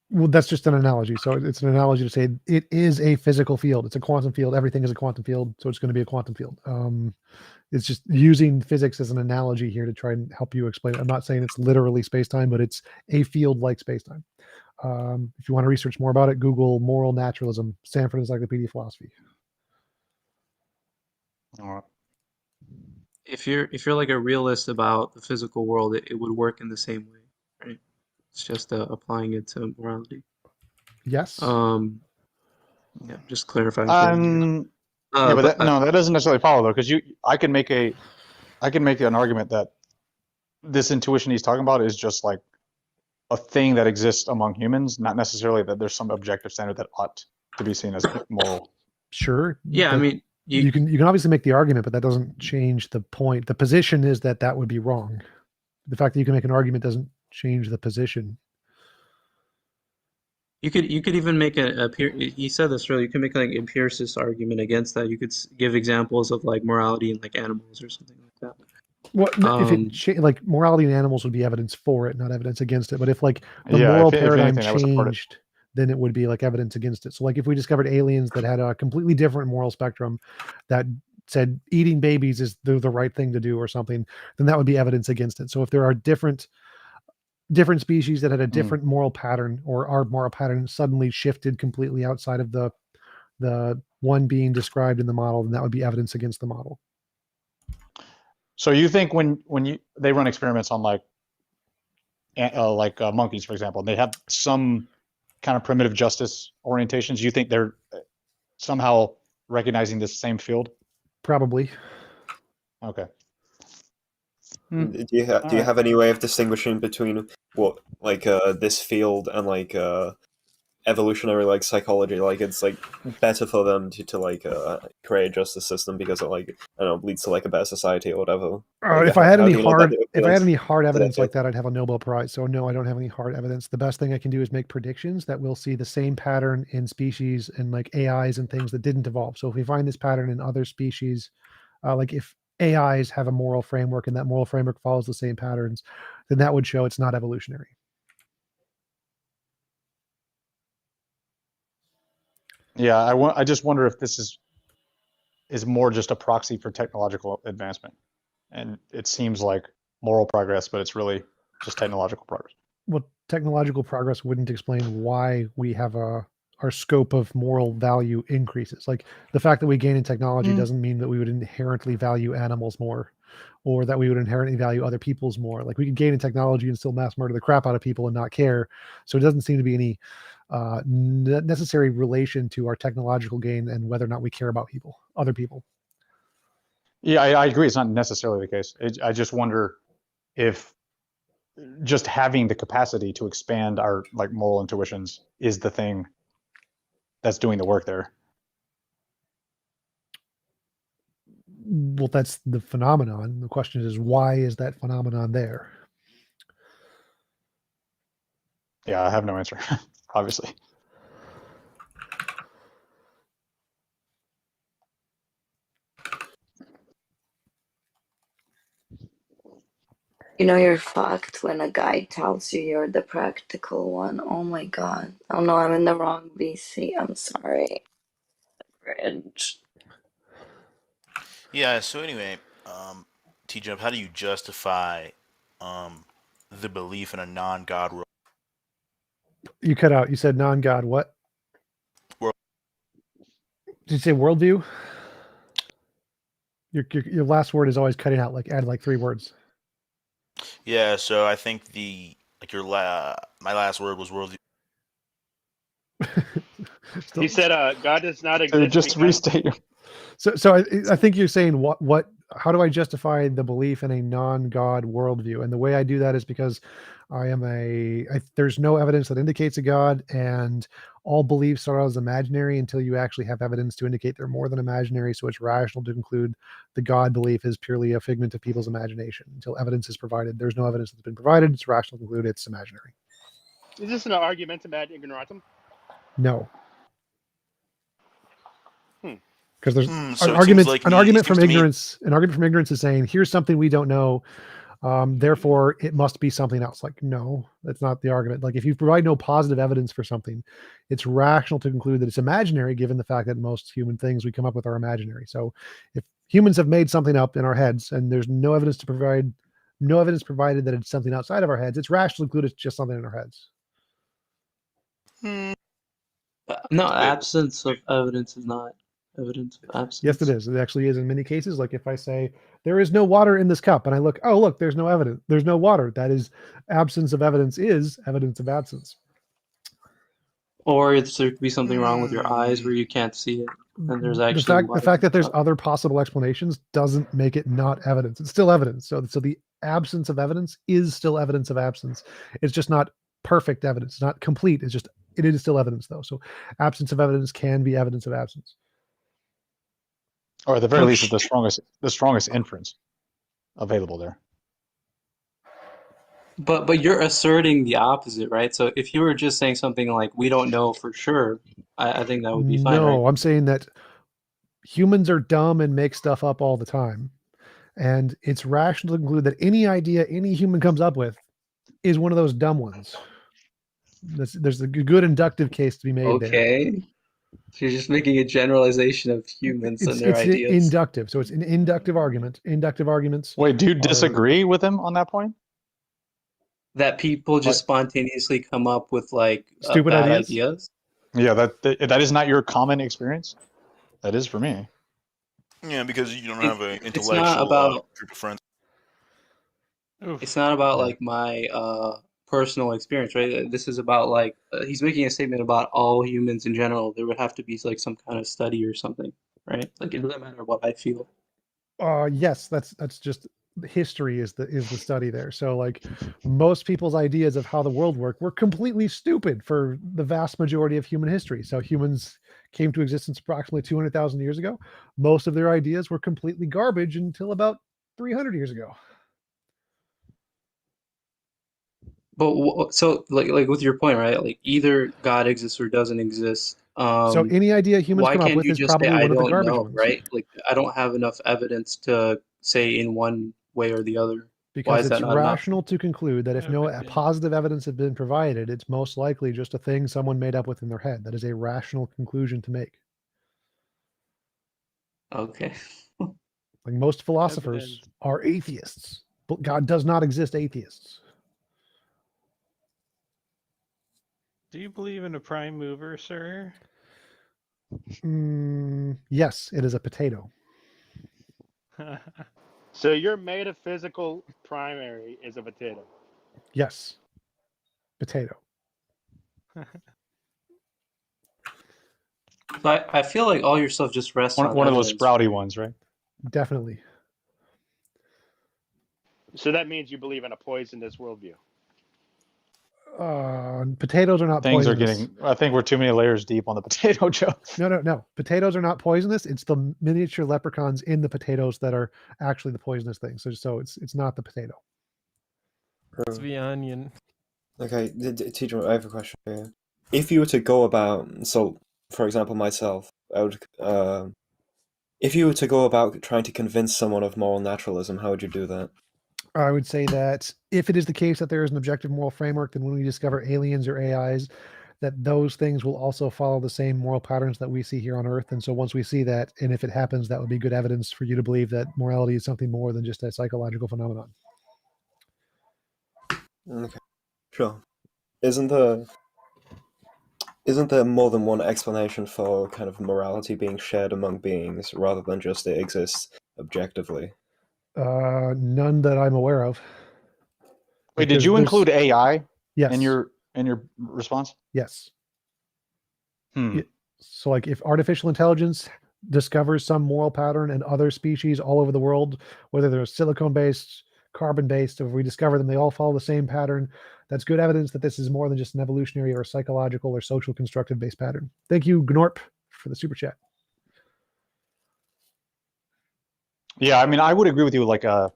Well, that's just an analogy. So it's an analogy to say it is a physical field. It's a quantum field. Everything is a quantum field. So it's going to be a quantum field. It's just using physics as an analogy here to try and help you explain it. I'm not saying it's literally space-time, but it's a field like space-time. If you want to research more about it, Google moral naturalism, Stanford Encyclopedia of Philosophy. All right. If you're like a realist about the physical world, it would work in the same way, right? It's just applying it to morality. Yes. Yeah, just clarifying. Yeah, but that doesn't necessarily follow though, because I can make an argument that this intuition he's talking about is just like a thing that exists among humans, not necessarily that there's some objective standard that ought to be seen as moral. Sure. Yeah, I mean, you can obviously make the argument, but that doesn't change the point. The position is that would be wrong. The fact that you can make an argument doesn't change the position. You could even make he said this earlier. You can make like an empiricist argument against that. You could give examples of like morality in like animals or something like that. Well, if it like morality in animals would be evidence for it, not evidence against it. But if like the moral paradigm changed, then it would be like evidence against it. So like if we discovered aliens that had a completely different moral spectrum that said eating babies is the right thing to do or something, then that would be evidence against it. So if there are different species that had a different moral pattern, or our moral pattern suddenly shifted completely outside of the one being described in the model, then that would be evidence against the model. So you think when they run experiments on like monkeys, for example, and they have some kind of primitive justice orientations, you think they're somehow recognizing this same field? Probably. Okay. Do you have any way of distinguishing between what this field and like evolutionary like psychology? Like it's like better for them to create a justice system because it like I don't know leads to like a better society or whatever. If I had any hard evidence like that, I'd have a Nobel Prize. So no, I don't have any hard evidence. The best thing I can do is make predictions that we'll see the same pattern in species and like AIs and things that didn't evolve. So if we find this pattern in other species, like if AIs have a moral framework and that moral framework follows the same patterns, then that would show it's not evolutionary. Yeah, I just wonder if this is more just a proxy for technological advancement. And it seems like moral progress, but it's really just technological progress. Well, technological progress wouldn't explain why we have our scope of moral value increases. Like the fact that we gain in technology doesn't mean that we would inherently value animals more, or that we would inherently value other people's more. Like we could gain in technology and still mass murder the crap out of people and not care. So it doesn't seem to be any necessary relation to our technological gain and whether or not we care about other people. Yeah, I agree. It's not necessarily the case. I just wonder if just having the capacity to expand our like moral intuitions is the thing that's doing the work there. Well, that's the phenomenon. The question is, why is that phenomenon there? Yeah, I have no answer, obviously. You know you're fucked when a guy tells you you're the practical one. Oh my god. Oh no, I'm in the wrong VC. I'm sorry. Cringe. Yeah. So anyway, TJump, how do you justify the belief in a non-God world? You cut out. You said non-God. What? World. Did you say worldview? Your last word is always cutting out. Like add like 3 words. Yeah. So I think my last word was worldview. He said, "God does not So exist." just because... restate your. So I think you're saying what? How do I justify the belief in a non-God worldview? And the way I do that is because there's no evidence that indicates a God, and all beliefs are always imaginary until you actually have evidence to indicate they're more than imaginary. So it's rational to conclude the God belief is purely a figment of people's imagination until evidence is provided. There's no evidence that's been provided. It's rational to conclude it's imaginary. Is this an argumentum ad ignorantum? No. Because there's an So argument. like An argument from ignorance. An argument from ignorance is saying, "Here's something we don't know, therefore it must be something else." Like, no, that's not the argument. Like, if you provide no positive evidence for something, it's rational to conclude that it's imaginary, given the fact that most human things we come up with are imaginary. So, if humans have made something up in our heads and there's no evidence provided that it's something outside of our heads, it's rational to conclude it's just something in our heads. No, absence of evidence is not evidence of absence. Yes, it is. It actually is in many cases. Like if I say there is no water in this cup and I look, oh, look, there's no evidence. There's no water. That is absence of evidence is evidence of absence. Or there could be something wrong with your eyes where you can't see it. And there's actually The fact that there's other possible explanations doesn't make it not evidence. It's still evidence. So the absence of evidence is still evidence of absence. It's just not perfect evidence. It's not complete. It is still evidence though. So absence of evidence can be evidence of absence. Or at the very least, it's the strongest inference available there. But you're asserting the opposite, right? So if you were just saying something like we don't know for sure, I think that would be fine, No, right? I'm saying that humans are dumb and make stuff up all the time. And it's rational to conclude that any idea any human comes up with is one of those dumb ones. There's a good inductive case to be made there. Okay. So you're just making a generalization of humans and their It's ideas. inductive. So it's an inductive argument. Inductive arguments. Wait, do you disagree with him on that point? That people just spontaneously come up with like stupid bad ideas? Yeah, that is not your common experience. That is for me. Yeah, because you don't have an It's not intellectual about group of friends. it's not about like my personal experience, right? This is about like he's making a statement about all humans in general. There would have to be like some kind of study or something, right? Like it doesn't matter what I feel. Yes, that's just history is the study there. So like most people's ideas of how the world worked were completely stupid for the vast majority of human history. So humans came to existence approximately 200,000 years ago. Most of their ideas were completely garbage until about 300 years ago. But so like with your point, right? Like either God exists or doesn't exist. So any idea humans Why come up can't with you is just say probably I one of the don't garbage know, ones. right? Like I don't have enough evidence to say in one way or the other. Why Because is it's that not enough? rational to conclude that if no positive evidence has been provided, it's most likely just a thing someone made up within their head. That is a rational conclusion to make. Okay. Like most philosophers are atheists, but God does not exist atheists. Do you believe in a prime mover, sir? Yes, it is a potato. So your metaphysical primary is a potato. Yes. Potato. So I feel like all your stuff just rests on One of those evidence, sprouty right? ones, right? Definitely. So that means you believe in a poisonous worldview. Potatoes are not Things are poisonous. getting. I think we're too many layers deep on the potato joke. No. Potatoes are not poisonous. It's the miniature leprechauns in the potatoes that are actually the poisonous thing. So it's not the potato. It's the onion. Okay, teacher, I have a question for you. If you were to go about, so for example, myself, I would, if you were to go about trying to convince someone of moral naturalism, how would you do that? I would say that if it is the case that there is an objective moral framework, then when we discover aliens or AIs, that those things will also follow the same moral patterns that we see here on Earth. And so once we see that, and if it happens, that would be good evidence for you to believe that morality is something more than just a psychological phenomenon. Okay, sure. Isn't there more than one explanation for kind of morality being shared among beings rather than just it exists objectively? None that I'm aware of. Wait, did you include AI Yes. in your response? Yes. So like if artificial intelligence discovers some moral pattern in other species all over the world, whether they're silicone-based, carbon-based, if we discover them, they all follow the same pattern, that's good evidence that this is more than just an evolutionary or psychological or social constructive-based pattern. Thank you, Gnorp, for the super chat. Yeah, I mean, I would agree with you. Like, if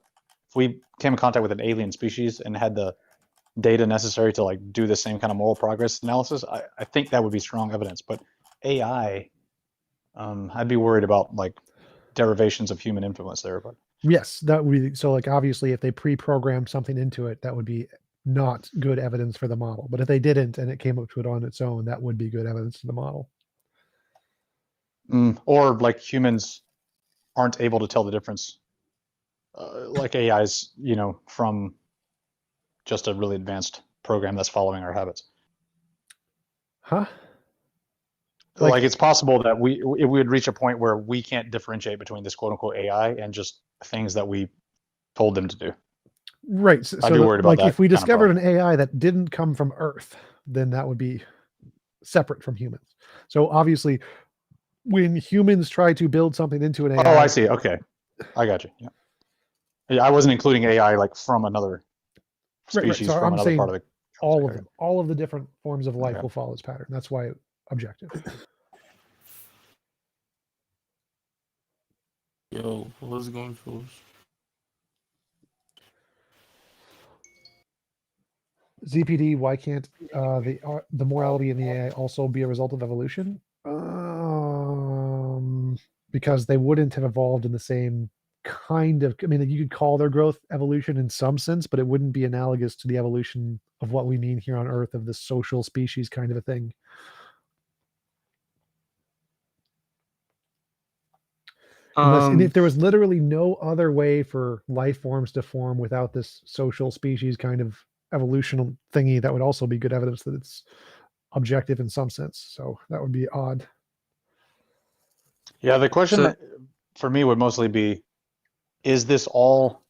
we came in contact with an alien species and had the data necessary to like do the same kind of moral progress analysis, I think that would be strong evidence. But AI, I'd be worried about like derivations of human influence there. But Yes, that would be, so like obviously if they pre-programmed something into it, that would be not good evidence for the model. But if they didn't and it came up to it on its own, that would be good evidence for the model. or like humans aren't able to tell the difference, like AIs, from just a really advanced program that's following our habits. Huh? Like it's possible that we would reach a point where we can't differentiate between this quote unquote AI and just things that we told them to do. Right. So I'd be worried about like that if we kind of discovered an AI that didn't come from Earth, then that would be separate from humans. So obviously when humans try to build something into an AI. Oh, I see. Okay. I got you. Yeah, I wasn't including AI like from another species, So from I'm another saying part of the all of them, all of the different forms of life Okay. will follow this pattern. That's why objective. Yo, what's going for? ZPD, why can't the morality in the AI also be a result of evolution? Because they wouldn't have evolved in the same kind of, I mean, you could call their growth evolution in some sense, but it wouldn't be analogous to the evolution of what we mean here on Earth of the social species kind of a thing. And if there was literally no other way for life forms to form without this social species kind of evolutional thingy, that would also be good evidence that it's objective in some sense. So that would be odd. Yeah, the question for me would mostly be, is this all,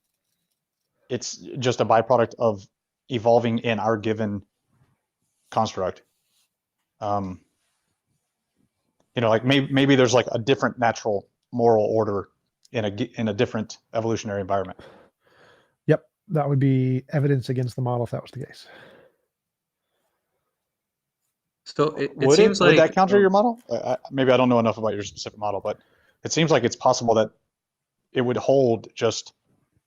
it's just a byproduct of evolving in our given construct? Like maybe there's like a different natural moral order in a different evolutionary environment. Yep, that would be evidence against the model if that was the case. So it would seems would like that counter your model? Maybe I don't know enough about your specific model, but it seems like it's possible that it would hold just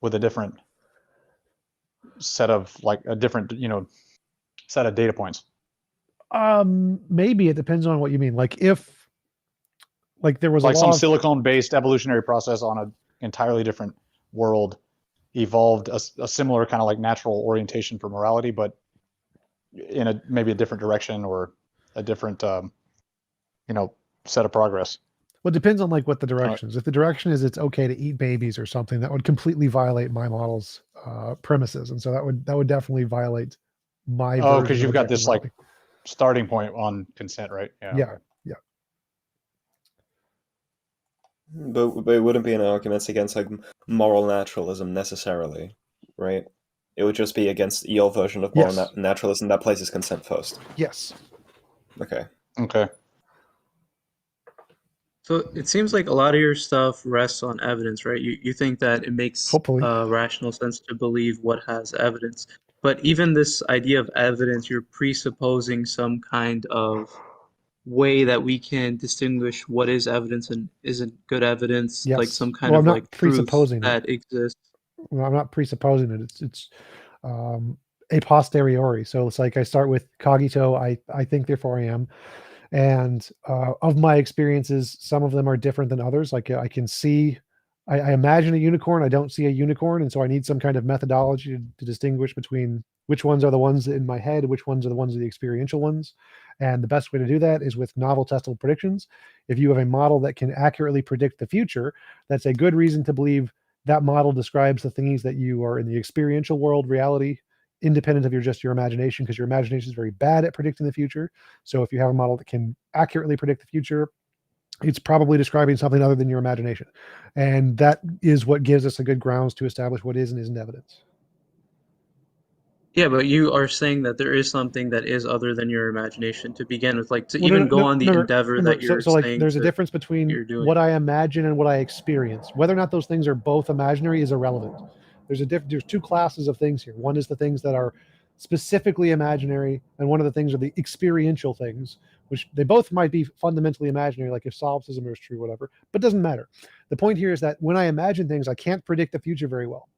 with a different set of like a different set of data points. Maybe it depends on what you mean. Like if like there was like a some law silicone-based evolutionary process on an entirely different world evolved a similar kind of like natural orientation for morality, but in maybe a different direction or a different set of progress. Well, it depends on like what the direction is. If the direction is it's okay to eat babies or something, that would completely violate my model's premises, and so that would definitely violate my version. Because you've got this morality. like starting point on consent, right? Yeah. But it wouldn't be an argument against like moral naturalism necessarily, right? It would just be against your version of moral naturalism that places consent first. Yes. Okay. So it seems like a lot of your stuff rests on evidence, right? You think that it makes rational sense to believe what has evidence. But even this idea of evidence, you're presupposing some kind of way that we can distinguish what is evidence and isn't good evidence, like Yes. some kind Well, of I'm like not truth presupposing it. that exists. Well, I'm not presupposing it. It's a posteriori. So it's like I start with cogito. I think, therefore I am. And of my experiences, some of them are different than others. Like I can see, I imagine a unicorn. I don't see a unicorn, and so I need some kind of methodology to distinguish between which ones are the ones in my head, which ones are the ones are the experiential ones. And the best way to do that is with novel testable predictions. If you have a model that can accurately predict the future, that's a good reason to believe that model describes the things that you are in the experiential world, reality, independent of your imagination, because your imagination is very bad at predicting the future. So if you have a model that can accurately predict the future, it's probably describing something other than your imagination. And that is what gives us a good grounds to establish what is and isn't evidence. Yeah, but you are saying that there is something that is other than your imagination to begin with, like to even go on the endeavor that you're So like saying there's a difference between you're doing. what I imagine and what I experience. Whether or not those things are both imaginary is irrelevant. There's two classes of things here. One is the things that are specifically imaginary, and one of the things are the experiential things, which they both might be fundamentally imaginary, like if solipsism is true, whatever, but it doesn't matter. The point here is that when I imagine things, I can't predict the future very well.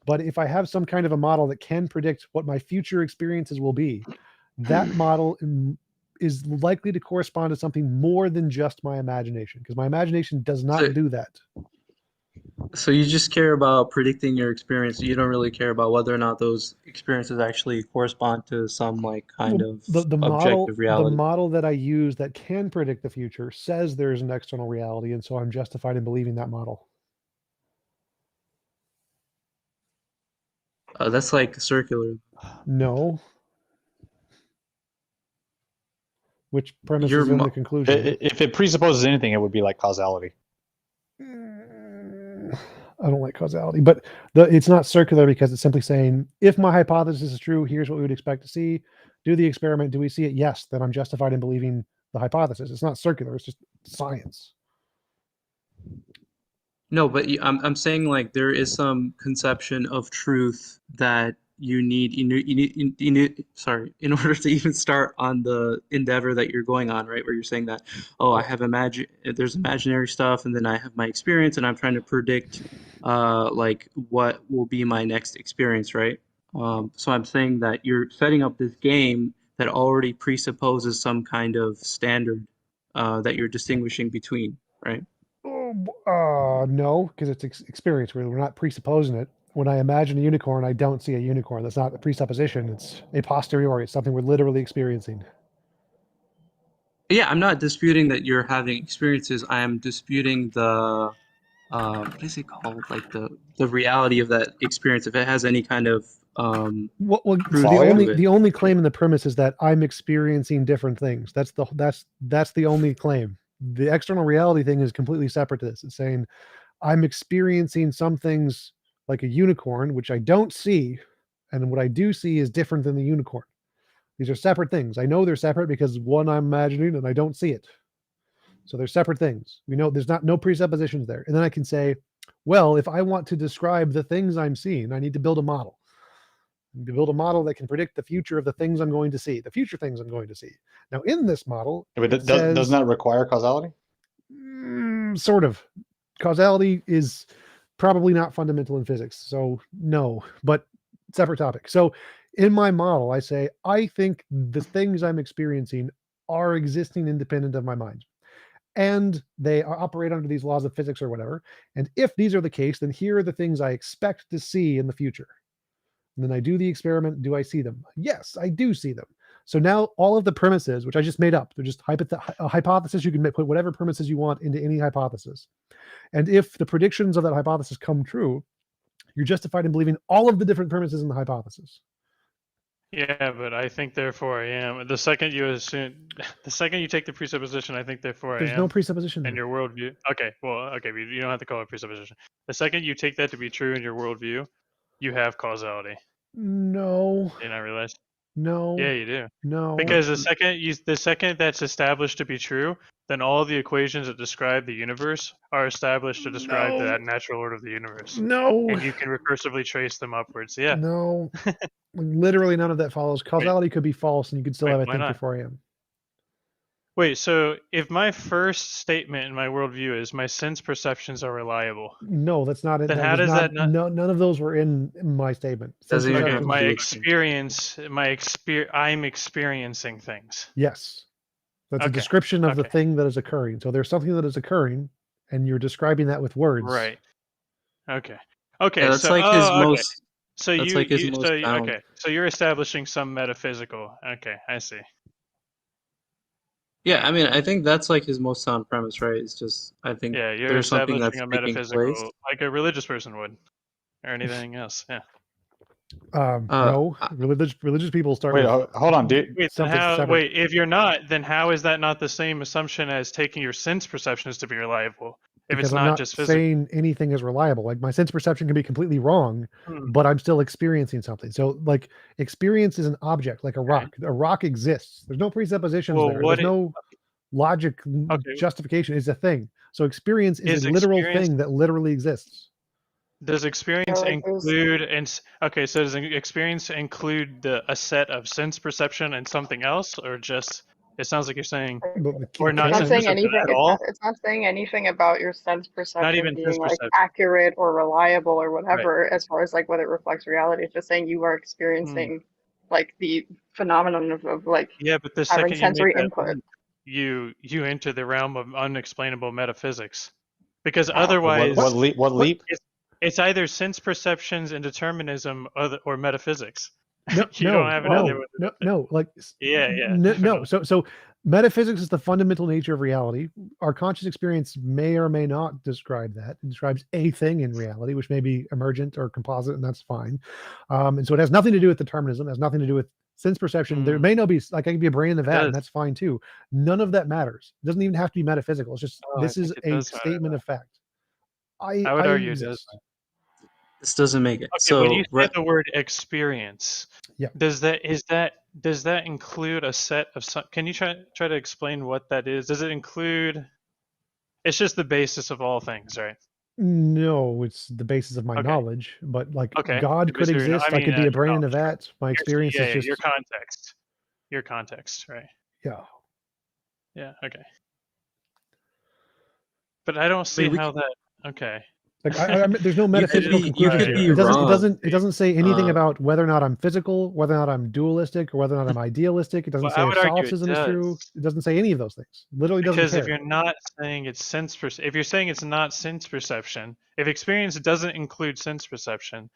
But if I have some kind of a model that can predict what my future experiences will be, that model is likely to correspond to something more than just my imagination, because my imagination does not do that. So you just care about predicting your experience. You don't really care about whether or not those experiences actually correspond to some like kind of objective reality. The model that I use that can predict the future says there's an external reality, and so I'm justified in believing that model. That's like circular. No. Which premise is in the conclusion? If it presupposes anything, it would be like causality. I don't like causality, but it's not circular because it's simply saying, if my hypothesis is true, here's what we would expect to see. Do the experiment. Do we see it? Yes. Then I'm justified in believing the hypothesis. It's not circular. It's just science. No, but I'm saying like there is some conception of truth that you need sorry, in order to even start on the endeavor that you're going on, right? Where you're saying that, oh, I have there's imaginary stuff, and then I have my experience, and I'm trying to predict like what will be my next experience, right? So I'm saying that you're setting up this game that already presupposes some kind of standard that you're distinguishing between, right? No, because it's experience. We're not presupposing it. When I imagine a unicorn, I don't see a unicorn. That's not a presupposition. It's a posteriori. It's something we're literally experiencing. Yeah, I'm not disputing that you're having experiences. I am disputing the what is it called? Like the reality of that experience, if it has any kind of Well, truth to it. the only claim in the premise is that I'm experiencing different things. That's the only claim. The external reality thing is completely separate to this. It's saying I'm experiencing some things like a unicorn, which I don't see, and what I do see is different than the unicorn. These are separate things. I know they're separate because one I'm imagining and I don't see it. So they're separate things. We know there's no presuppositions there. And then I can say, well, if I want to describe the things I'm seeing, I need to build a model. To build a model that can predict the future of the things I'm going to see, the future things I'm going to see. Now, in this model, Doesn't that require causality? Sort of. Causality is probably not fundamental in physics, so no, but separate topic. So in my model, I say, I think the things I'm experiencing are existing independent of my mind, and they operate under these laws of physics or whatever. And if these are the case, then here are the things I expect to see in the future. And then I do the experiment. Do I see them? Yes, I do see them. So now all of the premises, which I just made up, they're just a hypothesis. You can put whatever premises you want into any hypothesis. And if the predictions of that hypothesis come true, you're justified in believing all of the different premises in the hypothesis. Yeah, but I think therefore I am. The second you take the presupposition, I think therefore I am. There's no presupposition in there. your worldview. Okay, but you don't have to call it presupposition. The second you take that to be true in your worldview, you have causality. No. Did I realize? No. Yeah, you do. No. Because the second that's established to be true, then all the equations that describe the universe are established to describe No. that natural order of the universe. No. And you can recursively trace them upwards. Yeah. No. Literally none of that follows. Causality could be false, and you could still Wait, have I why think not? before I am. Wait, so if my first statement in my worldview is my sense perceptions are reliable, No, that's not it. then That how was does that not? No, none of those were in my statement. Sense Doesn't even Okay, have to perceptions. my do with things. experience, I'm experiencing things. Yes. That's a Okay. description of the Okay. thing that is occurring. So there's something that is occurring, and you're describing that with words. Right. Okay. Okay. Yeah, that's So like his okay. most. So That's like his most bound. okay. So you're establishing some metaphysical. Okay, I see. Yeah, I mean, I think that's like his most sound premise, right? It's just I think Yeah, you're there's something establishing that's a taking place. metaphysical, like a religious person would, or anything else. Yeah. No, religious people start Wait, with hold on, dude. Wait, then something how? separate. Wait, if you're not, then how is that not the same assumption as taking your sense perceptions to be reliable? If Because it's I'm not not just physical. saying anything is reliable. Like my sense perception can be completely wrong, Hmm. but I'm still experiencing something. So like experience is an object, like a rock. A rock exists. There's no presuppositions Well, there. what There's no logic justification. It's a thing. So experience is Is a literal experience- thing that literally exists. Does experience like there's- include okay? So does experience include a set of sense perception and something else, or just? It sounds like you're saying, or not It's not sense saying perception anything. at all. It's not saying anything about your sense perception even being sense like perception. accurate or reliable or whatever, as far as like whether it reflects reality. It's just saying you are experiencing like the phenomenon of like Yeah, but the having second you sensory make that input. leap, you enter the realm of unexplainable metaphysics, because otherwise, What leap? It's either sense perceptions and determinism, or metaphysics. No, You don't have any idea what no. Like Yeah. no. So metaphysics is the fundamental nature of reality. Our conscious experience may or may not describe that. It describes a thing in reality, which may be emergent or composite, and that's fine. And so it has nothing to do with determinism. It has nothing to do with sense perception. There may not be like I can be a brain in the vat, and that's fine too. None of that matters. It doesn't even have to be metaphysical. It's just Oh, this I is think it a does matter, statement of fact. I would argue it does. exist. This doesn't make it. Okay, So when you say the word experience, Yeah. does that include a set of some? Can you try to explain what that is? Does it include? It's just the basis of all things, right? No, it's the basis of my knowledge. But like Okay. God could exist. I could be a brain in a vat. My experience is just your context. Your context, right? yeah. Yeah. Okay. But I don't see how that. Okay. Like there's no metaphysical conclusion. be It wrong. doesn't say anything about whether or not I'm physical, whether or not I'm dualistic, or whether or not I'm idealistic. It doesn't Well, I say would if argue it solipsism is true. does. It doesn't say any of those things. Literally doesn't Because care. if you're not saying it's if you're saying it's not sense perception, if experience doesn't include sense perception,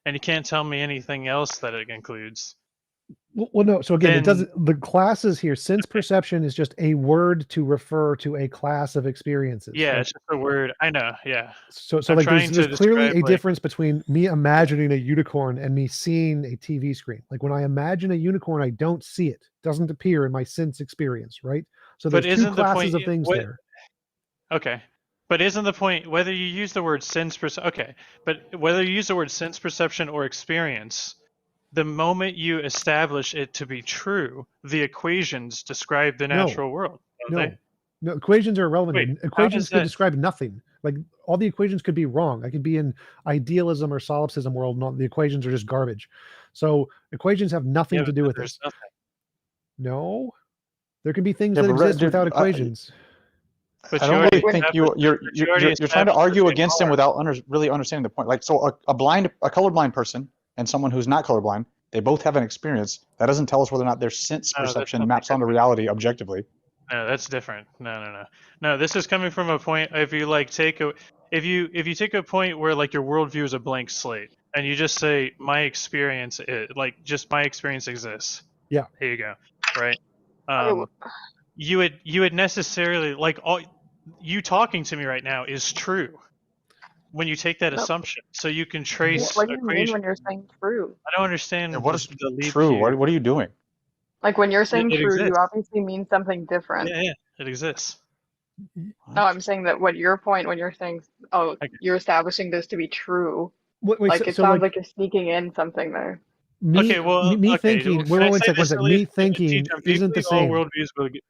and you can't tell me anything else that it includes. Well, no. So again, then- it doesn't. The classes here, sense perception is just a word to refer to a class of experiences. Yeah, Like, it's just a word. I know. Yeah. So I'm like trying there's to clearly describe, a like- difference between me imagining a unicorn and me seeing a TV screen. Like when I imagine a unicorn, I don't see it. It doesn't appear in my sense experience, right? So But there's two isn't the classes point- of things what- there. Okay. But isn't the point whether you use the word sense okay, but whether you use the word sense perception or experience, the moment you establish it to be true, the equations describe the natural world, don't they? No, equations are irrelevant. Wait, here. how Equations does could that- describe nothing. Like all the equations could be wrong. I could be in idealism or solipsism world, and the equations are just garbage. So equations have nothing Yeah, to do but with there's this. nothing. No, there can be things Yeah, that but exist dude, without equations. But I you don't already really think established- you're already trying to established argue the against him without really understanding the point. Like so, a colorblind person and someone who's not colorblind, they both have an experience. That doesn't tell us whether or not their sense No, that's perception something maps onto reality objectively. No, that's different. No. This is coming from a point. If you like take a, if you take a point where like your worldview is a blank slate, and you just say my experience, just my experience exists. Yeah. Here you go. Right. You would necessarily like all you talking to me right now is true. When you take that No. assumption, so you can trace What do you mean equations. when you're saying true? I don't understand. And what is the leap true? here. What are you doing? Like when you're saying it true, you exists. obviously mean something different. Yeah, it exists. No, I'm saying that what your point when you're saying, oh, you're establishing this to be true. Wait, like so it sounds like- like you're sneaking in something there. Me, Okay, well, me okay. thinking. Can I One say sec. this? Me thinking TJump, do you isn't the believe all same. worldviews begin?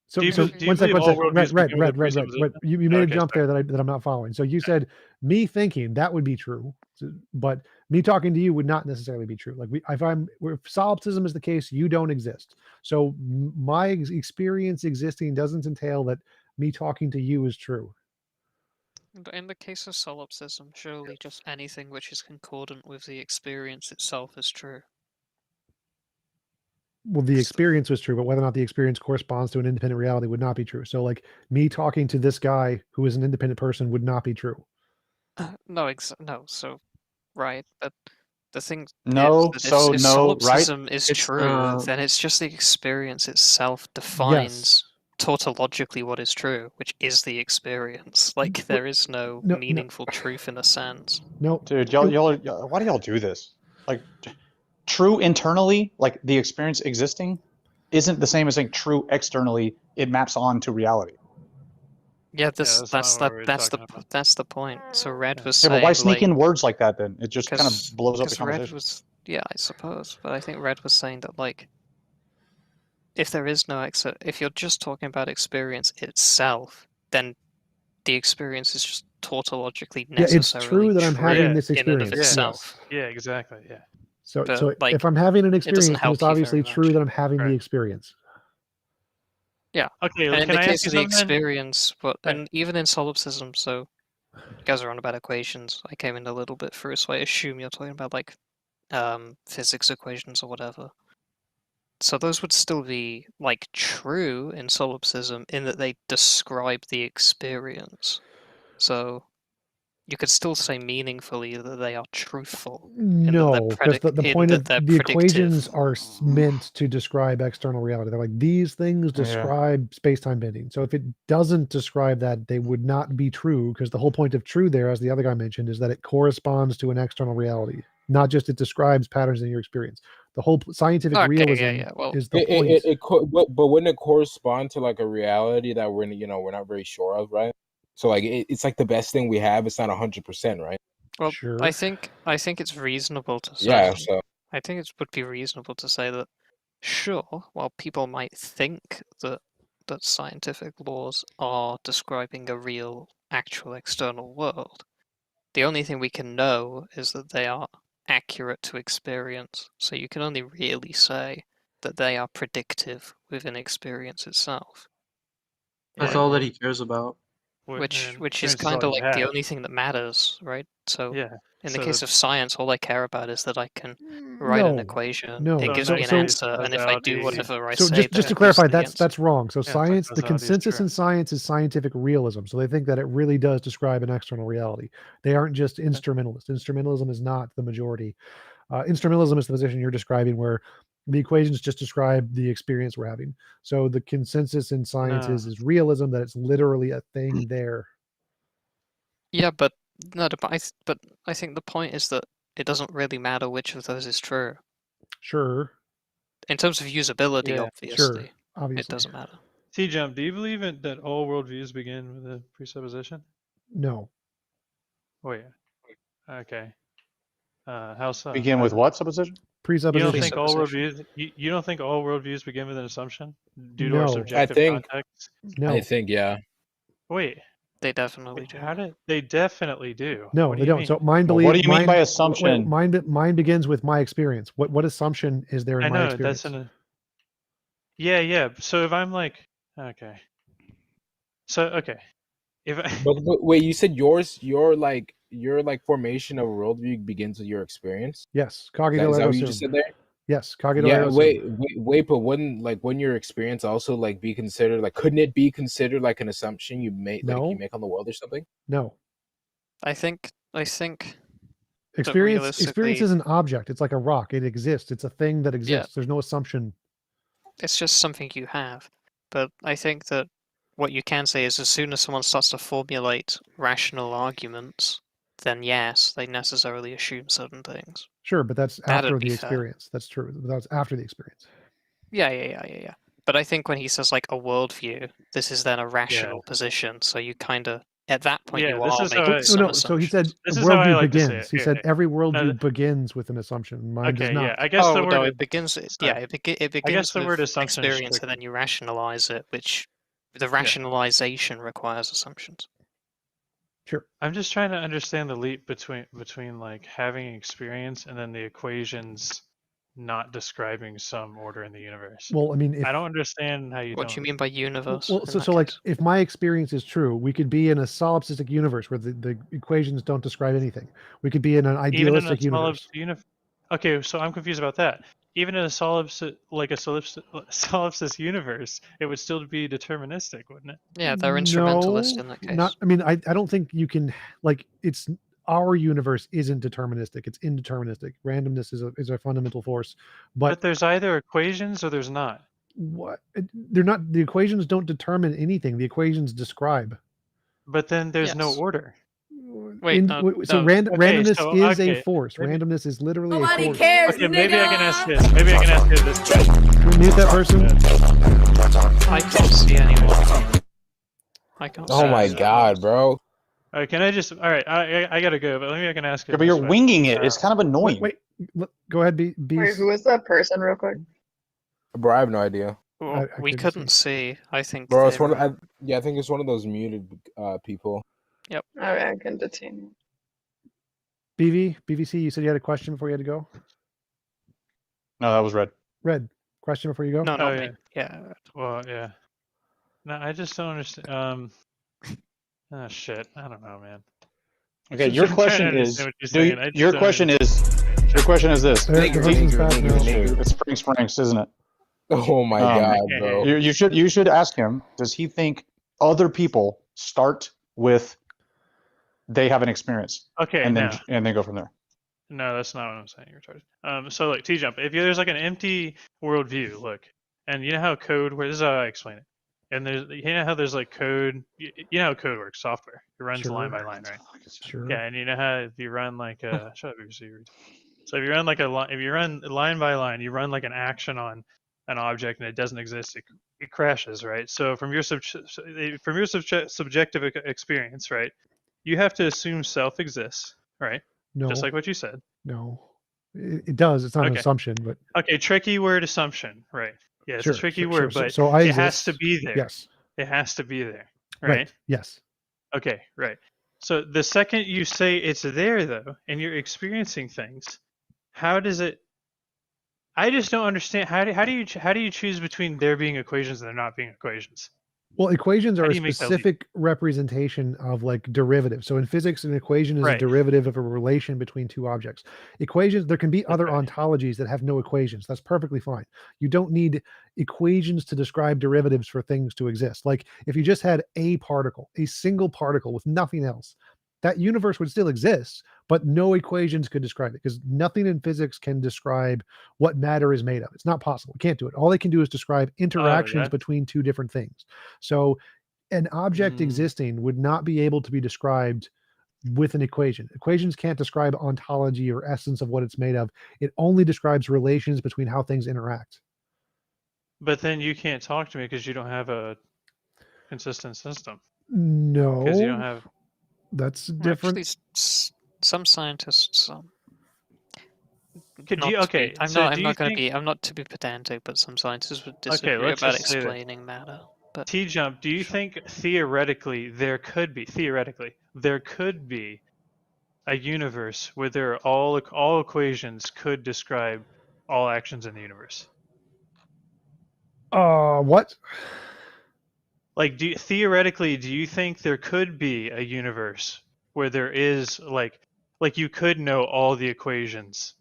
So, Do you one sec. believe all Red. worldviews begin with a presupposition? You made a Okay, jump sorry. there that I'm not following. So you said me thinking that would be true, but me talking to you would not necessarily be true. Like if solipsism is the case, you don't exist. So my experience existing doesn't entail that me talking to you is true. In the case of solipsism, surely just anything which is concordant with the experience itself is true. Well, the experience was true, but whether or not the experience corresponds to an independent reality would not be true. So, like me talking to this guy who is an independent person would not be true. No, so right, but the thing No, is that so if no, right? solipsism is It's true, then it's just the experience itself defines Yes. tautologically what is true, which is the experience. Like there is no No. meaningful truth in a sense. No, Dude, why do y'all do this? Like, true internally, like the experience existing, isn't the same as saying true externally. It maps on to reality. Yeah, that's the point. So Red was Yeah, saying, but why sneak like, in words like that then? It just kind of blows up the because Red conversation. was, yeah, I suppose, but I think Red was saying that, like, if there is no if you're just talking about experience itself, then the experience is just tautologically Yeah, it's necessarily true that I'm having this in and of experience. itself. Yeah, exactly. Yeah. So, But, like, if I'm having an it doesn't experience, then help it's you obviously very true much. that I'm having the Right. experience. Yeah. Okay, And in can the I case ask you of the something? experience, and even in solipsism, so you guys are on about equations. I came in a little bit through, so I assume you're talking about like physics equations or whatever. So those would still be like true in solipsism in that they describe the experience. So you could still say meaningfully that they are truthful. No, because the point of they're the equations predictive. are meant to describe external reality. They're like these things Yeah. describe space-time bending. So if it doesn't describe that, they would not be true. Because the whole point of true there, as the other guy mentioned, is that it corresponds to an external reality, not just it describes patterns in your experience. The whole scientific realism is the point. But wouldn't it correspond to like a reality that we're not very sure of, right? So like it's like the best thing we have. It's not 100%, right? Well, sure. I think it's reasonable to say. Yeah, so I think it would be reasonable to say that, sure, while people might think that scientific laws are describing a real, actual external world, the only thing we can know is that they are accurate to experience. So you can only really say that they are predictive within experience itself. That's Right? all that he cares about. Which is Experience is kind all of you like the have. only thing that matters, right? So Yeah. in the So case the- of science, all I care about is that I can write an equation. No. It gives So- me an so- answer, and if I do whatever I So say, just to then clarify, that's the answer. that's wrong. So Yeah, it's like science, the causality is consensus true. in science is scientific realism. So they think that it really does describe an external reality. They aren't just instrumentalists. Instrumentalism is not the majority. Instrumentalism is the position you're describing, where the equations just describe the experience we're having. So the consensus in science No. is realism, that it's literally a thing there. Yeah, but no, but I think the point is that it doesn't really matter which of those is true. Sure. In terms of usability, Yeah, obviously, obviously, it doesn't matter. TJump, do you believe that all worldviews begin with a presupposition? No. Oh yeah. Okay. How so? Begin with what supposition? Presupposition. You don't think all worldviews? You don't think all worldviews begin with an assumption due to our No. subjective I think context? No. I think yeah. Wait. They definitely do. How did they definitely do? No, What do they you don't. mean? So mine Well, believe. what do you mean mine- by wait, assumption? Mine begins with my experience. What assumption is there in I my know experience? that's an. Yeah. So if I'm like, okay. So okay, if I, But wait, you said your formation of worldview begins with your experience. Yes, Is cogito that ergo what you sum. just said there? Yes, cogito Yeah. ergo sum. Wait, but wouldn't your experience also like be considered like? Couldn't it be considered like an assumption you make No. you make on the world or something? No. I think Experience realistically- is an object. It's like a rock. It exists. It's a thing that exists. There's no assumption. it's just something you have. But I think that what you can say is as soon as someone starts to formulate rational arguments, then yes, they necessarily assume certain things. Sure, but that's That'd after be the fair. experience. That's true. That's after the experience. Yeah. But I think when he says like a worldview, this is then a rational position. So you kind of at that point Yeah, you this are is how making I. some No, so he said assumptions. This is how I worldview like to say begins. it. He Here, said here. every No, worldview begins with an assumption. Mine does okay, not. yeah. I guess the Oh word. no, it begins. Sorry. Yeah, it I guess begins the word with assumption is experience, and tricky. then you rationalize it, which the Yeah. rationalization requires assumptions. Sure. I'm just trying to understand the leap between like having experience and then the equations not describing some order in the universe. Well, I mean, if I don't understand how you What don't. do you mean by universe? well, in so that so like case? if my experience is true, we could be in a solipsistic universe where the equations don't describe anything. We could be in an Even in a idealistic universe. Okay, so I'm confused about that. Even in a solipsis universe, it would still be deterministic, wouldn't it? Yeah, they're instrumentalist No, in that case. not. I mean, I don't think you can like it's our universe isn't deterministic. It's indeterministic. Randomness is a fundamental force, But there's either equations or there's not. what they're not. The equations don't determine anything. The equations describe. But then there's no Yes. order. Wait, So no. randomness so, is a okay, force. maybe- Randomness is literally a Nobody force. cares, Okay, maybe I can nigga! ask this. Maybe I can ask you this. Mute that person. I can't see anyone. I can't see. Oh my anyone. god, bro. All right, can I just? All right, I gotta go, but maybe I can ask you. Yeah, but you're winging it. It's kind of annoying. Wait, go ahead, Wait, Beast. who was that person, real quick? Bro, I have no idea. Well, I we couldn't see. I think. Bro, it's they one. were- I think it's one of those muted people. Yep. Okay, I can detain you. BVC, you said you had a question before you had to go? No, that was red. Red, question before you go? No, Oh not yeah. me. Yeah. Well, yeah. No, I just don't understand. Oh shit, I don't know, man. Okay, I'm your trying to question understand is. what you're saying. I just Your don't question is. Your question is this. It's Frank's, isn't it? Oh my god, bro. You should ask him. Does he think other people start with they have an experience? Okay, and then now. and then go from there. No, that's not what I'm saying. You're retarded. So like TJump, if there's like an empty worldview, look, and you know how code. Where this is how I explain it. And there's, you know how there's like code. You know how code works, software. It runs line by line, right? Sure. Yeah, and you know how if you run like a shut up, so if you run like if you run line by line, you run like an action on an object and it doesn't exist, it crashes, right? So from your subjective experience, right, you have to assume self exists, right? No. Just like what you said. No. It does. It's not an Okay. assumption, but Okay, tricky word assumption, right? Yeah, it's Sure, a tricky sure, word, sure. but So I it has to exist. be there. Yes. It has to be there, Right. right? Yes. Okay, right. So the second you say it's there, though, and you're experiencing things, how does it? I just don't understand. How do you choose between there being equations and there not being equations? Well, equations How are do a you make that leap? specific representation of like derivatives. So in physics, an equation is a Right. derivative of a relation between two objects. Equations, there can be other ontologies that have no equations. That's perfectly fine. You don't need equations to describe derivatives for things to exist. Like if you just had a particle, a single particle with nothing else, that universe would still exist, but no equations could describe it because nothing in physics can describe what matter is made of. It's not possible. We can't do it. All they can do is describe interactions that's- between two different things. So an object existing would not be able to be described with an equation. Equations can't describe ontology or essence of what it's made of. It only describes relations between how things interact. But then you can't talk to me because you don't have a consistent system. No. Because you don't have. That's different. Actually, some scientists. Could not you? to Okay, be- I'm so not. do I'm you not going to think- be. I'm not to be pedantic, but some scientists would Okay, disagree let's about just say that. explaining matter. But TJump, do you think theoretically there could be a universe where there are all equations could describe all actions in the universe? What? Like, theoretically, do you think there could be a universe where there is like you could know all the equations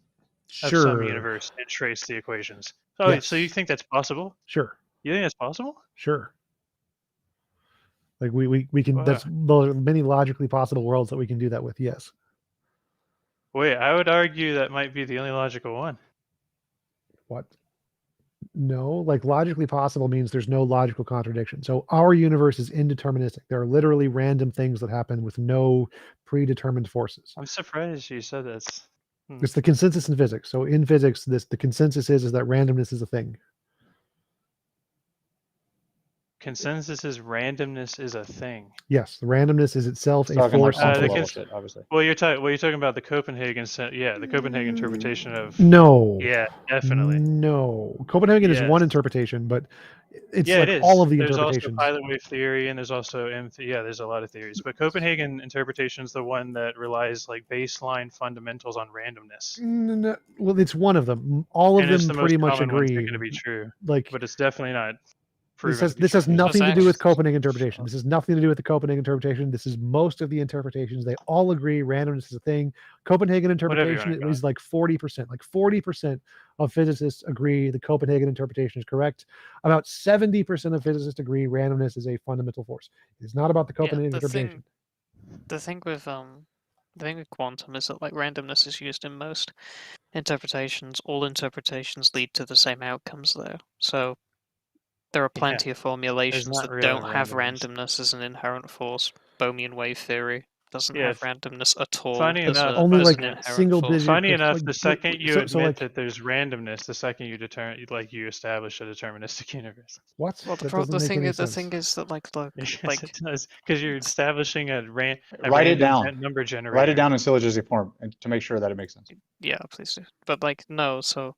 of some Sure. universe and trace the equations? Oh, Yes. so you think that's possible? Sure. You think that's possible? Sure. Like we can. Wow. There are many logically possible worlds that we can do that with. Yes. Wait, I would argue that might be the only logical one. What? No, like logically possible means there's no logical contradiction. So our universe is indeterministic. There are literally random things that happen with no predetermined forces. I'm surprised you said this. It's the consensus in physics. So in physics, the consensus is that randomness is a thing. consensus is randomness is a thing. Yes, the randomness is itself It's a talking like force. quantum in level physics. shit, obviously. Well, you're talking about the Copenhagen, the Copenhagen interpretation of. No. Yeah, definitely. No. Copenhagen is Yes. one interpretation, but it's Yeah, like it is. all of the There's also interpretations. pilot wave theory, and there's also there's a lot of theories. But Copenhagen interpretation is the one that relies like baseline fundamentals on randomness. No, well, it's one of them. All of And it's them the most pretty much common one agree. taken to be true. Like, but it's definitely not this proven has to be true. nothing to do with Copenhagen interpretation. This has nothing to do with the Copenhagen interpretation. This is most of the interpretations. They all agree randomness is a thing. Copenhagen interpretation is like 40%. Like 40% of physicists agree the Copenhagen interpretation is correct. About 70% of physicists agree randomness is a fundamental force. It's not about the Copenhagen interpretation. The thing with quantum is that like randomness is used in most interpretations. All interpretations lead to the same outcomes though. So there are plenty of formulations not that really don't have randomness. randomness as an inherent force. Bohmian wave theory doesn't have randomness at all Funny as, enough, only as like an inherent single force. digit. Funny enough, like, the second you so admit like, that there's randomness, the second you you establish a deterministic universe. What? Well, That doesn't make any sense. thing is that like look, Yes, like it does, because you're establishing a Write it random down. number generator. Write it down in syllogistic form to make sure that it makes sense. Yeah, please do. But like no, so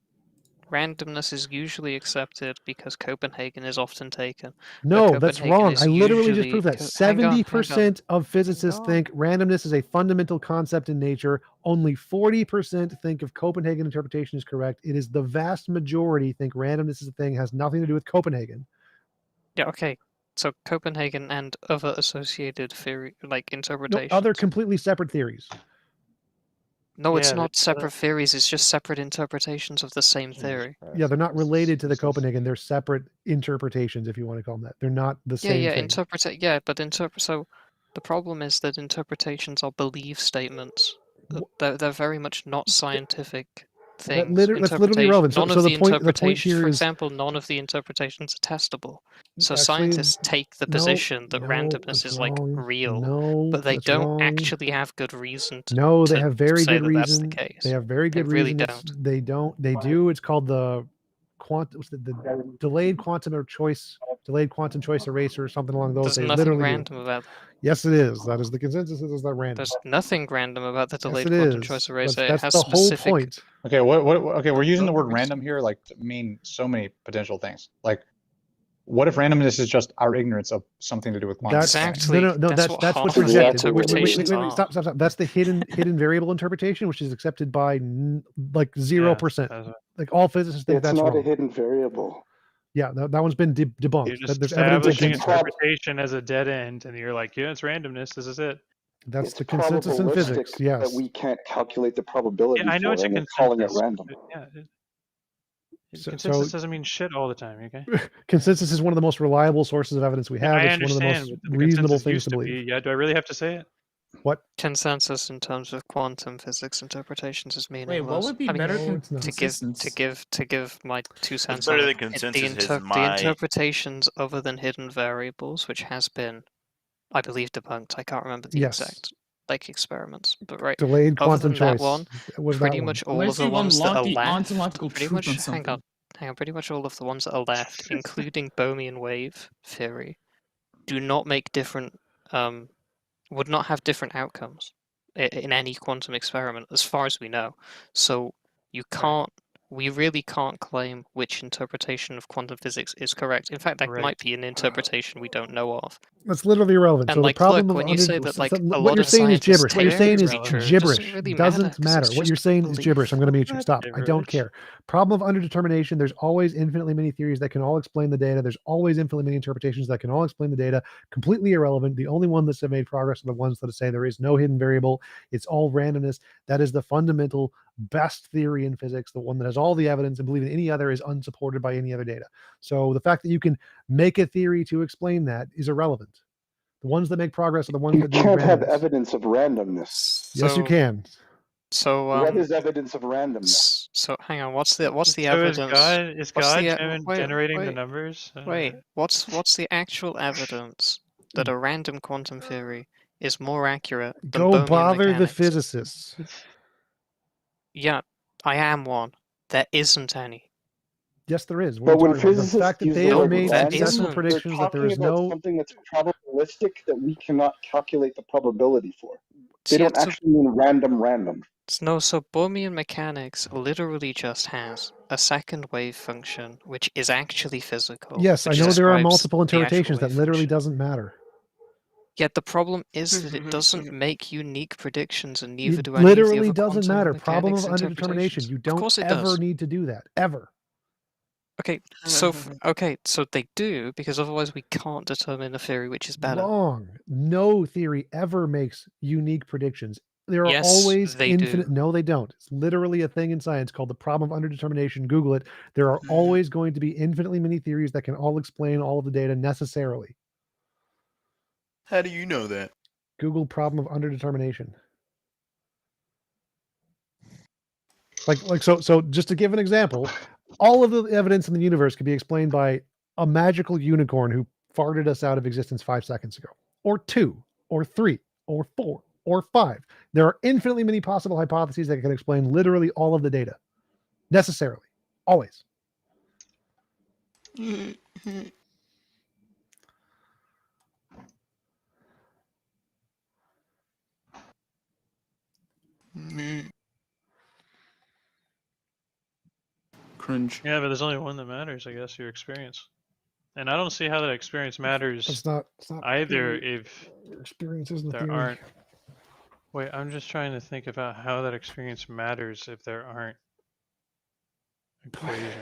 randomness is usually accepted because Copenhagen is often taken. No, that's wrong. I literally just proved that. 70% of physicists think randomness is a fundamental concept in nature. Only 40% think if Copenhagen interpretation is correct. It is the vast majority think randomness is a thing, has nothing to do with Copenhagen. Yeah, okay. So Copenhagen and other associated theory like No, interpretations. other completely separate theories. No, it's not separate theories, it's just separate interpretations of the same theory. Yeah, they're not related to the Copenhagen. They're separate interpretations, if you want to call them that. They're not the same thing. So the problem is that interpretations are belief statements. They're very much not scientific things. That's literally irrelevant. None So of the the point interpretations, here for is example, none of the interpretations are testable. So Actually, scientists take the no, position that no, randomness that's is like wrong. real, No, but they that's don't wrong. actually have good reason to, No, they have very say good that that's the reason. case. They have very good really reason. They don't. They do. It's called the delayed quantum choice eraser or something along those. There's They nothing literally random do. about that. Yes, it is. That is the consensus. It is not random. There's nothing random about the Yes, delayed it quantum is. choice eraser. That's it has the whole specific. point. Okay, okay, we're using the word random here like to mean so many potential things. Like, what if randomness is just our ignorance of something to do with quantum? Exactly. No, That's that's what what's half of rejected. interpretations Wait, are. stop. That's the hidden variable interpretation, which is accepted by like 0%. Like all physicists think that's not wrong. a hidden variable. Yeah, that one's been debunked. You're just There's evidence establishing against interpretation as a dead end, and you're like, yeah, it's randomness. This is it. That's It's the consensus in physics. probabilistic Yes. that we can't calculate the probability Yeah, I know for, it's a and we're calling it consensus. random. Yeah. So- Consensus so- doesn't mean shit all the time, okay? Consensus is one of the most reliable sources of evidence we have. I It's one of the understand, most but the reasonable consensus things used to to believe. be. Yeah, do I really have to say it? What? Consensus in terms of quantum physics interpretations is meaningless. Wait, what would be I mean, better to give my 2 cents better on than it, consensus is the my- interpretations other than hidden variables, which has been, I believe, debunked. I can't remember the Yes. exact like experiments, but right. Delayed other quantum than that choice. one, It was pretty that one. much all Unless of the you want ones that are the left. ontological Pretty truth much. on Hang something. on. Pretty much all of the ones that are left, including Bohmian wave theory, do not make different. Would not have different outcomes in any quantum experiment, as far as we know. So you can't. We really can't claim which interpretation of quantum physics is correct. In fact, that Right. might be an interpretation we don't know of. That's literally irrelevant. And so like, the problem look, of when you say that like a what lot you're of saying is scientists gibberish. What you're take saying it is to be true, it gibberish. doesn't really Doesn't matter. 'Cause it's What you're just saying is belief. gibberish. I'm going to mute you. Not Stop. I don't gibberish. care. Problem of underdetermination. There's always infinitely many theories that can all explain the data. There's always infinitely many interpretations that can all explain the data. Completely irrelevant. The only one that's made progress are the ones that say there is no hidden variable. It's all randomness. That is the fundamental best theory in physics. The one that has all the evidence, and believing any other is unsupported by any other data. So the fact that you can make a theory to explain that is irrelevant. The ones that make progress are the ones You that do can't have randomness. evidence of randomness. Yes, you can. So What is evidence of randomness? So hang on, what's the So evidence? is what's God the, wait, generating the wait, numbers? Wait, what's the actual evidence that a random quantum theory is more accurate than Go Bohmian bother the mechanics? physicists. Yeah, I am one. There isn't any. Yes, there is. What are But you when talking about? The physicists fact that use they the have word made random, successful they're predictions that there talking is about no. something that's probabilistic that we cannot calculate the probability for. They See, don't actually mean random. No, so Bohmian mechanics literally just has a second wave function, which is actually physical. Yes, I which know there are describes multiple the actual interpretations that wave literally function. doesn't matter. Yet the problem is that it doesn't make unique predictions, and neither It do any of the literally other doesn't quantum matter. Problem of mechanics underdetermination. interpretations. You Of don't course it ever does. need to do that. Ever. Okay, so they do, because otherwise we can't determine a theory which is better. Wrong. No theory ever makes unique predictions. There are Yes, always they infinite. do. No, they don't. It's literally a thing in science called the problem of underdetermination. Google it. There are always going to be infinitely many theories that can all explain all of the data necessarily. How do you know that? Google problem of underdetermination. So just to give an example, all of the evidence in the universe can be explained by a magical unicorn who farted us out of existence 5 seconds ago, or 2, or 3, or 4, or 5. There are infinitely many possible hypotheses that can explain literally all of the data necessarily, always. Cringe. Yeah, but there's only one that matters, I guess, your experience. And I don't see how that experience matters It's not either theory. if Your experience isn't a there theory. aren't. Wait, I'm just trying to think about how that experience matters if there aren't equations.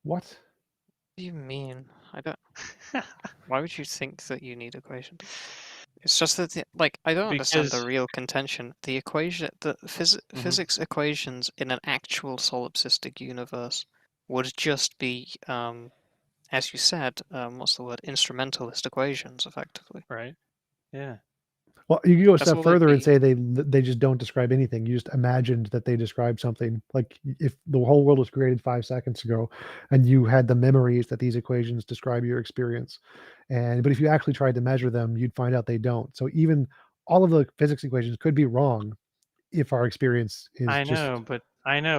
What? What do you mean? I don't. Why would you think that you need equations? It's just that, I don't understand the Because real contention. The equation, the physics equations in an actual solipsistic universe would just be, as you said, what's the word? Instrumentalist equations, effectively. right? Yeah. Well, you can go a That's step all they'd further and be. say they just don't describe anything. You just imagined that they described something. Like if the whole world was created 5 seconds ago, and you had the memories that these equations describe your experience, but if you actually tried to measure them, you'd find out they don't. So even all of the physics equations could be wrong if our experience is I just. know,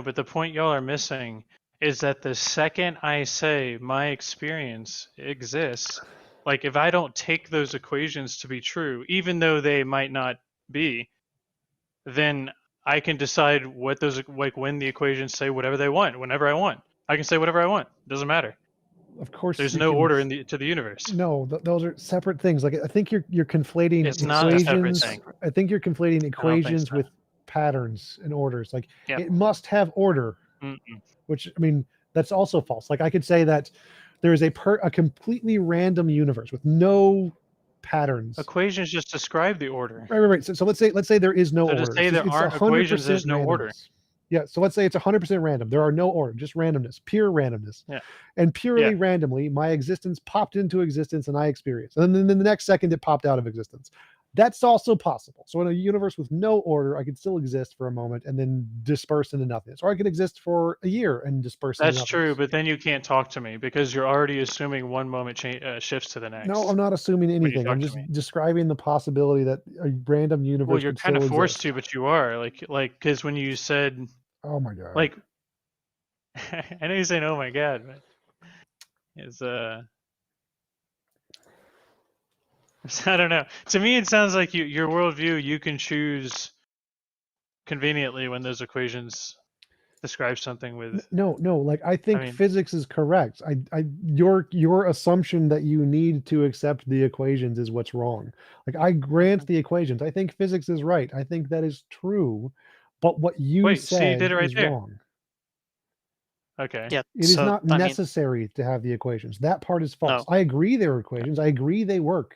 but the point y'all are missing is that the second I say my experience exists, like if I don't take those equations to be true, even though they might not be, then I can decide what those, like when the equations say whatever they want, whenever I want. I can say whatever I want. Doesn't matter. Of course, There's you no can. order to the universe. No, those are separate things. Like I think you're conflating It's not a separate equations. thing. I think you're conflating I don't think equations so. with patterns and orders. Like Yep. it must have order, Mm-mm. which I mean that's also false. Like I could say that there is a completely random universe with no patterns. Equations just describe the order. Right. So let's say there is no So to order. say there It's aren't 100% equations, there's no order. randomness. Yeah, so let's say it's 100% random. There are no order, just randomness, pure randomness. Yeah. And purely Yeah. randomly, my existence popped into existence and I experienced. And then the next second, it popped out of existence. That's also possible. So in a universe with no order, I could still exist for a moment and then disperse into nothingness. Or I could exist for a year and disperse into That's nothingness. true, but then you can't talk to me because you're already assuming one moment shifts to the next. No, I'm not assuming when you anything. I'm talk to just me. describing the possibility that a random universe Well, you're could kind still of forced exist. to, but you are like because when you said, oh my god, like I know you're saying, oh my god, but it's I don't know. To me, it sounds like your worldview. You can choose conveniently when those equations describe something with. No. Like I think mean- physics is correct. Your assumption that you need to accept the equations is what's wrong. Like I grant the equations. I think physics is right. I think that is true. But what you Wait, see, you said did it right is there. wrong. Okay. Yeah. It is not necessary to have the equations. That part is false. No. I agree they're equations. I agree they work.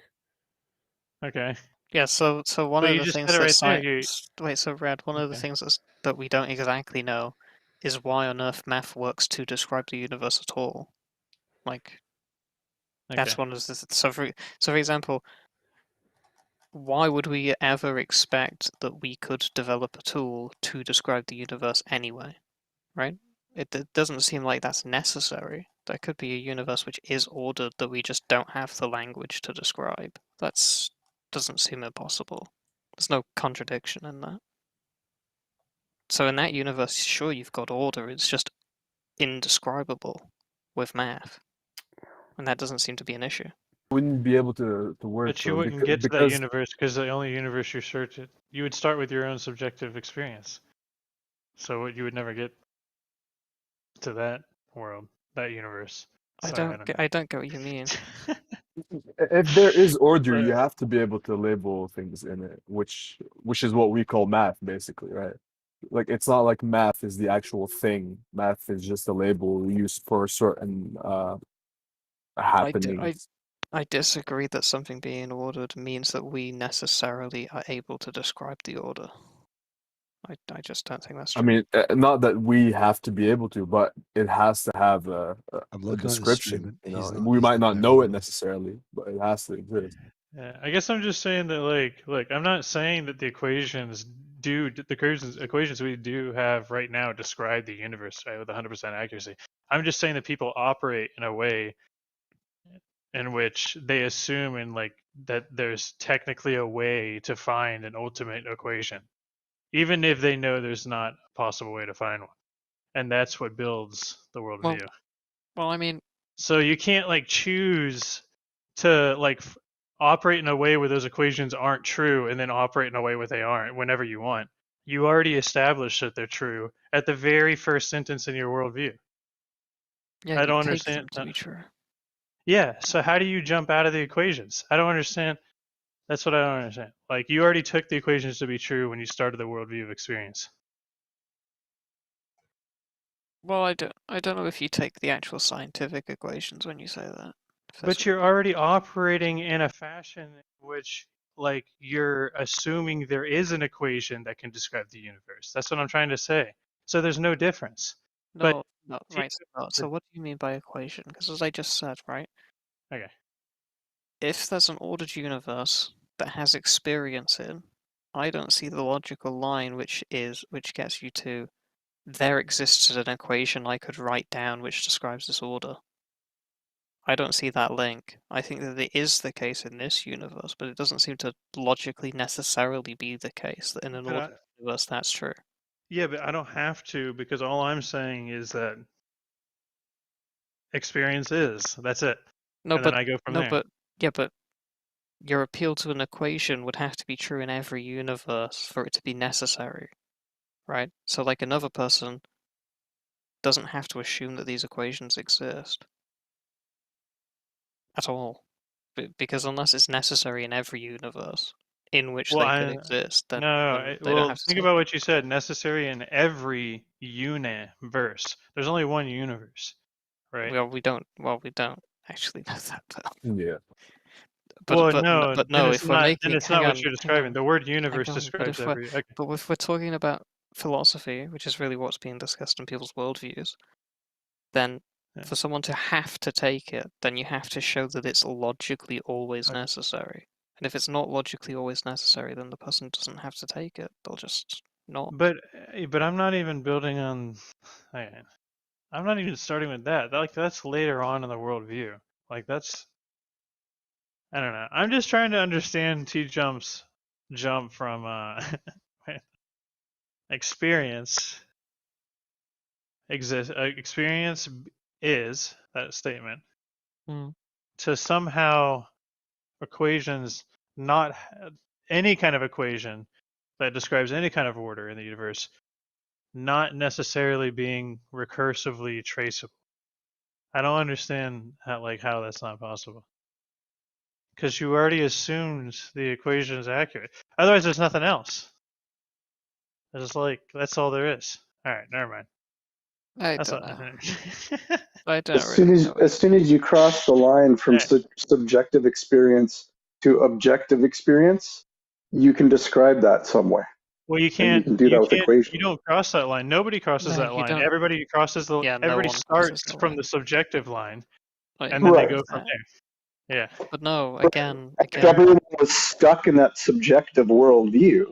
Okay. Yeah, so one But of you the just things said it that right there. wait, so Red, one of the things that we don't exactly know is why on earth math works to describe the universe at all. Like that's Okay. one of the so for example, why would we ever expect that we could develop a tool to describe the universe anyway? Right? It doesn't seem like that's necessary. There could be a universe which is ordered that we just don't have the language to describe. That's doesn't seem impossible. There's no contradiction in that. So in that universe, sure, you've got order. It's just indescribable. with math, and that doesn't seem to be an issue. Wouldn't be able to work. But you though, wouldn't get to that universe because the only universe you search it, you would start with your own subjective experience. So you would never get to that world, that universe. I Sorry, don't get what you mean. If there is order, But- you have to be able to label things in it, which is what we call math, basically, right? Like it's not like math is the actual thing. Math is just a label used for a certain happening. I disagree that something being ordered means that we necessarily are able to describe the order. I just don't think that's true. I mean, not that we have to be able to, but it has to have a looking at his description. stream, You know, he's not- we he's might not not know it there. necessarily, but it has to exist. Yeah, I guess I'm just saying that, like, look, I'm not saying that the equations we do have right now describe the universe, right, with 100% accuracy. I'm just saying that people operate in a way in which they assume that there's technically a way to find an ultimate equation, even if they know there's not a possible way to find one, and that's what builds the worldview. Well, I mean, so you can't choose to operate in a way where those equations aren't true and then operate in a way where they aren't whenever you want. You already established that they're true at the very first sentence in your worldview. yeah, I don't you take understand. them to be true. Yeah, so how do you jump out of the equations? I don't understand. That's what I don't understand. Like, you already took the equations to be true when you started the worldview of experience. Well, I don't know if you take the actual scientific equations when you say that. But you're already operating in a fashion in which, you're assuming there is an equation that can describe the universe. That's what I'm trying to say. So there's no difference. No, right. So what do you mean by equation? Because as I just said, right? Okay. If there's an ordered universe that has experience in, I don't see the logical line which gets you to there exists an equation I could write down which describes this order. I don't see that link. I think that it is the case in this universe, but it doesn't seem to logically necessarily be the case that in an But ordered universe that's true. Yeah, but I don't have to, because all I'm saying is that experience is. That's it. No, and but then I go from no, there. but your appeal to an equation would have to be true in every universe for it to be necessary, right? So, another person doesn't have to assume that these equations exist at all, because unless it's necessary in every universe in which they could exist, then they don't have to. Think about what you said. Necessary in every universe. There's only one universe, right? Well, we don't actually know that, though. Yeah. But no, if we're making, it's hang not what on, you're describing. The word universe hang on, describes every. Okay. But if we're talking about philosophy, which is really what's being discussed in people's worldviews, then for someone to have to take it, then you have to show that it's logically always necessary. And if it's not logically always necessary, then the person doesn't have to take it. They'll just not. But I'm not even building on. I'm not even starting with that. That's later on in the worldview. That's. I don't know. I'm just trying to understand TJump's jump from experience experience is that statement to somehow equations, not any kind of equation that describes any kind of order in the universe, not necessarily being recursively traceable. I don't understand how that's not possible. Because you already assumed the equation is accurate. Otherwise, there's nothing else. It's that's all there is. All right, never mind. I That's don't not, know. I don't As soon as you cross the line from subjective experience to objective experience, you can describe that some way. Well, you And can't. you can do that with equations. You don't cross that line. Nobody crosses No, that you line. don't. Everybody crosses the. Yeah, no everybody one crosses starts the from line. the subjective line, Like, and then they Right. go from there. Yeah. But no, again, If everyone was stuck in that subjective worldview,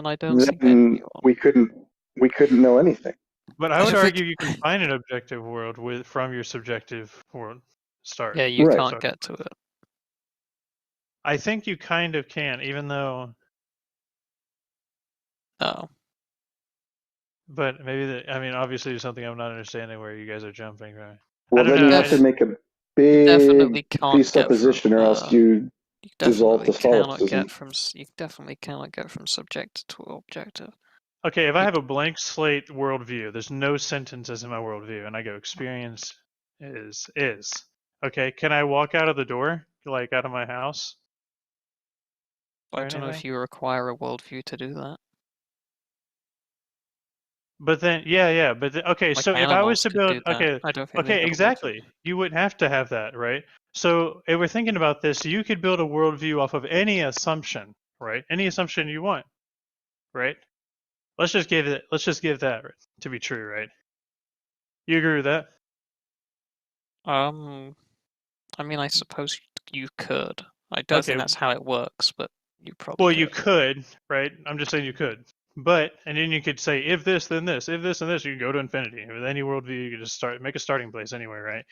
I don't think then we couldn't know anything. But I would argue you can find an objective world from your subjective world start. Yeah, you can't get to it. I think you kind of can, even though. Oh. But maybe obviously there's something I'm not understanding where you guys are jumping, right? Well, then know. you I have to just- make a big Definitely can't get from. presupposition, or else you You dissolve definitely the cannot solipsism. get from. You definitely cannot get from subjective to objective. Okay, if I have a blank slate worldview, there's no sentences in my worldview, and I go experience is. Okay, can I walk out of the door, like out of my house? I Or don't know if anything? you require a worldview to do that. But then, yeah. But okay, Like so if I was animals to could build, do that. I don't think they okay, had a worldview. exactly. You wouldn't have to have that, right? So if we're thinking about this, you could build a worldview off of any assumption, right? Any assumption you want, right? Let's just give that to be true, right? You agree with that? I mean, I suppose you could. I don't think Okay. that's how it works, but you probably Well, could. you could, right? I'm just saying you could. But and then you could say if this, then this, if this and this, you can go to infinity. With any worldview, you could just make a starting place anywhere, right?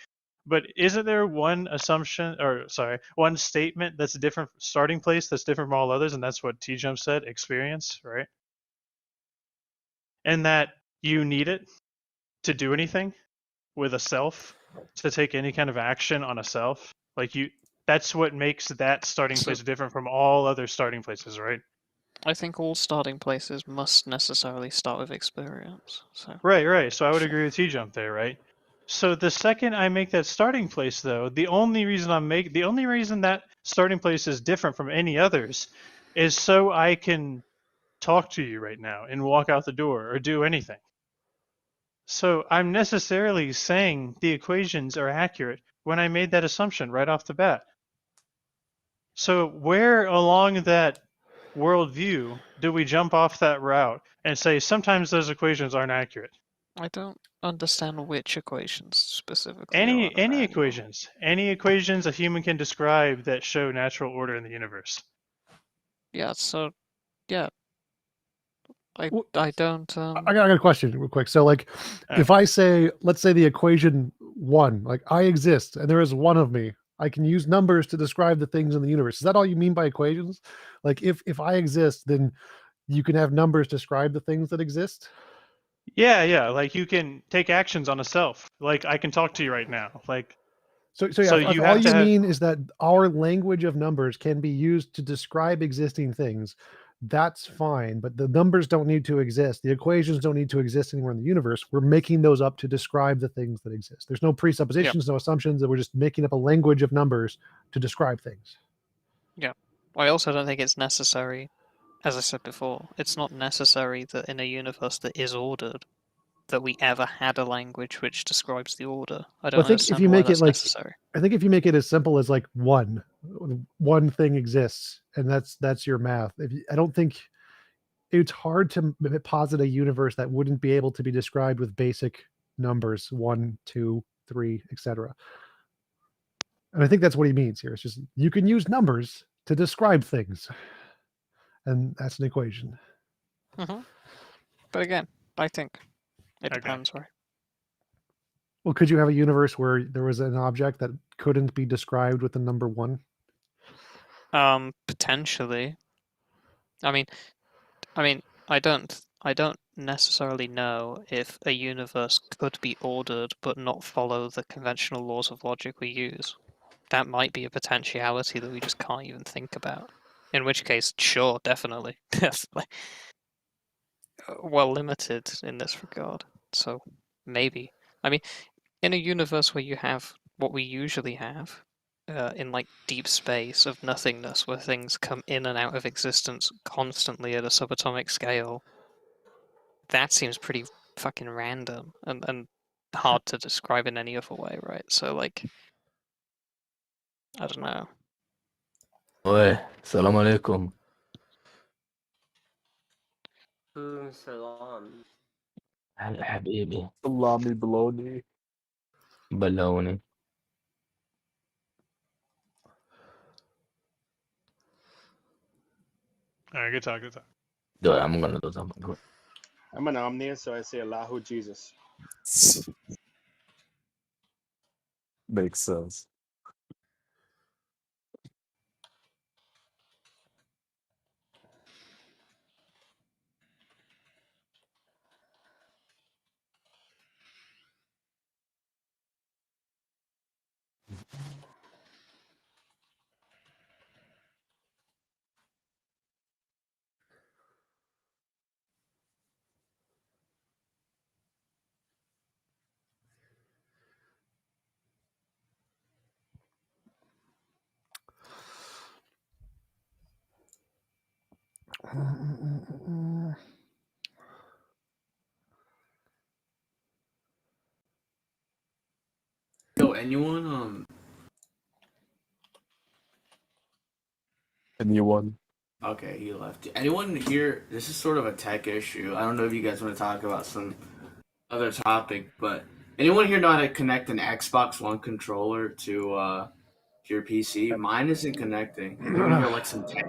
But isn't there one assumption, or sorry, one statement that's a different starting place that's different from all others, and that's what TJump said, experience, right? And that you need it to do anything with a self, to take any kind of action on a self. Like that's what makes that starting So- place different from all other starting places, right? I think all starting places must necessarily start with experience. So Right. So I would agree with TJump there, right? So the second I make that starting place, though, the only reason that starting place is different from any others is so I can talk to you right now and walk out the door or do anything. So I'm necessarily saying the equations are accurate when I made that assumption right off the bat. So where along that worldview do we jump off that route and say sometimes those equations aren't accurate? I don't understand which equations specifically. Any equations a human can describe that show natural order in the universe. Yeah. So yeah. I don't. I got a question real quick. So, like, if I say, let's say the equation 1, like I exist and there is one of me, I can use numbers to describe the things in the universe. Is that all you mean by equations? Like, if I exist, then you can have numbers describe the things that exist? Yeah. Like you can take actions on a self. Like I can talk to you right now. Like So so if you all have to you have. mean is that our language of numbers can be used to describe existing things, that's fine. But the numbers don't need to exist. The equations don't need to exist anywhere in the universe. We're making those up to describe the things that exist. There's no presuppositions, no assumptions. That we're just making up a language of numbers to describe things. Yeah. I also don't think it's necessary. As I said before, it's not necessary that in a universe that is ordered, that we ever had a language which describes the order. I don't I think if understand you why make it that's like, necessary. I think if you make it as simple as like one thing exists, and that's your math. I don't think it's hard to posit a universe that wouldn't be able to be described with basic numbers 1, 2, 3, etc. And I think that's what he means here. It's just you can use numbers to describe things, and that's an equation. But again, I think it depends, right? Well, could you have a universe where there was an object that couldn't be described with the number 1? Potentially. I mean, I don't necessarily know if a universe could be ordered but not follow the conventional laws of logic we use. That might be a potentiality that we just can't even think about. In which case, sure, definitely. Definitely. Well limited in this regard. So maybe. I mean, in a universe where you have what we usually have, in like deep space of nothingness, where things come in and out of existence constantly at a subatomic scale, that seems pretty fucking random and hard to describe in any other way, right? So like, I don't know. Oi, salam alaikum. سلام. هلا حبيبي. Salami bologna. Baloney. All right, good talk. Dude, I'm gonna do something quick. I'm an omnian, so I say Allahu Jesus. Makes sense. Yo, anyone Anyone? Okay, he left. Anyone here? This is sort of a tech issue. I don't know if you guys want to talk about some other topic, but anyone here know how to connect an Xbox One controller to your PC? Mine isn't connecting. And you want to hear like some tech?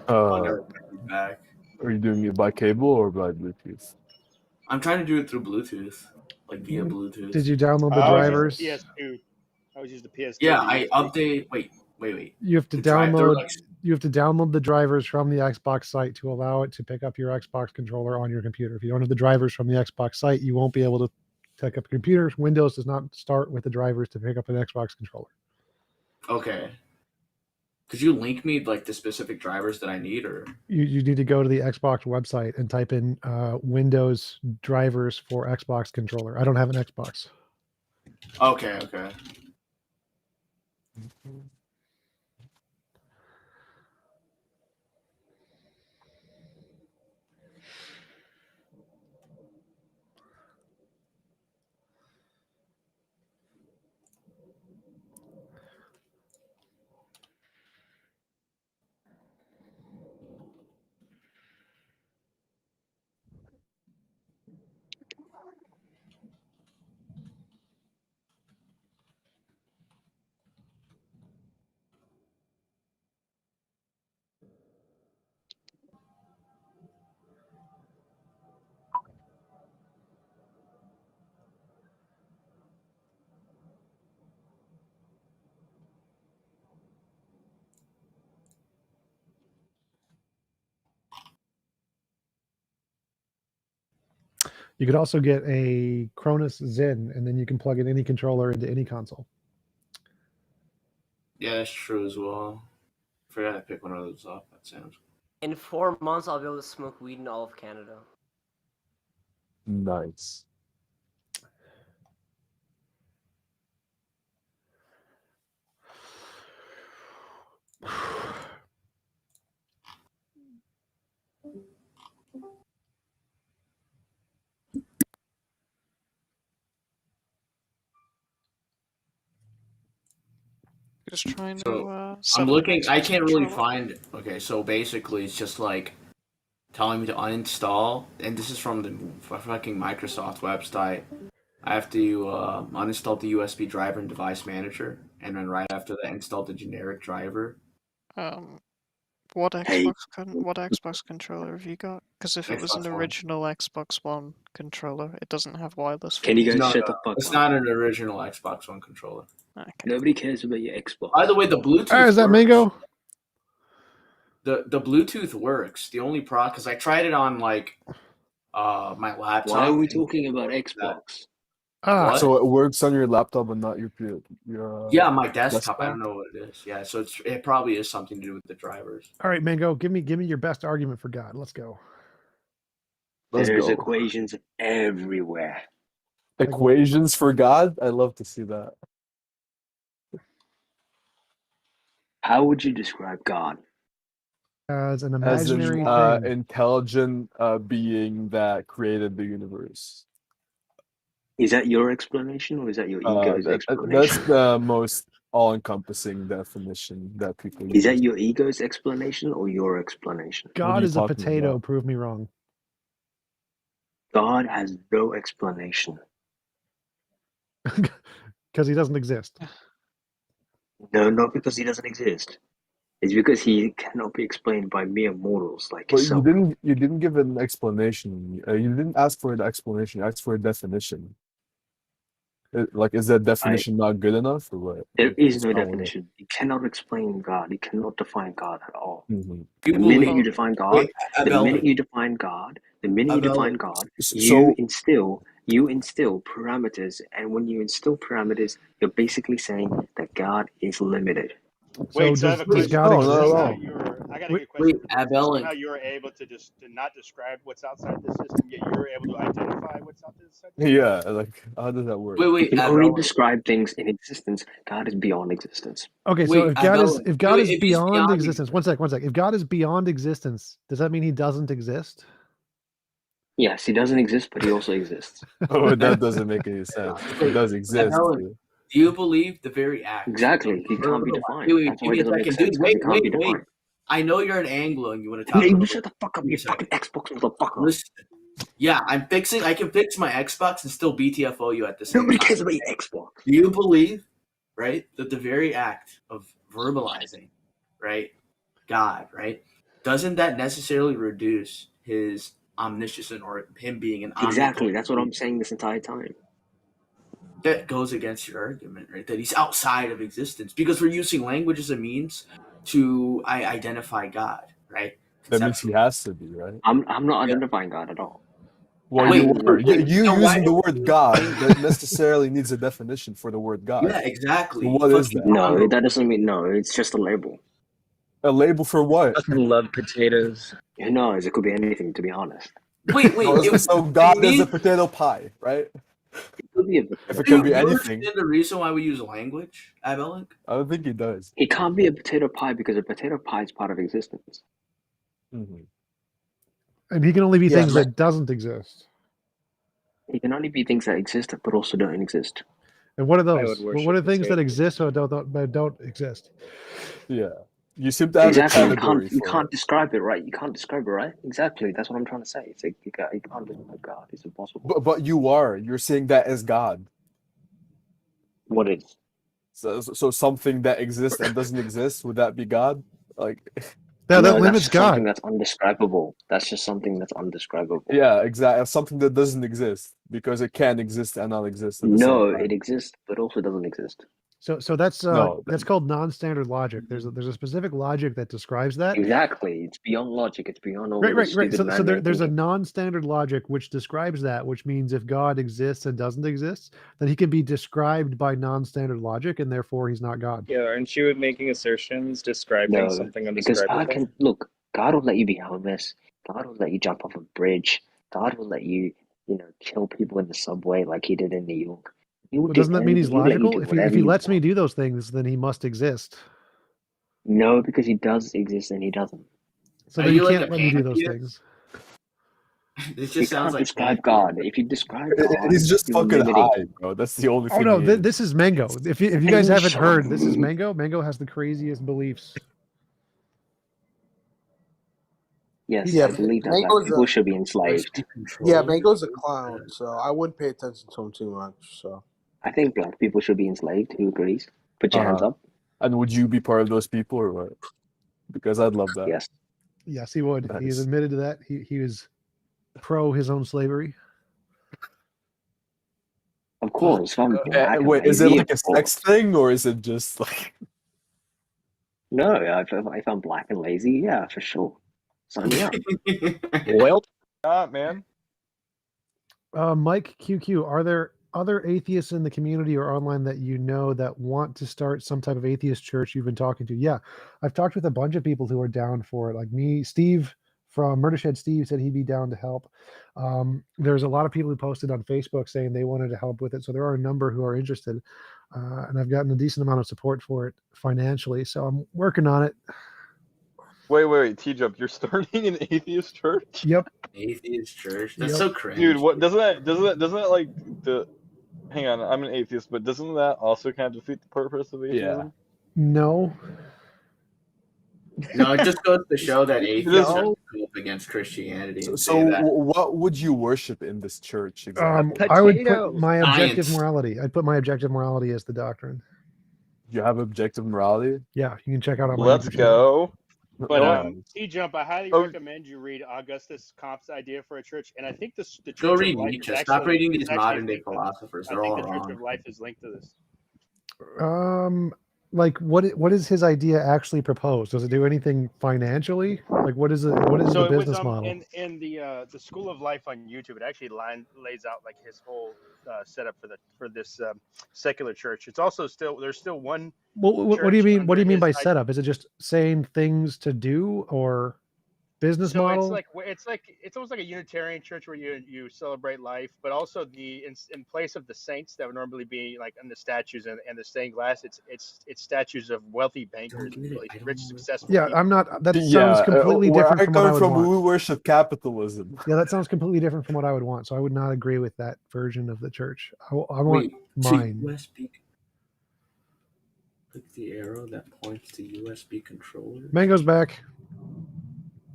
I'll never back. Are you doing it by cable or by Bluetooth? I'm trying to do it through Bluetooth, like via Bluetooth. Did you download the I always drivers? use the PS2. I always use the PS2. Yeah, to I USB. update. Wait. You have to download. You have to download the drivers from the Xbox site to allow it to pick up your Xbox controller on your computer. If you don't have the drivers from the Xbox site, you won't be able to pick up computers. Windows does not start with the drivers to pick up an Xbox controller. Okay. Could you link me like the specific drivers that I need, or You need to go to the Xbox website and type in Windows drivers for Xbox controller. I don't have an Xbox. Okay. You could also get a Cronus Zen, and then you can plug in any controller into any console. Yeah, that's true as well. I forgot to pick one of those up. That sounds. In 4 months, I'll be able to smoke weed in all of Canada. Nice. Just trying So to. I'm looking. I can't really controller. find. Okay, so basically, it's just like telling me to uninstall, and this is from the fucking Microsoft website. I have to uninstall the USB driver and device manager, and then right after that, install the generic driver. What Xbox controller have you got? Because if it was an Xbox One. original Xbox One controller, it doesn't have wireless. Can you guys No, shut the fuck it's up? not an original Xbox One controller. Okay. Nobody cares about your Xbox. By the way, the Bluetooth. Is that works. Mango? The Bluetooth works. The only problem, because I tried it on like my laptop. Why are we talking about Xbox? What? So it works on your laptop but not your Yeah, my desktop. I don't know what it is. Yeah, so it probably is something to do with the drivers. All right, Mango, give me your best argument for God. Let's go. There's equations everywhere. Equations for God? I love to see that. How would you describe God? As an As imaginary an thing. intelligent being that created the universe. Is that your explanation or is that your ego's explanation? That's the most all-encompassing definition that people use. Is that your ego's explanation or your explanation? God is a potato. Prove me wrong. God has no explanation. Because he doesn't exist. No, not because he doesn't exist. It's because he cannot be explained by mere mortals like But yourself. you didn't give an explanation. You didn't ask for an explanation. You asked for a definition. Is that definition not good enough or what? There is no definition. You cannot explain God. You cannot define God at all. Mm-hmm. The minute you define God, the minute you define God, you instill parameters, and when you instill parameters, you're basically saying that God is limited. Wait, so I have a question. God exist? I I got a good question. Wait, Abel, Somehow you're able to just to not describe what's outside the system, yet you're able to identify what's outside the system. Yeah, like how does that work? You can only describe things in existence. God is beyond existence. Okay, so if God is beyond existence, one sec. If God is beyond existence, does that mean he doesn't exist? Yes, he doesn't exist, but he also exists. Oh, that doesn't make any sense. If it does exist. Abel, do you believe the very act? Exactly, he can't be defined. Wait, That's give why me it a doesn't make second, sense, dude. 'cause it can't be Wait. defined. I know you're an Anglo and you want to talk Hey, about you shut the fuck up, you fucking Xbox motherfucker. Listen, yeah, I can fix my Xbox and still BTFO you at the same Nobody time. cares about your Xbox. Do you believe, right, that the very act of verbalizing, right, God, right, doesn't that necessarily reduce his omniscience or him being an Exactly, that's what I'm omnipotent? saying this entire time. That goes against your argument, right? That he's outside of existence because we're using language as a means to identify God, right? That means he has to be, right? I'm not identifying God at all. Well, you using the word God that necessarily needs a definition for the word God. Yeah, exactly. So what is that? No, that doesn't mean no. It's just a label. A label for what? I love potatoes. Who knows? It could be anything, to be honest. Wait. So God is a potato pie, right? It could be a If it can be anything. Understand the reason why we use language, Abelink? I don't think he does. It can't be a potato pie because a potato pie is part of existence. Mm-hmm. And he can only be things that doesn't exist. It can only be things that exist but also don't exist. And what are those? What are things that exist or don't exist? Yeah. You seem to have exactly. a category You can't describe it, right? You can't describe it, right? Exactly. That's what I'm trying to say. It's like you can't describe God. It's impossible. But you are. You're saying that as God. What is? So something that exists and doesn't exist, would that be God? Like that no, limits that's God. Something that's undescribable. That's just something that's undescribable. Yeah, exactly. Something that doesn't exist because it can exist and not exist. No, it exists, but also doesn't exist. So that's called non-standard logic. There's a specific logic that describes that. Exactly. It's beyond logic. It's beyond all Right. So there's a thinking. non-standard logic which describes that, which means if God exists and doesn't exist, then he can be described by non-standard logic, and therefore he's not God. Yeah, aren't you making assertions describing something undescribable? Because look, God will let you be homeless. God will let you jump off a bridge. God will let you, kill people in the subway like he did in New York. Well, doesn't that mean he's logical? If he lets me do those things, then he must exist. No, because he does exist and he doesn't. So then you can't let me do those things. This just sounds like describe God. If you describe God, he's just fucking high, bro. That's the only thing. Oh no, this is Mango. If you guys haven't heard, this is Mango. Mango has the craziest beliefs. Yes, Yeah, I believe that Mango's people should be enslaved. Yeah, Mango's a clown, so I wouldn't pay attention to him too much. So I think black people should be enslaved. Who agrees? Put your hands up. And would you be part of those people or what? Because I'd love that. Yes. Yes, he would. Nice. He has admitted to that. He was pro his own slavery. Of course. Wait, is it like a sex thing or is it just like? No, if I'm black and lazy, yeah, for sure. Sign me up. Well, man. Mike QQ, are there other atheists in the community or online that you know that want to start some type of atheist church you've been talking to? Yeah, I've talked with a bunch of people who are down for it. Like me, Steve from Murdershed Steve said he'd be down to help. There's a lot of people who posted on Facebook saying they wanted to help with it. So there are a number who are interested. And I've gotten a decent amount of support for it financially. So I'm working on it. Wait, TJump, you're starting an atheist church? Yep. Atheist church? That's so cringe. Dude, what doesn't that like the hang on, I'm an atheist, but doesn't that also kind of defeat the purpose of atheism? Yeah. No. No, it just goes to show that atheists are against Christianity. So what would you worship in this church exactly? I would put my objective morality. I'd put my objective morality as the doctrine. You have objective morality? Yeah, you can check out on my Let's YouTube channel. go. But TJump, I highly recommend you read Augustus Comte's idea for a church, and I think the Church Go read of Life Nietzsche. is Stop actually- reading is these actually modern day linked to this. philosophers. I They're think all the Church wrong. of Life is linked to this. like what is his idea actually proposed? Does it do anything financially? Like what is it? What is So the it was business model? in the School of Life on YouTube. It actually lays out like his whole setup for this secular church. It's also there's still one. What do you mean? What do you under mean by his setup? Is it just saying things to do or business So model? it's almost like a Unitarian church where you celebrate life, but also in place of the saints that would normally be like in the statues and the stained glass, it's statues of wealthy bankers, really rich, successful Yeah, people. I'm not. That Yeah, sounds completely where different I from what I come would from, want. we worship capitalism. Yeah, that sounds completely different from what I would want. So I would not agree with that version of the church. I want Wait, to mine. USB. Click the arrow that points to USB controller. Mango's back.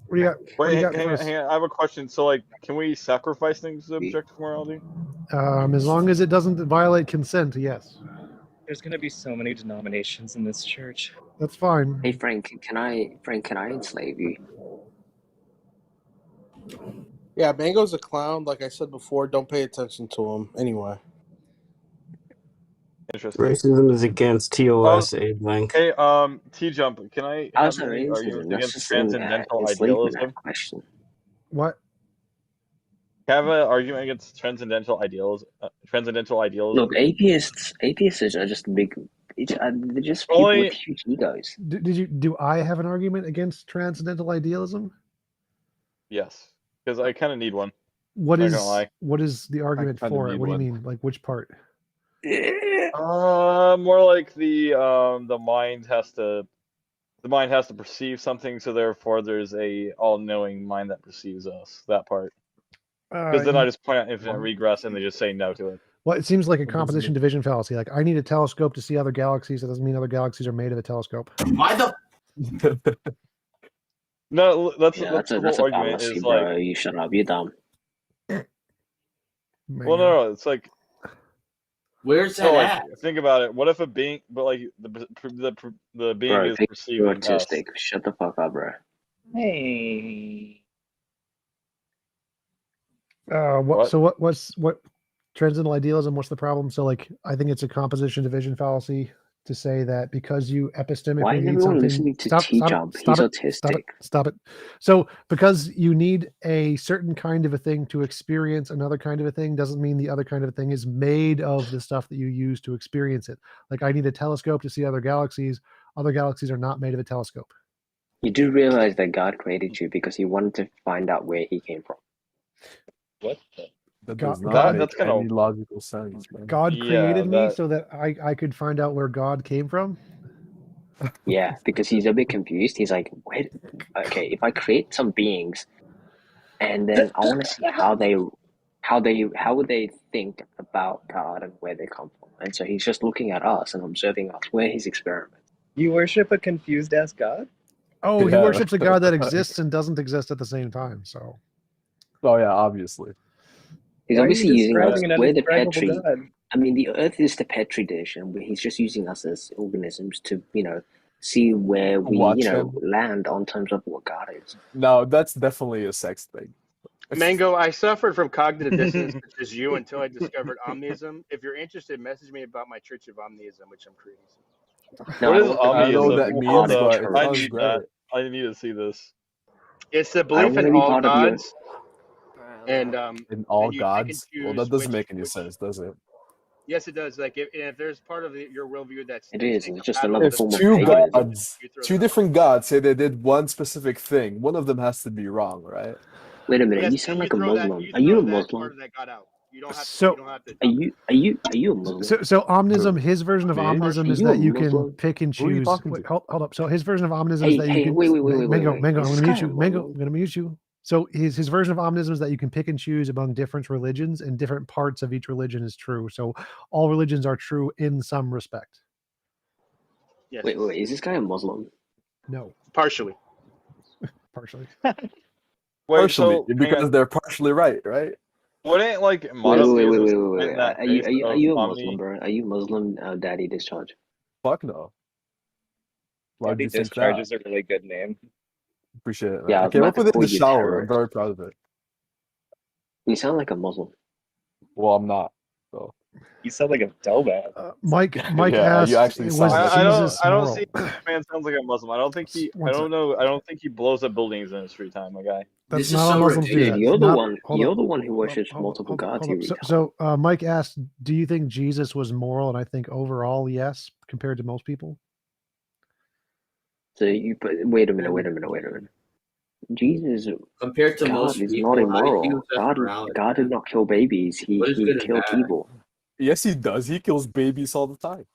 What do you got? What do you Wait, got hang for on, us? hang on. I have a question. So, like, can we sacrifice things to objective morality? As long as it doesn't violate consent, yes. There's gonna be so many denominations in this church. That's fine. Hey Frank, can I enslave you? Yeah, Mango's a clown. Like I said before, don't pay attention to him. Anyway. Interesting. Racism is against TOS, Abe Link. Hey, TJump, can I How's have that any racism? arguments That's against just transcendental enslavement idealism? question. What? Can I have an argument against transcendental ideals? Transcendental idealism. Look, atheists are just they're just people with huge egos. Do I have an argument against transcendental idealism? Yes, because I kind of need one. What Not is gonna lie. what is the argument kinda for it? need What do you one. mean? Like which part? More like the mind has to perceive something, so therefore there's a all-knowing mind that perceives us. That part. Because then I just point out infinite regress, and they just say no to it. Well, it seems like a composition division fallacy. Like I need a telescope to see other galaxies. That doesn't mean other galaxies are made of a telescope. Why the? No, that's Yeah, the that's whole a argument. fallacy, Is bro. like, You shut up. You're dumb. well, no, it's like. Where's So, that like, at? think about it. What if a being, but like the being Bro, is you're perceiving us? autistic. Shut the fuck up, bro. Hey. What? So what? Transcendental idealism. What's the problem? So like, I think it's a composition division fallacy to say that because you epistemically Why is need everyone something. listening to TJump? He's autistic. Stop it. So because you need a certain kind of a thing to experience another kind of a thing doesn't mean the other kind of a thing is made of the stuff that you use to experience it. Like I need a telescope to see other galaxies. Other galaxies are not made of a telescope. You do realize that God created you because he wanted to find out where he came from. What? That God- does not God- make that's kinda- any logical sense, man. God Yeah, created me that- so that I could find out where God came from. Yeah, because he's a bit confused. He's like, wait, okay, if I create some beings, and then I want to see how would they think about God and where they come from. And so he's just looking at us and observing us. We're his experiment. You worship a confused ass god? Oh, he Yeah. worships a God that exists and doesn't exist at the same time. So Oh yeah, obviously. He's Why are you obviously using us. describing an We're the undescribable petri. god? I mean, the Earth is the petri dish, and he's just using us as organisms to, see where we, Watch him. land on terms of what God is. No, that's definitely a sex thing. Mango, I suffered from cognitive dissonance such as you until I discovered omnism. If you're interested, message me about my Church of Omnism, which I'm creating. No, What is I don't know what that omnism? means, Hold up. but it I sounds need great. that. I need to see this. It's the I belief want to in be all part of your. gods, and In all and you pick and gods? Well, that choose doesn't which- make any sense, does it? Yes, it does. Like if there's part of your worldview that's It is. It's just incompatible another with If form of two paganism. gods, you throw two it out. different gods say they did one specific thing, one of them has to be wrong, right? Wait a minute. Yes, you sound and like a throw that- Muslim. you Are you a throw that Muslim? part of that God out. You don't have to. So- You don't have to. Are you a Muslim? So omnism, his version of Me? omnism Are is you that a you can Muslim? pick and Who are you choose. talking Wait, to? hold up. So his version of omnism Hey, is that you hey, can. wait, Mango, wait. Mango, Is I'm this gonna mute guy a you. Mango, Muslim? I'm gonna mute you. So his version of omnism is that you can pick and choose among different religions, and different parts of each religion is true. So all religions are true in some respect. Yes. Wait. Is this guy a Muslim? No, Partially. partially. Wait, Partially, so hang because on. they're partially right, right? Wouldn't like Wait. monotheism in that Are you case of a omni? Muslim, bro? Are you Muslim? Daddy discharge. Fuck no. Why'd Daddy you think Discharge that? is a really good name. Appreciate it, man. Yeah, I I was came about up to with it in call the you shower. I'm terrorist. very proud of it. You sound like a Muslim. Well, I'm not. So You sound like a dumbass. Mike Yeah, asked, you actually was sound like Jesus I don't moral? see this man sounds like a Muslim. I don't think he. One I sec. don't know. I don't think he blows up buildings in his free time. My guy. That's This is not how so Muslims do Dude, that. ridiculous. you're the Not, one. hold You're up, the one who hold up, worships hold up, multiple hold up, gods. hold You up. retard. So Mike asked, do you think Jesus was moral? And I think overall, yes, compared to most people. So you. But wait a minute. Jesus, Compared to God most is not people, how do you immoral. assess morality, God did man? not kill babies. What is He good and killed bad? evil. Yes, he does. He kills babies all the time.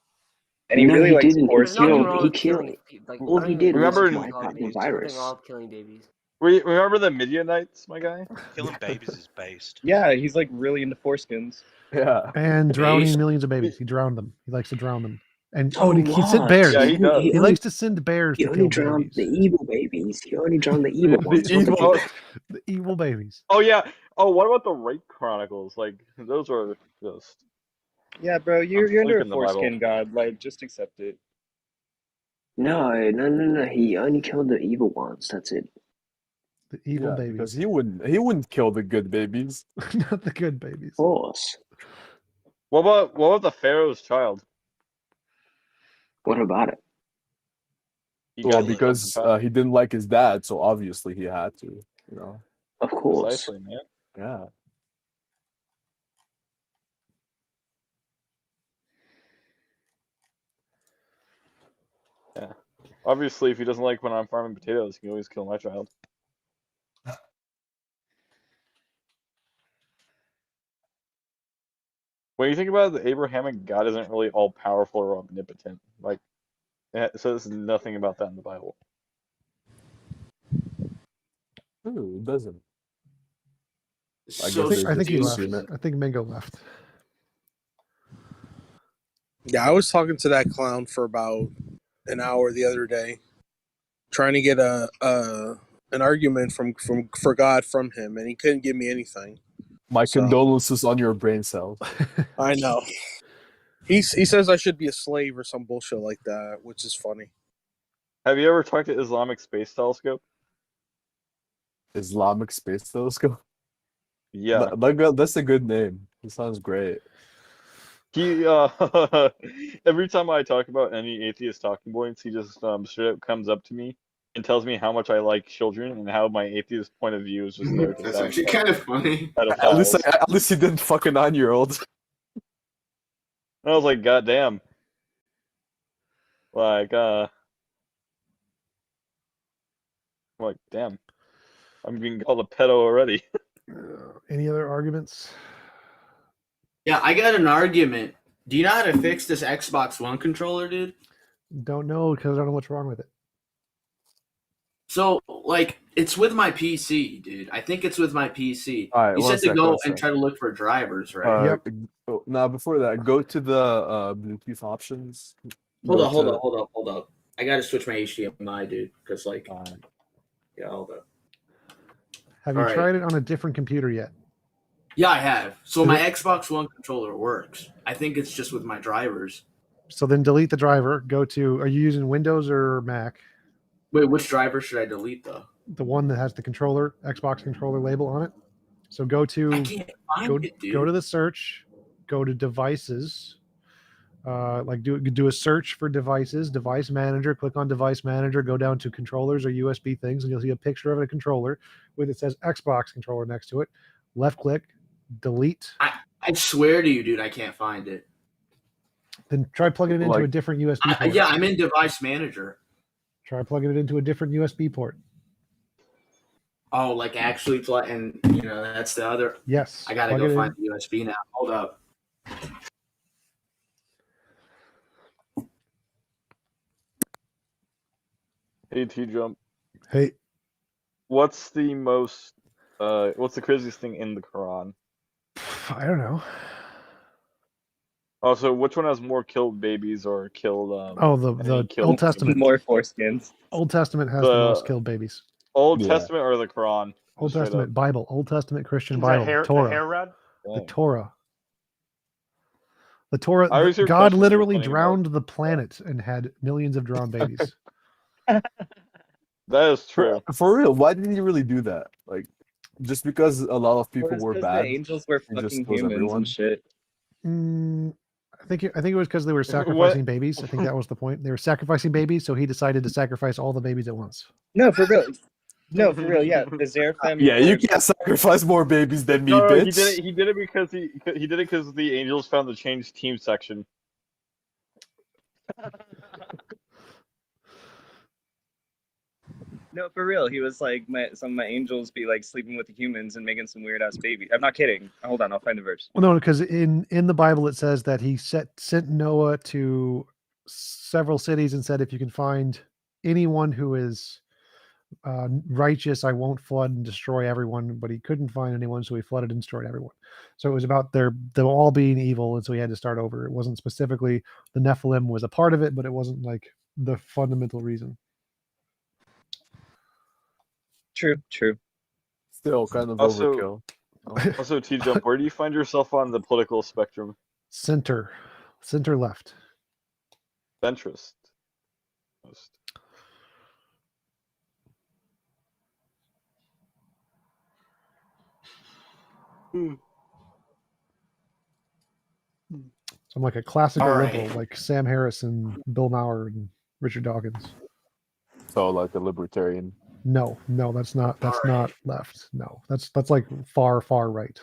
And he No, really he likes didn't. There's nothing wrong He with killed. killing. Like, All I don't he even did think was Remember, Jesus wipe killed out the babies. There's nothing virus. wrong with killing babies. remember the Midianites, my guy? Killing babies is based. Yeah, he's like really into foreskins. Yeah. And drowning Based? millions of babies. He drowned them. He likes to drown them. And So he sent what? bears. Yeah, he does. He likes to send bears He to only kill drowned babies. the evil babies. He only drowned the evil ones. The Not the evil. good. The evil babies. Oh yeah. Oh, what about the rape chronicles? Like those are just. Yeah, bro, I'm you're under a flipping the Bible. foreskin god. Like, just accept it. No. He only killed the evil ones. That's it. The evil Yeah, because babies. he wouldn't kill the good babies. Not the good babies. Of course. What about the Pharaoh's child? What about it? He Well, got because he didn't like his dad, so obviously he had to, you know. Of course. Precisely, man. Yeah. Yeah. Obviously, if he doesn't like when I'm farming potatoes, he can always kill my child. When you think about it, the Abrahamic God isn't really all powerful or omnipotent. Like, it says nothing about that in the Bible. Ooh, it doesn't. I So guess I think he left. assume it. I think Mingo left. Yeah, I was talking to that clown for about an hour the other day, trying to get an argument for God from him, and he couldn't give me anything. My condolences on your brain cells. I know. He says I should be a slave or some bullshit like that, which is funny. Have you ever talked to Islamic Space Telescope? Islamic Space Telescope? Yeah. That's a good name. It sounds great. He every time I talk about any atheist talking points, he just straight up comes up to me and tells me how much I like children and how my atheist point of view is just there to That's actually kind of funny. At least he didn't fuck a 9-year-old. I was like, God damn. Like, damn. I'm being called a pedo already. Any other arguments? Yeah, I got an argument. Do you know how to fix this Xbox One controller, dude? Don't know because I don't know what's wrong with it. So, like, it's with my PC, dude. I think it's with my PC. All right, You one said to sec, go one and sec. try to look for drivers, right? Now, before that, go to the Bluetooth options. Hold Go up. I gotta switch my HDMI, dude, because like, yeah, hold up. Have you All right. tried it on a different computer yet? Yeah, I have. So Is my it- Xbox One controller works. I think it's just with my drivers. So then delete the driver. Go to, are you using Windows or Mac? Wait, which driver should I delete though? The one that has the controller, Xbox controller label on it. So go to I can't find it, dude. go to the search, go to devices. Do a search for devices, device manager, click on device manager, go down to controllers or USB things, and you'll see a picture of a controller with it says Xbox controller next to it. Left click, delete. I swear to you, dude, I can't find it. Then try plugging it into a different USB port. Yeah, I'm in device manager. Try plugging it into a different USB port. Oh, like actually plug, and you know that's the other. Yes. I gotta plug go it find in. the USB now. Hold up. Hey, TJump. Hey. What's the craziest thing in the Quran? I don't know. Also, which one has more killed babies or killed? The Old Testament. More foreskins. Old Testament has the most killed babies. Old Testament or the Quran? Old Testament Bible. Old Testament Christian Is Bible. that Torah. the hair rod? The Torah. The Torah. I always hear God questions literally complaining drowned the planet and had millions of drowned babies. That is true. For real, why did he really do that? Like, just because a lot of people were bad. The angels were he just fucking kills humans everyone? and shit. I think it was because they were sacrificing babies. I think that was the point. They were sacrificing babies, so he decided to sacrifice all the babies at once. No, for real. No, for real. Yeah, the Zeraphim. Yeah, you were- can't sacrifice more babies than me, No, bitch. he did it because he did it because the Angels found the change team section. No, for real. He was like, some of my angels be like sleeping with the humans and making some weird ass baby. I'm not kidding. Hold on, I'll find the verse. Well, no, because in the Bible it says that he sent Noah to several cities and said, if you can find anyone who is righteous, I won't flood and destroy everyone. But he couldn't find anyone, so he flooded and destroyed everyone. So it was about them all being evil, and so he had to start over. It wasn't specifically the Nephilim was a part of it, but it wasn't like the fundamental reason. True. Still kind of Also- overkill. Also, TJump, where do you find yourself on the political spectrum? Center left. Centrist. Most. So I'm like a classical All liberal, right. like Sam Harris and Bill Maher and Richard Dawkins. So like a libertarian. No, that's not left. No, that's like far right.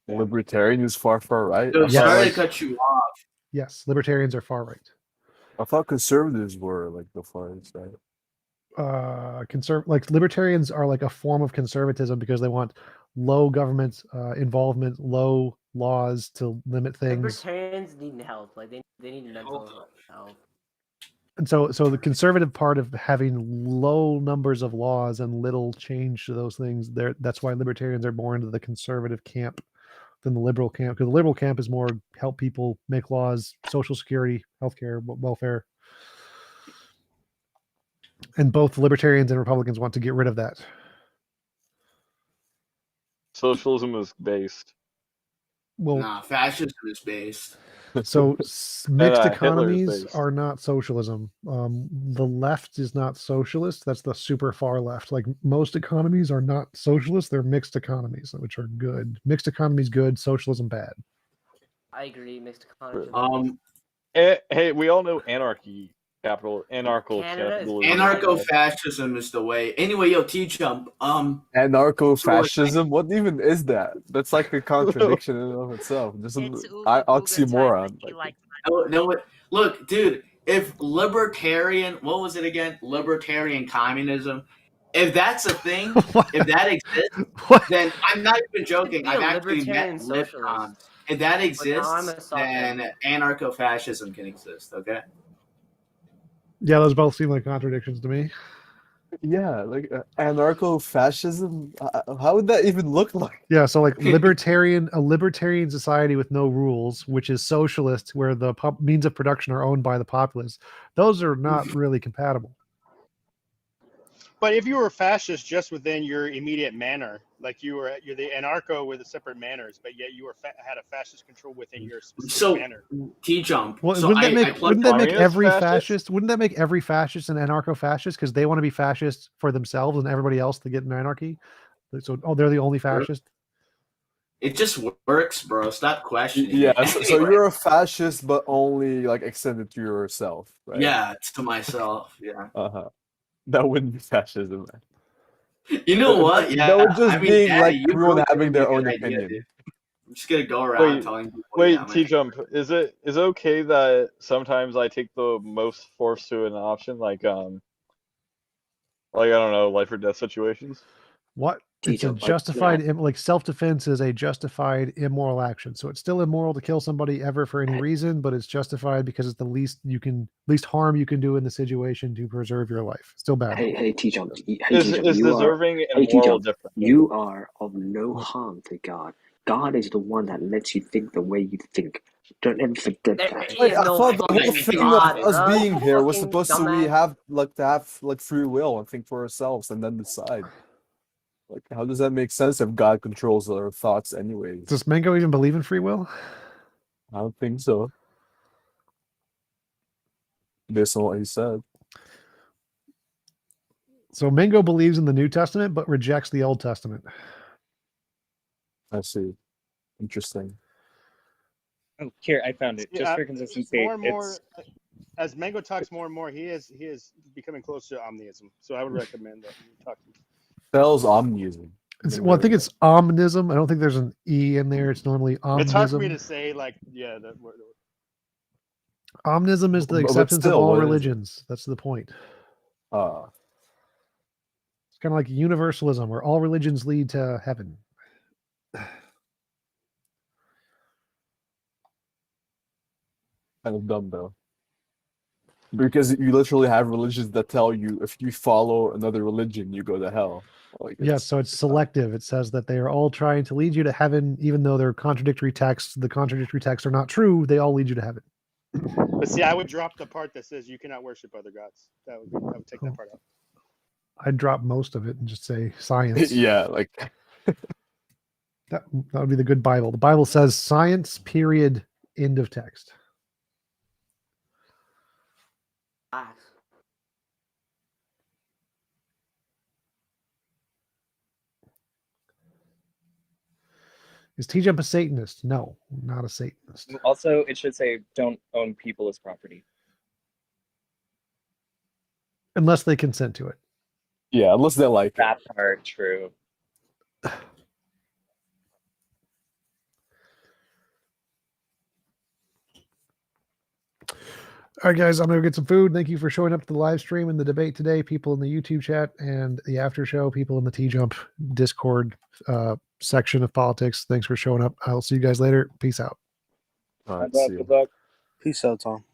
Libertarian is far right. Dude, Yes. sorry to cut you off. Yes, libertarians are far right. I thought conservatives were like the far side. Like libertarians are like a form of conservatism because they want low government involvement, low laws to limit things. Libertarians need help. Like they need mental health. And so the conservative part of having low numbers of laws and little change to those things, that's why libertarians are more into the conservative camp than the liberal camp, because the liberal camp is more help people make laws, social security, healthcare, welfare. And both libertarians and Republicans want to get rid of that. Socialism is based. Well, Nah, fascism is based. so mixed Hitler is economies based. are not socialism. The left is not socialist. That's the super far left. Like most economies are not socialist. They're mixed economies, which are good. Mixed economies good, socialism bad. I agree. Mixed economy. Hey, we all know anarchy. Anarcho-capitalism. Anarcho-fascism is the way. Anyway, yo, TJump. Anarcho-fascism? What even is that? That's like a contradiction in and of itself. Just an oxymoron. No, look, dude. If libertarian, what was it again? Libertarian communism. If that's a thing, if that exists, then I'm not even joking. I've actually met libcons. If that exists, then anarcho-fascism can exist. Okay. Yeah, those both seem like contradictions to me. Yeah, like anarcho-fascism. How would that even look like? Yeah, so like a libertarian society with no rules, which is socialist, where the means of production are owned by the populace. Those are not really compatible. But if you were fascist just within your immediate manor, like you're the anarcho with the separate manners, but yet you had a fascist control within your specific manor. TJump. Well, so wouldn't that make every fascist? Wouldn't that make every fascist an anarcho-fascist because they want to be fascist for themselves and everybody else to get an anarchy? So, they're the only fascist. It just works, bro. Stop questioning. Yeah, it. so you're a fascist, but only like extended to yourself, right? Yeah, to myself. Yeah. That wouldn't be fascism, man. You know what? Yeah, that would just be Daddy, like you everyone really having gave me their a own good idea, opinion. dude. I'm just gonna go around telling people. Wait, yeah, TJump, is it okay that sometimes I take the most force to an option, like I don't know, life or death situations? What? It's a justified, like self-defense is a justified immoral action. So it's still immoral to kill somebody ever for any reason, but it's justified because it's the least harm you can do in the situation to preserve your life. Still bad. Hey, TJump. Is deserving and moral different? You are of no harm to God. God is the one that lets you think the way you think. Don't ever forget that. Wait, I thought the whole thing of us being here was supposed to have free will and think for ourselves and then decide. Like, how does that make sense if God controls our thoughts anyways? Does Mango even believe in free will? I don't think so. Based on what he said. So Mango believes in the New Testament but rejects the Old Testament. I see. Interesting. Oh, here I found it. Just for consistency, more and more, it's as Mango talks more and more, he is becoming close to omnism. So I would recommend that you talk to him. Spells omnism. Well, I think it's omnism. I don't think there's an E in there. It's normally omnism. It's hard for me to say, like, yeah, that word. Omnism is the But acceptance still, of all what is it? religions. That's the point. Uh, It's kind of like universalism, where all religions lead to heaven. kind of dumb though. Because you literally have religions that tell you if you follow another religion, you go to hell. Like, Yes, so it's selective. It says that they are all trying to lead you to heaven, even though they're contradictory texts. The contradictory texts are not true. They all lead you to heaven. But see, I would drop the part that says you cannot worship other gods. I would take that part out. I'd drop most of it and just say science. Yeah, like that would be the good Bible. The Bible says science, period, end of text. Is TJump a Satanist? No, not a Satanist. also it should say don't own people as property. Unless they consent to it. Yeah, unless they like that part. True. All right, guys, I'm going to get some food. Thank you for showing up to the live stream and the debate today. People in the YouTube chat and the after show, people in the TJump Discord section of politics. Thanks for showing up. I'll see you guys later. Peace out. All right, Good luck. Peace out, Tom.